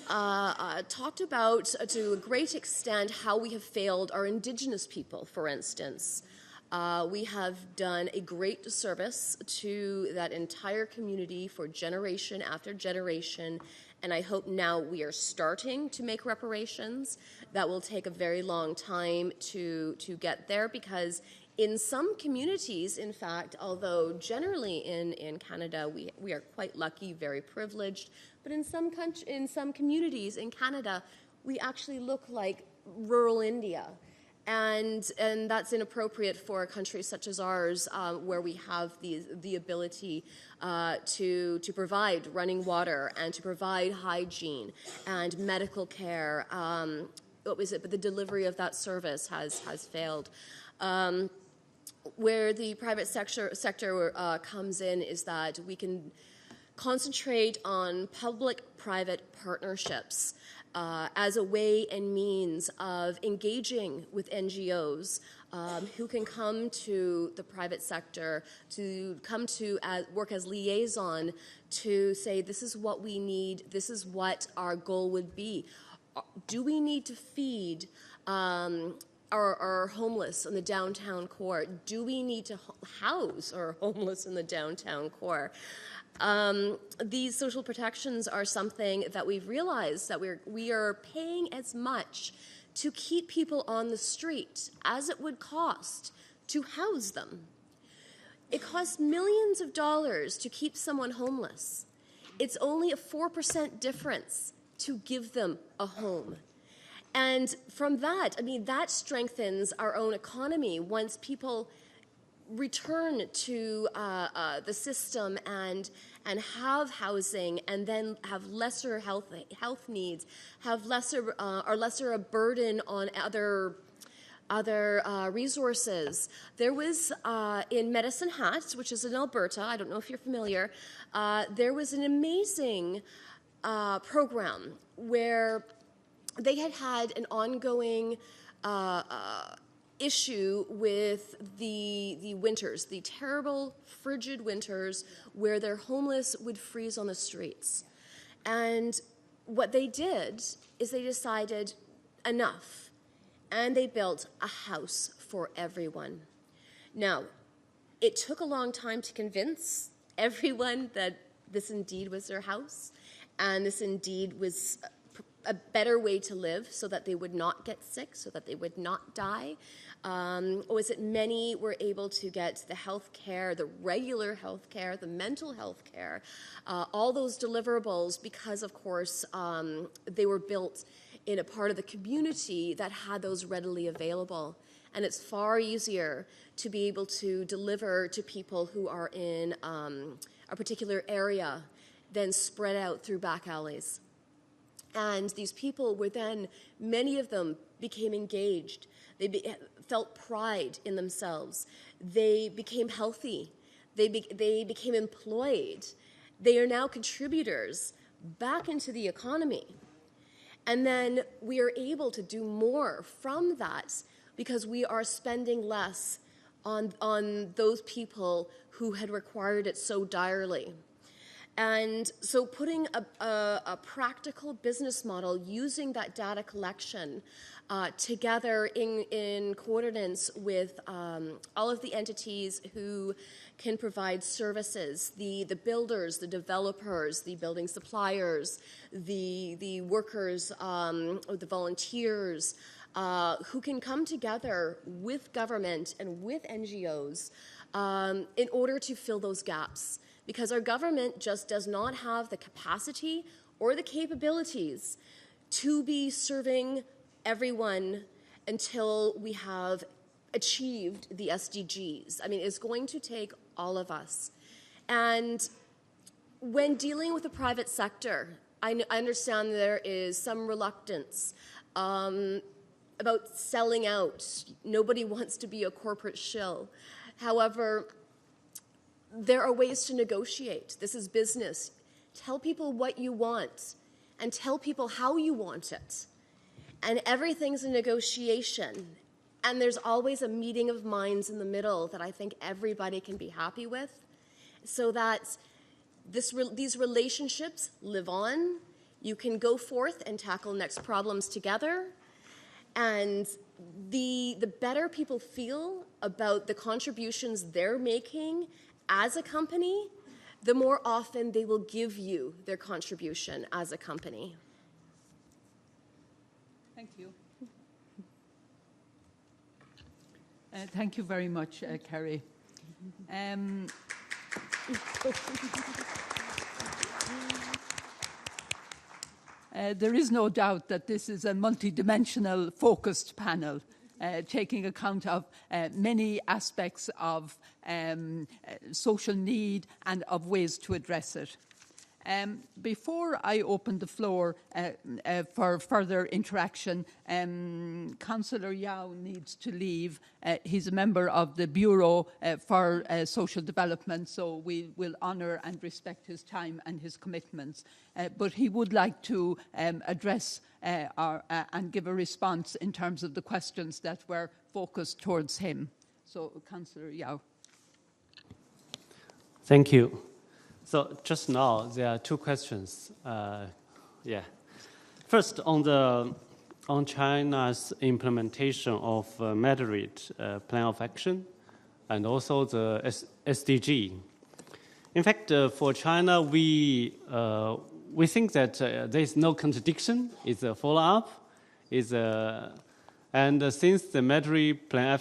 S17: talked about, to a great extent, how we have failed our Indigenous people, for instance. We have done a great service to that entire community for generation after generation, and I hope now we are starting to make reparations. That will take a very long time to get there, because in some communities, in fact, although generally in Canada we are quite lucky, very privileged, but in some communities in Canada we actually look like rural India. And that's inappropriate for a country such as ours, where we have the ability to provide running water and to provide hygiene and medical care. But the delivery of that service has failed. Where the private sector comes in is that we can concentrate on public-private partnerships as a way and means of engaging with NGOs who can come to the private sector, to come to work as liaison to say, this is what we need, this is what our goal would be. Do we need to feed our homeless in the downtown core? Do we need to house our homeless in the downtown core? These social protections are something that we've realized that we are paying as much to keep people on the street as it would cost to house them. It costs millions of dollars to keep someone homeless. It's only a 4% difference to give them a home. And from that, that strengthens our own economy once people return to the system and have housing, and then have lesser health needs, have lesser a burden on other resources. There was in Medicine Hat, which is in Alberta, I don't know if you're familiar, there was an amazing program where they had an ongoing issue with the winters, the terrible, frigid winters where their homeless would freeze on the streets. And what they did is they decided enough, and they built a house for everyone. Now, it took a long time to convince everyone that this indeed was their house, and this indeed was a better way to live so that they would not get sick, so that they would not die. Was it many were able to get the health care, the regular health care, the mental health care, all those deliverables, because, of course, they were built in a part of the community that had those readily available. And it's far easier to be able to deliver to people who are in a particular area than spread out through back alleys. And these people were then, many of them became engaged. They felt pride in themselves. They became healthy. They became employed. They are now contributors back into the economy. And then we are able to do more from that because we are spending less on those people who had required it so direly. And so putting a practical business model using that data collection together in coordinates with all of the entities who can provide services, the builders, the developers, the building suppliers, the workers, or the volunteers, who can come together with government and with NGOs in order to fill those gaps. Because our government just does not have the capacity or the capabilities to be serving everyone until we have achieved the SDGs. It's going to take all of us. And when dealing with the private sector, I understand there is some reluctance about selling out. Nobody wants to be a corporate shill. However, there are ways to negotiate. This is business. Tell people what you want and tell people how you want it. And everything's a negotiation. And there's always a meeting of minds in the middle that I think everybody can be happy with, so that these relationships live on. You can go forth and tackle next problems together. And the better people feel about the contributions they're making as a company, the more often they will give you their contribution as a company.
S8: Thank you. Thank you very much, Kerry. There is no doubt that this is a multidimensional, focused panel. taking account of many aspects of social need and of ways to address it. Before I open the floor for further interaction, Councillor Yao needs to leave. He's a member of the Bureau for Social Development, so we will honour and respect his time and his commitments. But he would like to address and give a response in terms of the questions that were focused towards him. So, Councillor Yao.
S7: Thank you. So just now, there are two questions. First, on China's implementation of Madrid Plan of Action and also the SDG. In fact, for China, we think that there is no contradiction. It's a follow-up. And since the Madrid Plan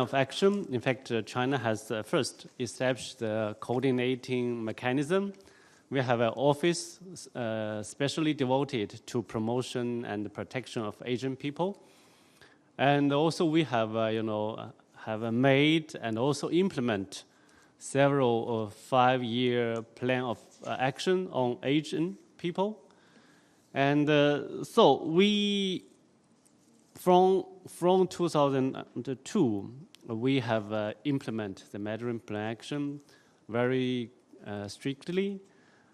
S7: of Action, in fact, China has first established the coordinating mechanism. We have an office specially devoted to promotion and protection of Asian people. And also we have, have made and also implement several 5-year plan of action on Asian people. And so we... From 2002, we have implemented the Madrid Plan Action very strictly.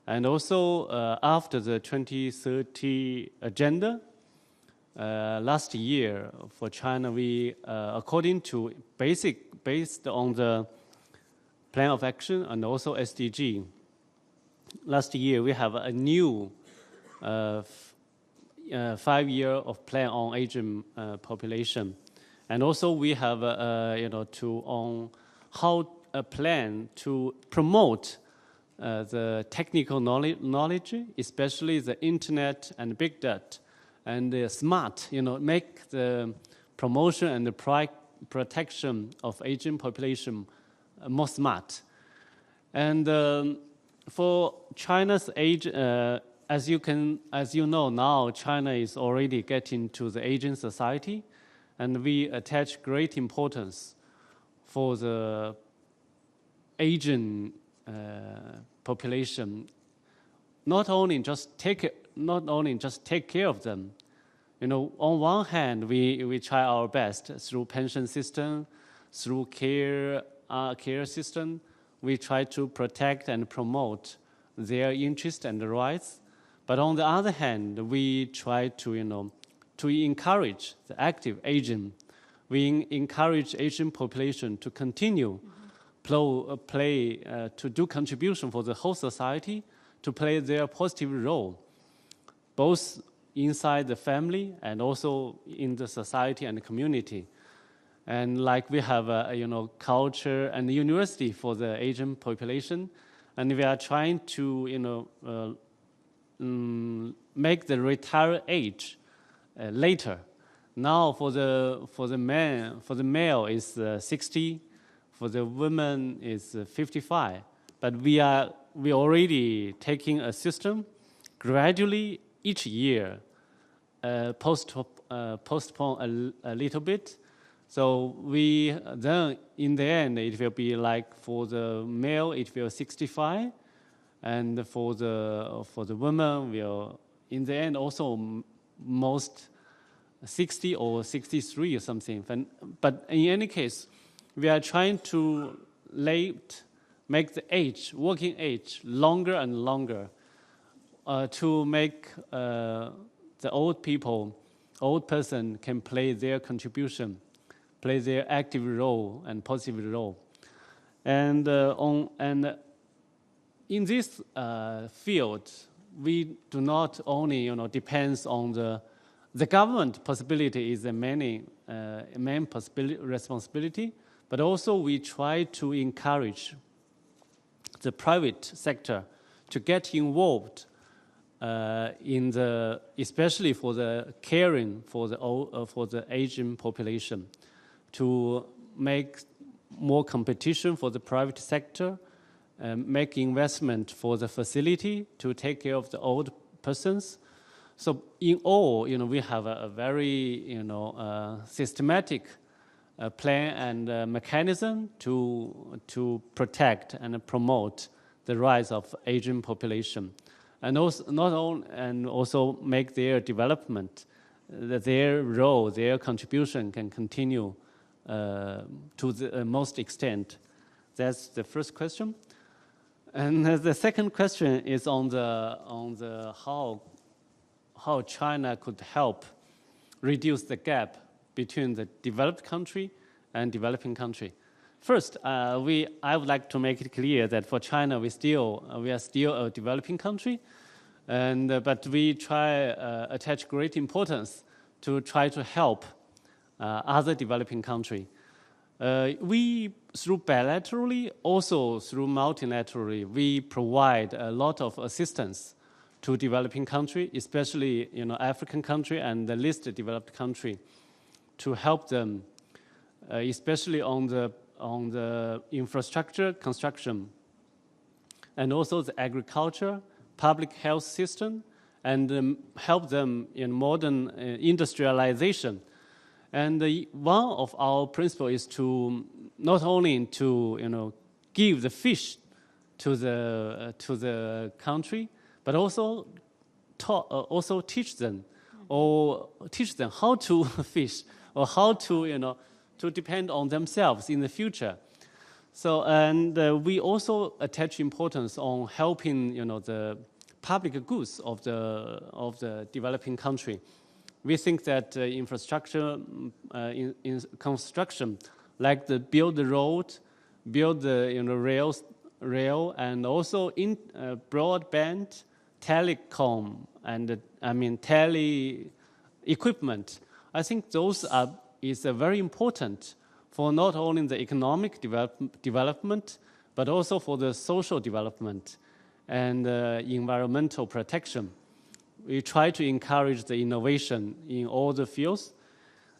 S7: And also after the 2030 agenda, last year for China, we, according to based on the Plan of Action and also SDG, last year we have a new 5-year of plan on Asian population, and also we have on how a plan to promote the technical knowledge, especially the internet and big data, and the smart, make the promotion and the protection of Asian population more smart. And for China's age. As you know now, China is already getting to the Asian society, and we attach great importance for the Asian population. Not only just take care of them. On one hand, we try our best through pension system, through care system. We try to protect and promote their interests and rights. But on the other hand, we try to encourage the active Asian. We encourage Asian population to continue to do contribution for the whole society, to play their positive role, both inside the family and also in the society and the community. And like we have culture and university for the Asian population, and we are trying to make the retire age later. Now for the male is 60, for the women is 55. But we already taking a system gradually each year postpone a little bit. So we then in the end it will be like for the male it will 65. And for the women, will in the end also most 60 or 63 or something. But in any case, we are trying to make the working age, longer and longer, to make the old person can play their contribution, play their active role and positive role, and in this field, we do not only, depends on the government possibility is the main responsibility, but also we try to encourage the private sector to get involved especially for the caring for the Asian population, to make more competition for the private sector. Make investment for the facility to take care of the old persons. So in all, we have a very, systematic plan and mechanism to protect and promote the rise of Asian population, and also make their development, their role, their contribution can continue to the most extent. That's the first question. And the second question is on the how China could help reduce the gap between the developed country and developing country. First, I would like to make it clear that for China, we are still a developing country, but we attach great importance to try to help other developing countries. We, through bilaterally, also through multilaterally, we provide a lot of assistance to developing countries, especially African country and the least developed country, to help them, especially on the infrastructure construction, and also the agriculture, public health system, and help them in modern industrialization. And one of our principles is to not only to give the fish to the country, but also teach them how to fish, or how to to depend on themselves in the future. So, and we also attach importance on helping the public goods of the developing country. We think that infrastructure in construction, like build the road, build the rail, and also in broadband, telecom, and tele equipment. I think those is very important for not only the economic development, but also for the social development and environmental protection. We try to encourage the innovation in all the fields.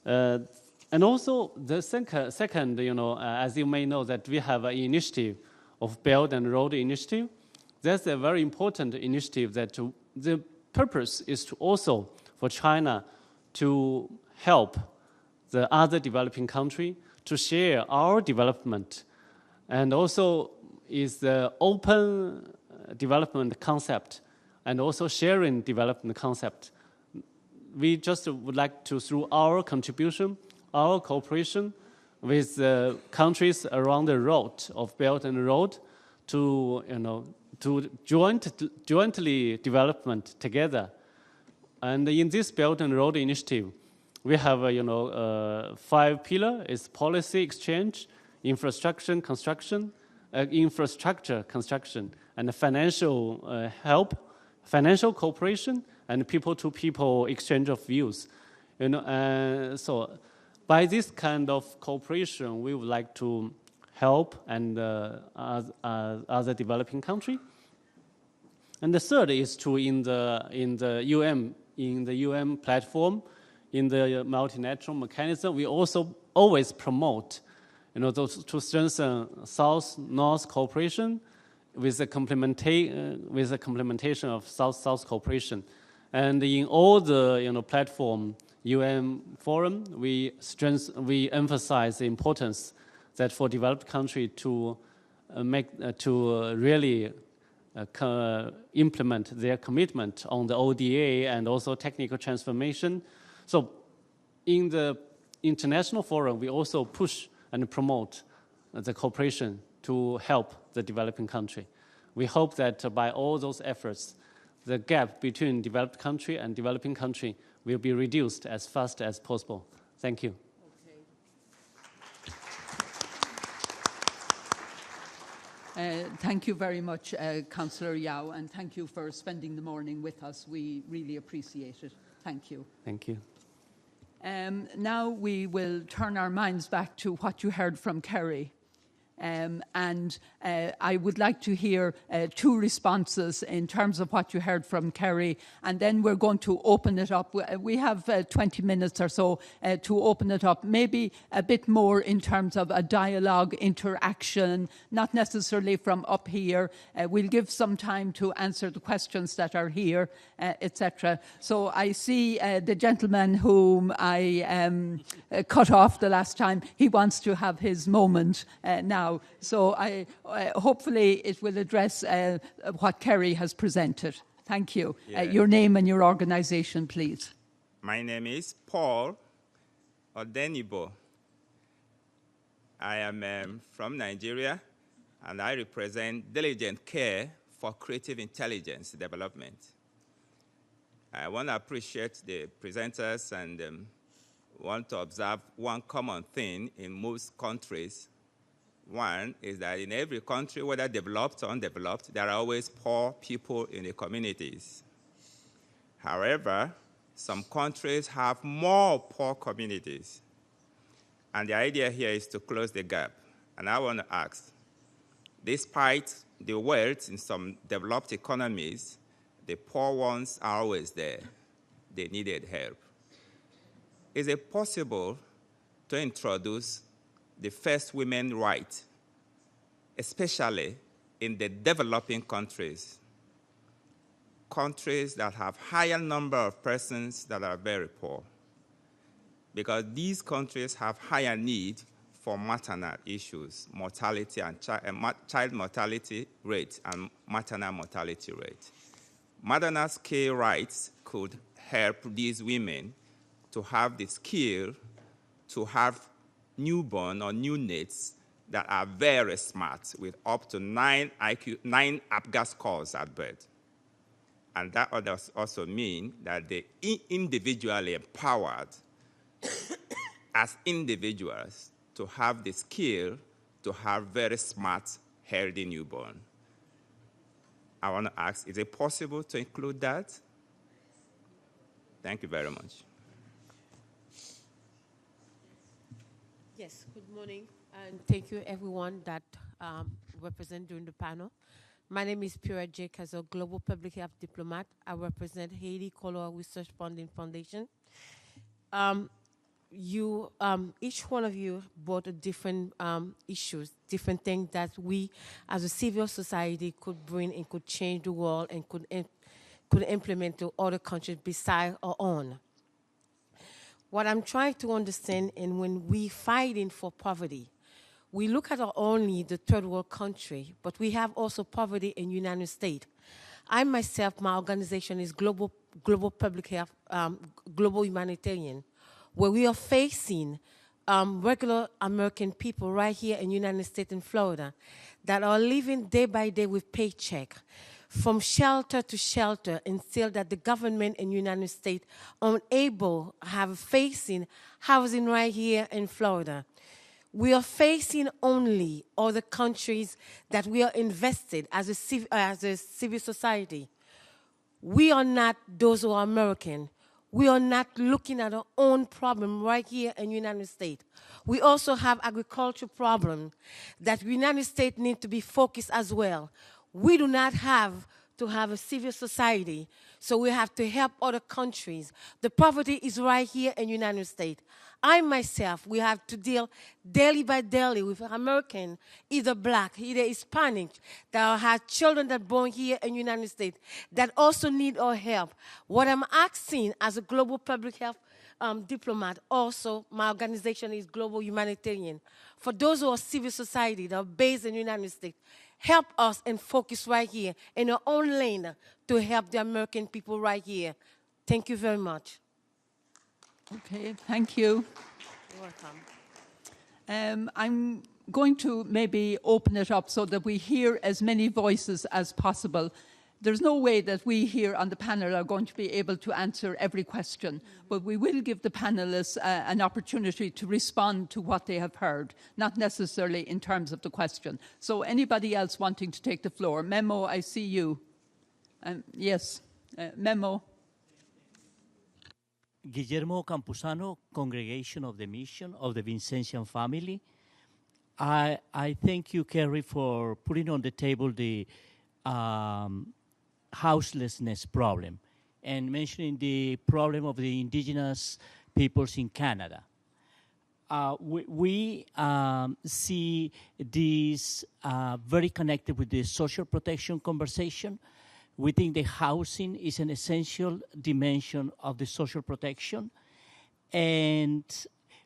S7: And also the second, as you may know, that we have an initiative of Belt and Road Initiative. That's a very important initiative that the purpose is to also for China to help the other developing country to share our development, and also is the open development concept and also sharing development concept. We just would like to, through our contribution, our cooperation with the countries around the road of Belt and Road, to jointly development together. And in this Belt and Road Initiative, we have 5 pillars: is policy exchange, infrastructure construction, and financial help, financial cooperation, and people-to-people exchange of views. So by this kind of cooperation, we would like to help and other developing country. And the third is to in the UN platform, in the multilateral mechanism, we also always promote, to strengthen South-North cooperation with the complementation of South-South cooperation. And in all the platform UN forum, we emphasize the importance that for developed country to really implement their commitment on the ODA and also technical transformation. So in the international forum, we also push and promote the cooperation to help the developing country. We hope that by all those efforts, the gap between developed country and developing country will be reduced as fast as possible. Thank you.
S8: Thank you very much, Councillor Yao, and thank you for spending the morning with us. We really appreciate it. Thank you.
S7: Thank you.
S8: Now we will turn our minds back to what you heard from Kerry. I would like to hear two responses in terms of what you heard from Kerry, and then we're going to open it up. We have 20 minutes or so to open it up, maybe a bit more in terms of a dialogue, interaction, not necessarily from up here. We'll give some time to answer the questions that are here, etc. So I see the gentleman whom I cut off the last time. He wants to have his moment now. So hopefully it will address what Kerry has presented. Thank you.
S15: Yeah.
S8: Your name and your organisation, please.
S15: My name is Paul Odenibo. I am from Nigeria, and I represent Diligent Care for Creative Intelligence Development. I want to appreciate the presenters and want to observe one common thing in most countries. One is that in every country, whether developed or undeveloped, there are always poor people in the communities. However, some countries have more poor communities. And the idea here is to close the gap. And I want to ask, despite the wealth in some developed economies, the poor ones are always there. They needed help. Is it possible to introduce the first women's right, especially in the developing countries that have higher number of persons that are very poor? Because these countries have higher need for maternal issues, mortality and child mortality rate and maternal mortality rate. Maternal care rights could help these women to have the skill to have newborn or neonates that are very smart with up to 9 APGAR scores at birth. And that also mean that they individually empowered as individuals to have the skill to have very smart, healthy newborn. I want to ask, is it possible to include that? Thank you very much.
S18: Yes, good morning, and thank you everyone that represent during the panel. My name is Pura J. Kazo, Global Public Health Diplomat. I represent Haiti Cholera Research Funding Foundation. Each one of you brought a different issues, different things that we as a civil society could bring and could change the world and could implement to other countries besides our own. What I'm trying to understand, and when we fighting for poverty, we look at only the third world country, but we have also poverty in the United States. I myself, my organization is Global Public Health, Global Humanitarian, where we are facing regular American people right here in the United States in Florida that are living day by day with paycheck, from shelter to shelter, until that the government in the United States unable have facing housing right here in Florida. We are facing only other countries that we are invested as a civil society. We are not those who are American. We are not looking at our own problem right here in the United States. We also have agricultural problem that the United States need to be focused as well. We do not have to have a civil society, so we have to help other countries. The poverty is right here in the United States. I myself, we have to deal daily by daily with American, either black, either Hispanic, that have children that are born here in the United States that also need our help. What I'm asking as a global public health diplomat, also my organization is Global Humanitarian. For those who are civil society that are based in the United States, help us and focus right here in our own lane to help the American people right here. Thank you very much.
S8: Okay, thank you.
S18: You're welcome.
S8: I'm going to maybe open it up so that we hear as many voices as possible. There's no way that we here on the panel are going to be able to answer every question, but we will give the panelists an opportunity to respond to what they have heard, not necessarily in terms of the question. So anybody else wanting to take the floor? Memo, I see you. Yes, Memo.
S19: Guillermo Campuzano, Congregation of the Mission of the Vincentian Family. I thank you, Kerry, for putting on the table the houselessness problem and mentioning the problem of the indigenous peoples in Canada. We see this very connected with the social protection conversation. We think the housing is an essential dimension of the social protection. And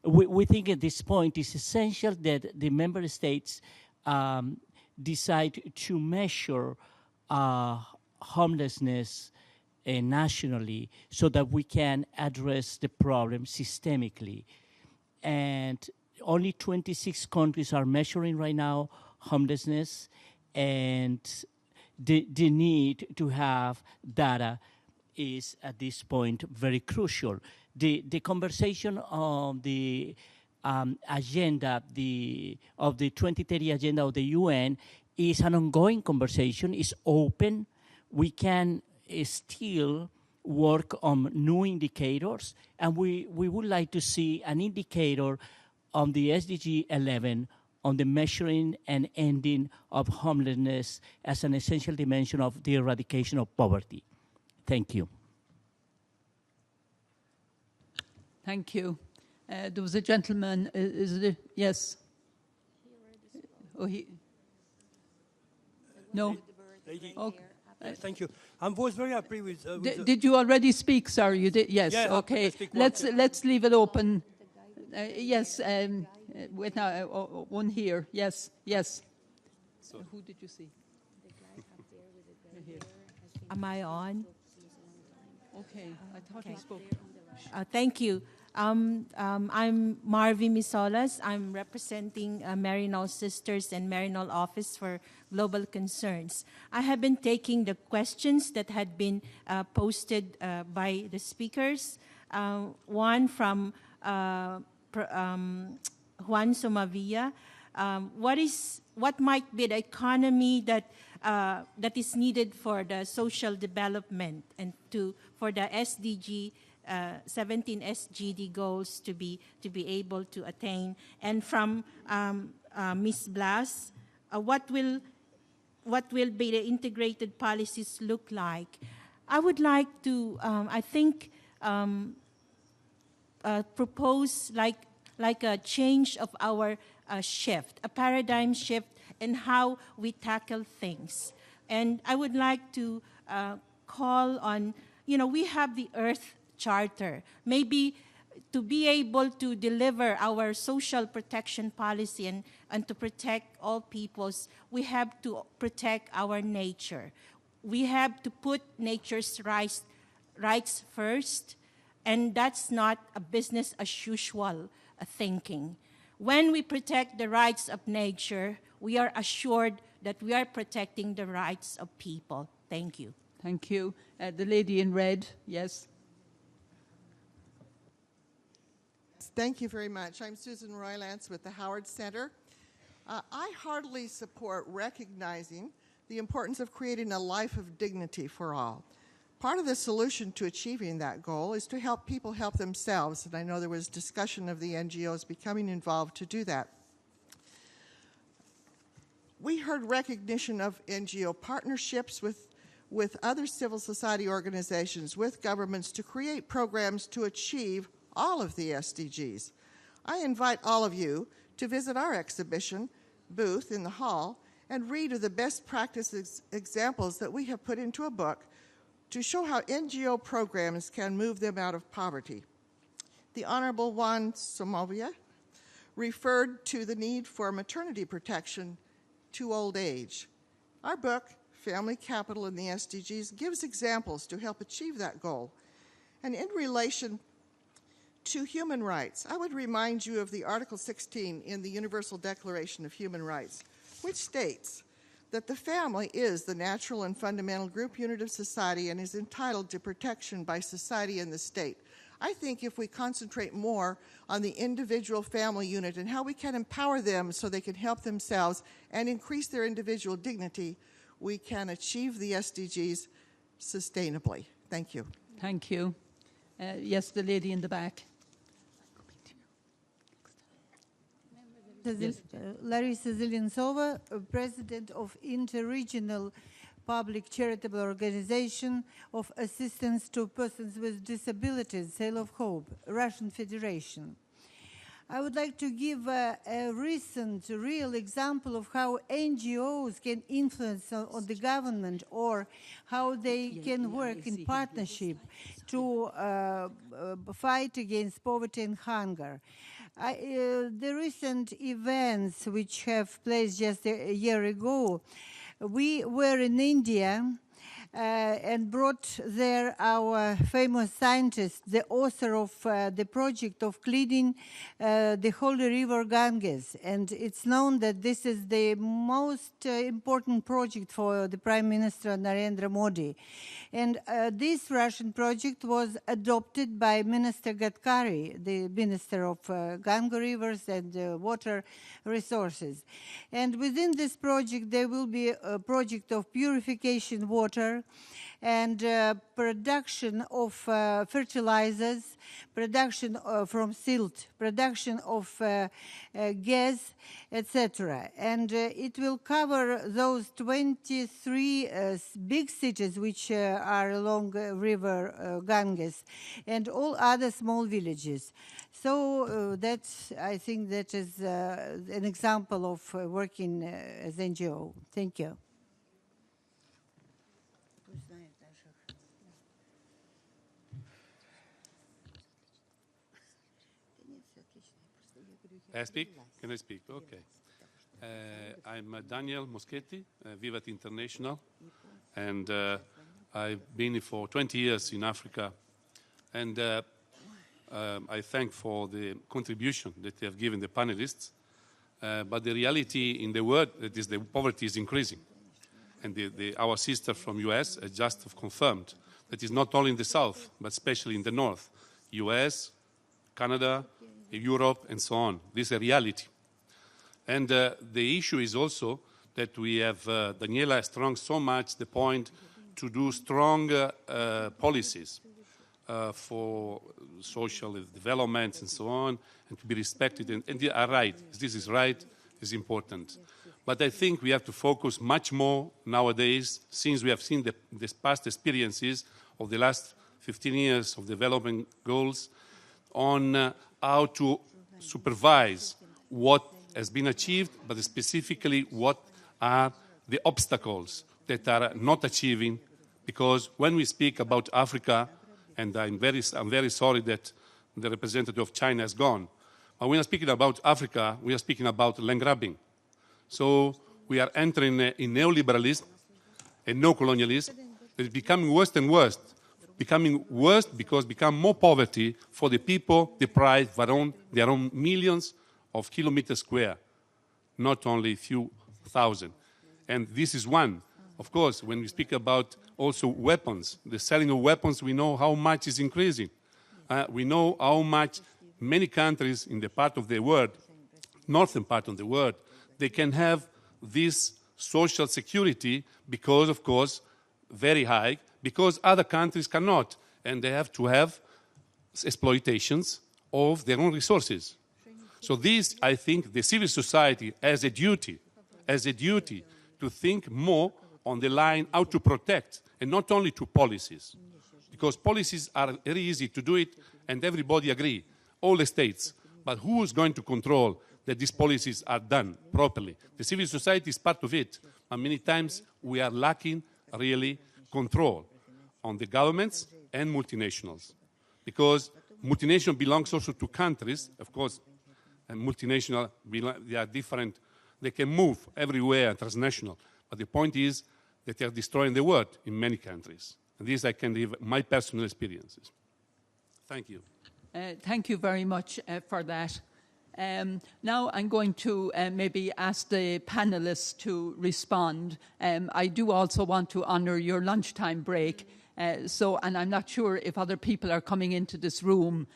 S19: we think at this point it's essential that the member states decide to measure homelessness nationally so that we can address the problem systemically. And only 26 countries are measuring right now homelessness, and the need to have data is at this point very crucial. The conversation on the agenda of the 2030 agenda of the UN is an ongoing conversation. It's open. We can still work on new indicators, and we would like to see an indicator on the SDG 11 on the measuring and ending of homelessness as an essential dimension of the eradication of poverty. Thank you.
S8: Thank you. There was a gentleman, is it? Yes. Oh, no? Okay.
S11: Thank you. I was very happy with.
S8: Did you already speak? Sorry, you did. Yes.
S11: Yeah,
S8: Okay. Let's leave it open. Yes. Wait now. One here. Yes. Yes. So who did you see?
S20: Am I on?
S8: Okay. I thought you spoke.
S20: Thank you. I'm Marvi Misolas. I'm representing Marinol Sisters and Marinol Office for Global Concerns. I have been taking the questions that had been posted by the speakers. One from Juan Somavia. What might be the economy that is needed for the social development and for the SDG 17 SGD goals to be able to attain? And from Ms. Blas, what will be the integrated policies look like? I would like to propose like a change of our shift, a paradigm shift in how we tackle things. And I would like to call on, we have the Earth Charter. Maybe to be able to deliver our social protection policy and to protect all peoples, we have to protect our nature. We have to put nature's rights first, and that's not a business as usual thinking. When we protect the rights of nature, we are assured that we are protecting the rights of people. Thank you.
S8: Thank you. The lady in red, yes.
S21: Thank you very much. I'm Susan Roylance with the Howard Center. I heartily support recognizing the importance of creating a life of dignity for all. Part of the solution to achieving that goal is to help people help themselves, and I know there was discussion of the NGOs becoming involved to do that. We heard recognition of NGO partnerships with other civil society organizations, with governments to create programs to achieve all of the SDGs. I invite all of you to visit our exhibition booth in the hall and read of the best practices examples that we have put into a book to show how NGO programs can move them out of poverty. The Honorable Juan Somavia referred to the need for maternity protection to old age. Our book, Family Capital and the SDGs, gives examples to help achieve that goal. And in relation to human rights, I would remind you of the Article 16 in the Universal Declaration of Human Rights, which states that the family is the natural and fundamental group unit of society and is entitled to protection by society and the state. I think if we concentrate more on the individual family unit and how we can empower them so they can help themselves and increase their individual dignity, we can achieve the SDGs sustainably. Thank you.
S8: Thank you. Yes, the lady in the back.
S2: Larissa Zelentsova, President of Interregional Public Charitable Organization of Assistance to Persons with Disabilities, Sail of Hope, Russian Federation. I would like to give a recent, real example of how NGOs can influence on the government or how they can work in partnership to fight against poverty and hunger. The recent events which have placed just a year ago, we were in India and brought there our famous scientist, the author of the project of cleaning the holy river Ganges. And it's known that this is the most important project for the Prime Minister Narendra Modi. And this Russian project was adopted by Minister Gadkari, the Minister of Ganga rivers and water resources. And within this project, there will be a project of purification water and production of fertilizers, production from silt, production of gas, etc. And it will cover those 23 big cities which are along river Ganges and all other small villages. So that's, I think that is an example of working as NGO. Thank you.
S22: I speak? Can I speak? Okay. I'm Daniel Moschetti, Vivat International, and I've been for 20 years in Africa, and I thank for the contribution that they have given the panelists, but the reality in the world is the poverty is increasing, and our sister from US has just confirmed that it's not only in the south, but especially in the north, US, Canada, Europe, and so on. This is a reality. And the issue is also that we have, Daniela strong so much the point to do strong policies for social development and so on, and to be respected. And they are right. This is right, is important. But I think we have to focus much more nowadays, since we have seen the past experiences of the last 15 years of development goals, on how to supervise what has been achieved, but specifically what are the obstacles that are not achieving. Because when we speak about Africa, and I'm very sorry that the representative of China has gone, but when we are speaking about Africa, we are speaking about land grabbing. So we are entering in neoliberalism and no-colonialism that is becoming worse and worse. Becoming worse because become more poverty for the people deprived of their own millions of kilometers square, not only a few thousand. And this is one. Of course, when we speak about also weapons, the selling of weapons, we know how much is increasing. We know how much many countries in the part of the world, northern part of the world, they can have this social security because, of course, very high, because other countries cannot, and they have to have exploitations of their own resources. So this, I think, the civil society has a duty to think more on the line how to protect, and not only to policies, because policies are very easy to do it, and everybody agree, all the states. But who is going to control that these policies are done properly? The civil society is part of it, and many times we are lacking really control on the governments and multinationals, because multinational belongs also to countries, of course, and multinational, they are different, they can move everywhere, transnational, but the point is that they are destroying the world in many countries. And this I can give my personal experiences. Thank you.
S8: Thank you very much for that. Now I'm going to maybe ask the panelists to respond. I do also want to honour your lunchtime break. And I'm not sure if other people are coming into this room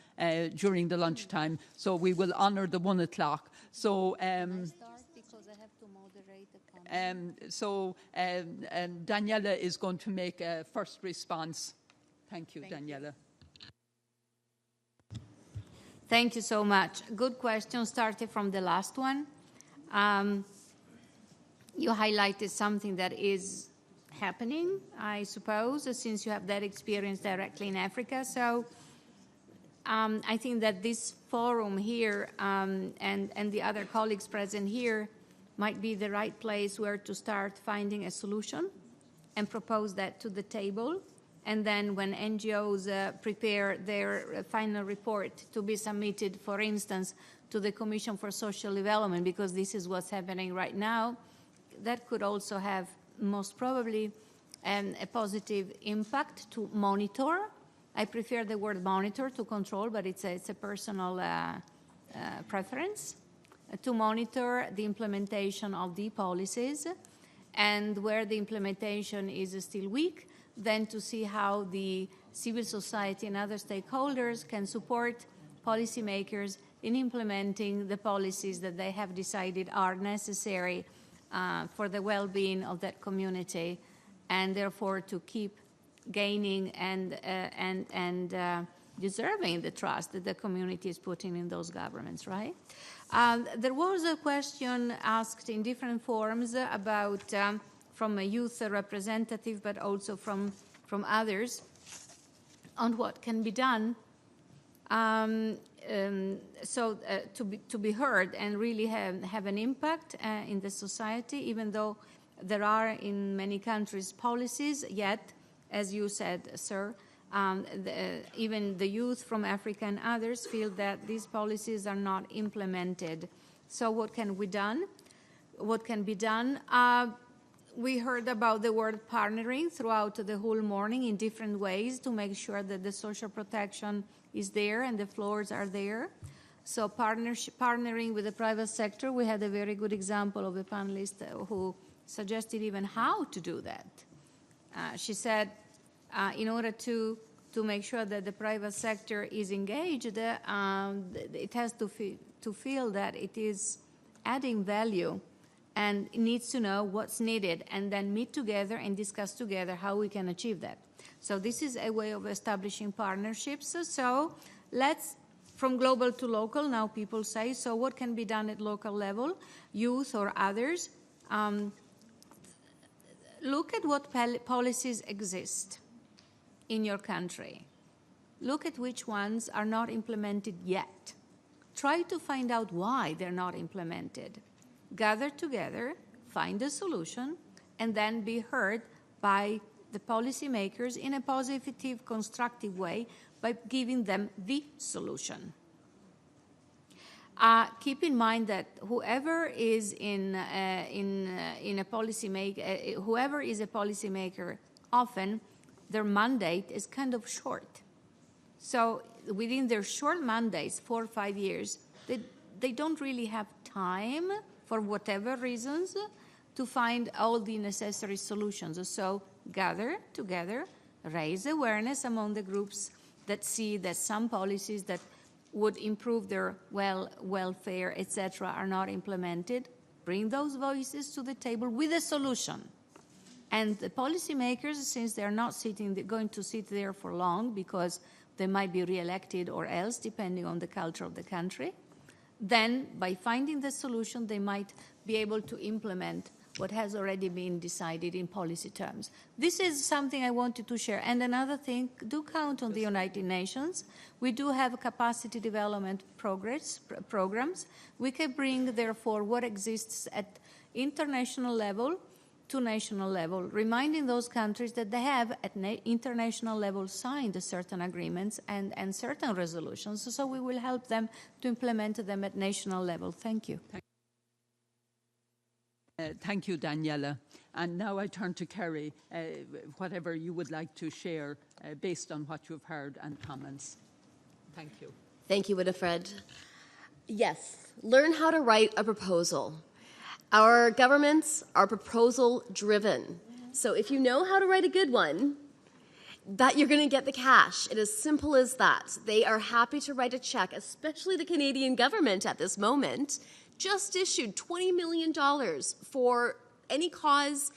S8: during the lunchtime. So we will honour the 1 o'clock. So, Daniela is going to make a first response. Thank you, Daniela.
S10: Thank you so much. Good question, starting from the last one. You highlighted something that is happening, I suppose, since you have that experience directly in Africa. So I think that this forum here and the other colleagues present here might be the right place where to start finding a solution and propose that to the table. And then when NGOs prepare their final report to be submitted, for instance, to the Commission for Social Development, because this is what's happening right now, that could also have most probably a positive impact to monitor. I prefer the word monitor to control, but it's a personal preference, to monitor the implementation of the policies, and where the implementation is still weak, then to see how the civil society and other stakeholders can support policymakers in implementing the policies that they have decided are necessary for the well-being of that community, and therefore to keep gaining and deserving the trust that the community is putting in those governments, right? There was a question asked in different forms about, from a youth representative, but also from others, on what can be done to be heard and really have an impact in the society, even though there are in many countries policies, yet, as you said, sir, even the youth from Africa and others feel that these policies are not implemented. So what can be done? What can be done? We heard about the word partnering throughout the whole morning in different ways to make sure that the social protection is there and the floors are there. So partnering with the private sector, we had a very good example of a panelist who suggested even how to do that. She said, in order to make sure that the private sector is engaged, it has to feel that it is adding value, and it needs to know what's needed, and then meet together and discuss together how we can achieve that. So this is a way of establishing partnerships. So let's, from global to local, now people say, so what can be done at local level, youth or others? Look at what policies exist in your country. Look at which ones are not implemented yet. Try to find out why they're not implemented. Gather together, find a solution, and then be heard by the policymakers in a positive, constructive way by giving them the solution. Keep in mind that whoever is a policymaker, often their mandate is kind of short. So within their short mandates, 4 or 5 years, they don't really have time, for whatever reasons, to find all the necessary solutions. So gather together, raise awareness among the groups that see that some policies that would improve their welfare, etc., are not implemented. Bring those voices to the table with a solution. And the policymakers, since they're not going to sit there for long because they might be re-elected or else, depending on the culture of the country, then by finding the solution, they might be able to implement what has already been decided in policy terms. This is something I wanted to share. And another thing, do count on the United Nations. We do have capacity development programs. We can bring, therefore, what exists at international level to national level, reminding those countries that they have at international level signed certain agreements and certain resolutions. So we will help them to implement them at national level. Thank you.
S8: Thank you, Daniela. And now I turn to Kerry, whatever you would like to share based on what you've heard and comments. Thank you.
S17: Thank you, Winifred. Yes, learn how to write a proposal. Our governments are proposal-driven. So if you know how to write a good one, that you're going to get the cash. It is simple as that. They are happy to write a check, especially the Canadian government at this moment, just issued $20 million for any cause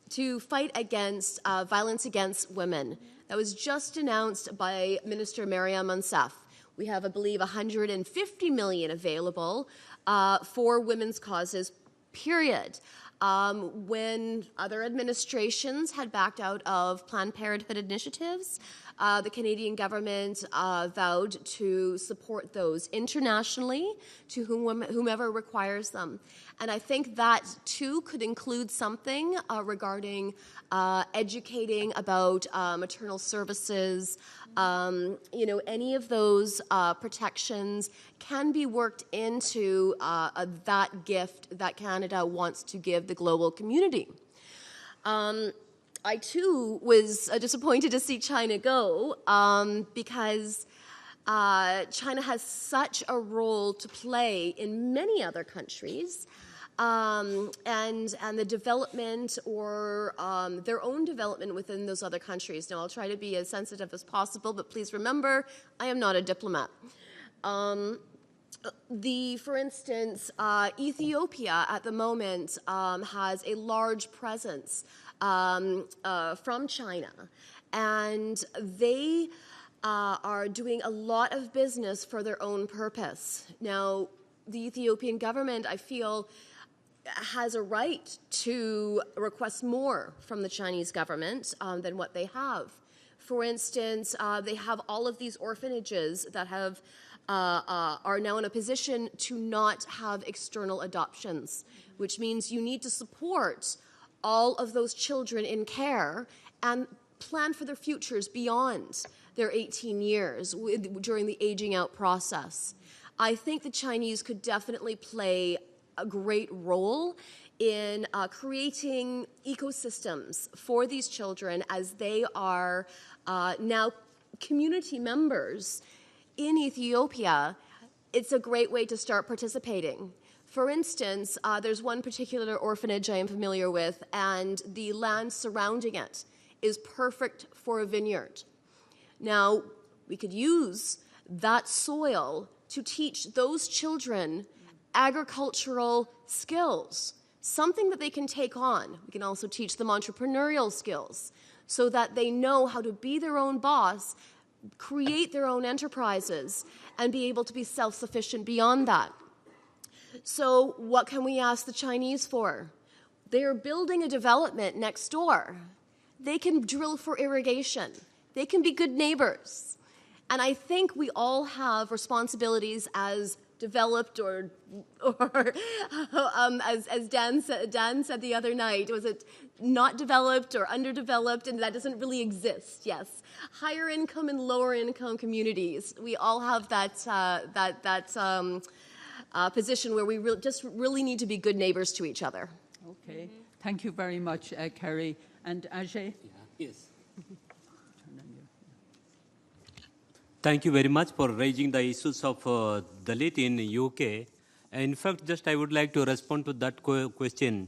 S17: to fight against violence against women. That was just announced by Minister Maryam Monsef. We have, I believe, $150 million available for women's causes, period. When other administrations had backed out of Planned Parenthood initiatives, the Canadian government vowed to support those internationally to whomever requires them. And I think that, too, could include something regarding educating about maternal services. Any of those protections can be worked into that gift that Canada wants to give the global community. I, too, was disappointed to see China go because China has such a role to play in many other countries. And the development or their own development within those other countries. Now, I'll try to be as sensitive as possible, but please remember, I am not a diplomat. For instance, Ethiopia at the moment has a large presence from China, and they are doing a lot of business for their own purpose. Now, the Ethiopian government, I feel, has a right to request more from the Chinese government than what they have. For instance, they have all of these orphanages that have are now in a position to not have external adoptions, which means you need to support all of those children in care and plan for their futures beyond their 18 years during the aging out process. I think the Chinese could definitely play a great role in creating ecosystems for these children as they are now community members in Ethiopia. It's a great way to start participating. For instance, there's one particular orphanage I am familiar with, and the land surrounding it is perfect for a vineyard. Now, we could use that soil to teach those children agricultural skills, something that they can take on. We can also teach them entrepreneurial skills so that they know how to be their own boss, create their own enterprises, and be able to be self-sufficient beyond that. So what can we ask the Chinese for? They are building a development next door. They can drill for irrigation. They can be good neighbors. And I think we all have responsibilities as developed or as Dan said the other night, was it not developed or underdeveloped? And that doesn't really exist, yes. Higher income and lower income communities, we all have that position where we just really need to be good neighbors to each other.
S8: Okay, thank you very much, Kerry. And Ajay?
S14: Yes. Thank you very much for raising the issues of Dalit in UK. In fact, just I would like to respond to that question.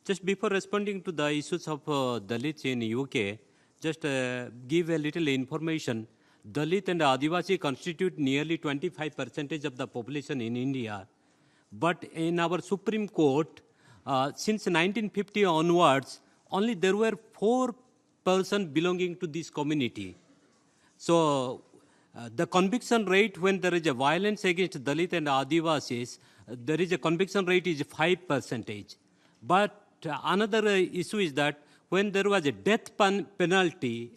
S14: Just before responding to the issues of Dalits in UK, just give a little information. Dalit and Adivasi constitute nearly 25% of the population in India. But in our Supreme Court, since 1950 onwards, only there were 4 persons belonging to this community. So the conviction rate when there is a violence against Dalit and Adivasis, there is a conviction rate is 5%. But another issue is that when there was a death penalty,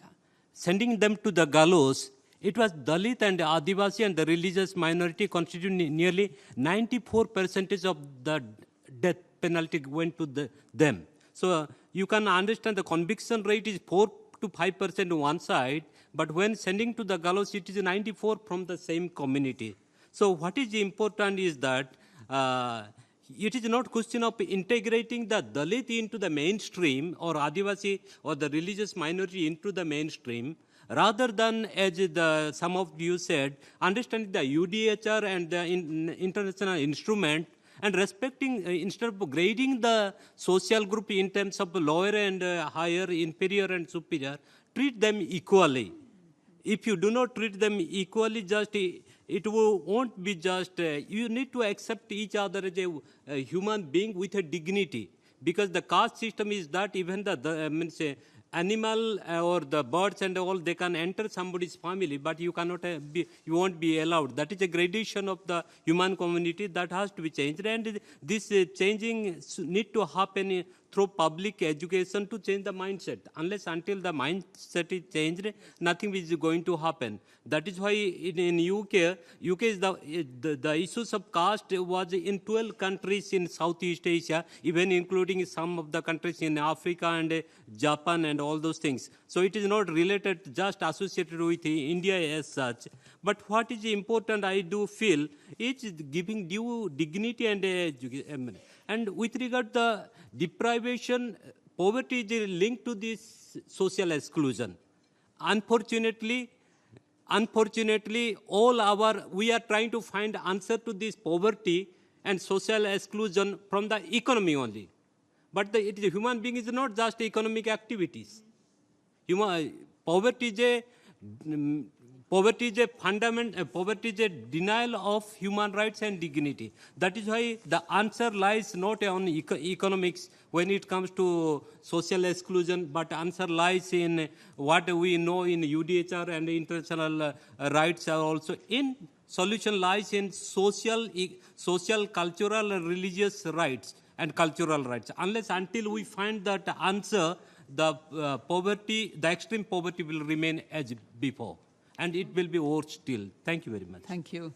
S14: sending them to the gallows, it was Dalit and Adivasi and the religious minority constitute nearly 94% of the death penalty went to them. So you can understand the conviction rate is 4 to 5% on one side, but when sending to the gallows, it is 94 from the same community. So what is important is that it is not question of integrating the Dalit into the mainstream or Adivasi or the religious minority into the mainstream, rather than, as some of you said, understanding the UDHR and the international instrument and respecting, instead of grading the social group in terms of lower and higher, inferior and superior, treat them equally. If you do not treat them equally, just it won't be just, you need to accept each other as a human being with a dignity. Because the caste system is that even the animal or the birds and all, they can enter somebody's family, but you cannot you won't be allowed. That is a gradation of the human community that has to be changed, and this changing need to happen through public education to change the mindset. Unless until the mindset is changed, nothing is going to happen. That is why in UK is the issues of caste was in 12 countries in Southeast Asia, even including some of the countries in Africa and Japan and all those things. So it is not related, just associated with India as such. But what is important, I do feel, is giving due dignity and with regard to the deprivation, poverty is linked to this social exclusion. Unfortunately, we are trying to find answer to this poverty and social exclusion from the economy only. But the human being is not just economic activities. Poverty is a denial of human rights and dignity. That is why the answer lies not on economics when it comes to social exclusion, but answer lies in what we know in UDHR and international rights are also in. Solution lies in social, cultural, and religious rights and cultural rights. Unless until we find that answer, the extreme poverty will remain as before. And it will be worse still. Thank you very much.
S8: Thank you.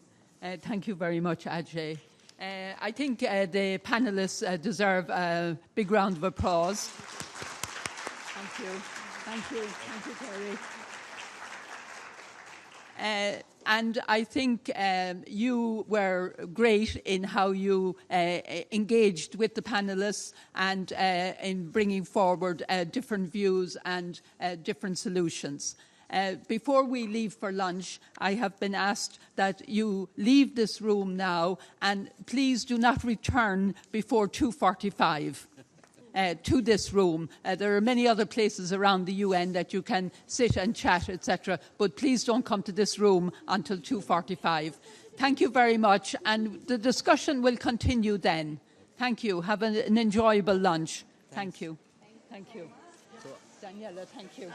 S8: Thank you very much, Ajay. I think the panelists deserve a big round of applause. Thank you. Thank you. Thank you, Terry. And I think you were great in how you engaged with the panelists and in bringing forward different views and different solutions. Before we leave for lunch, I have been asked that you leave this room now and please do not return before 2:45 to this room. There are many other places around the UN that you can sit and chat, etc., but please don't come to this room until 2:45. Thank you very much, and the discussion will continue then. Thank you. Have an enjoyable lunch. Thank you. Thank you. Daniela, thank you.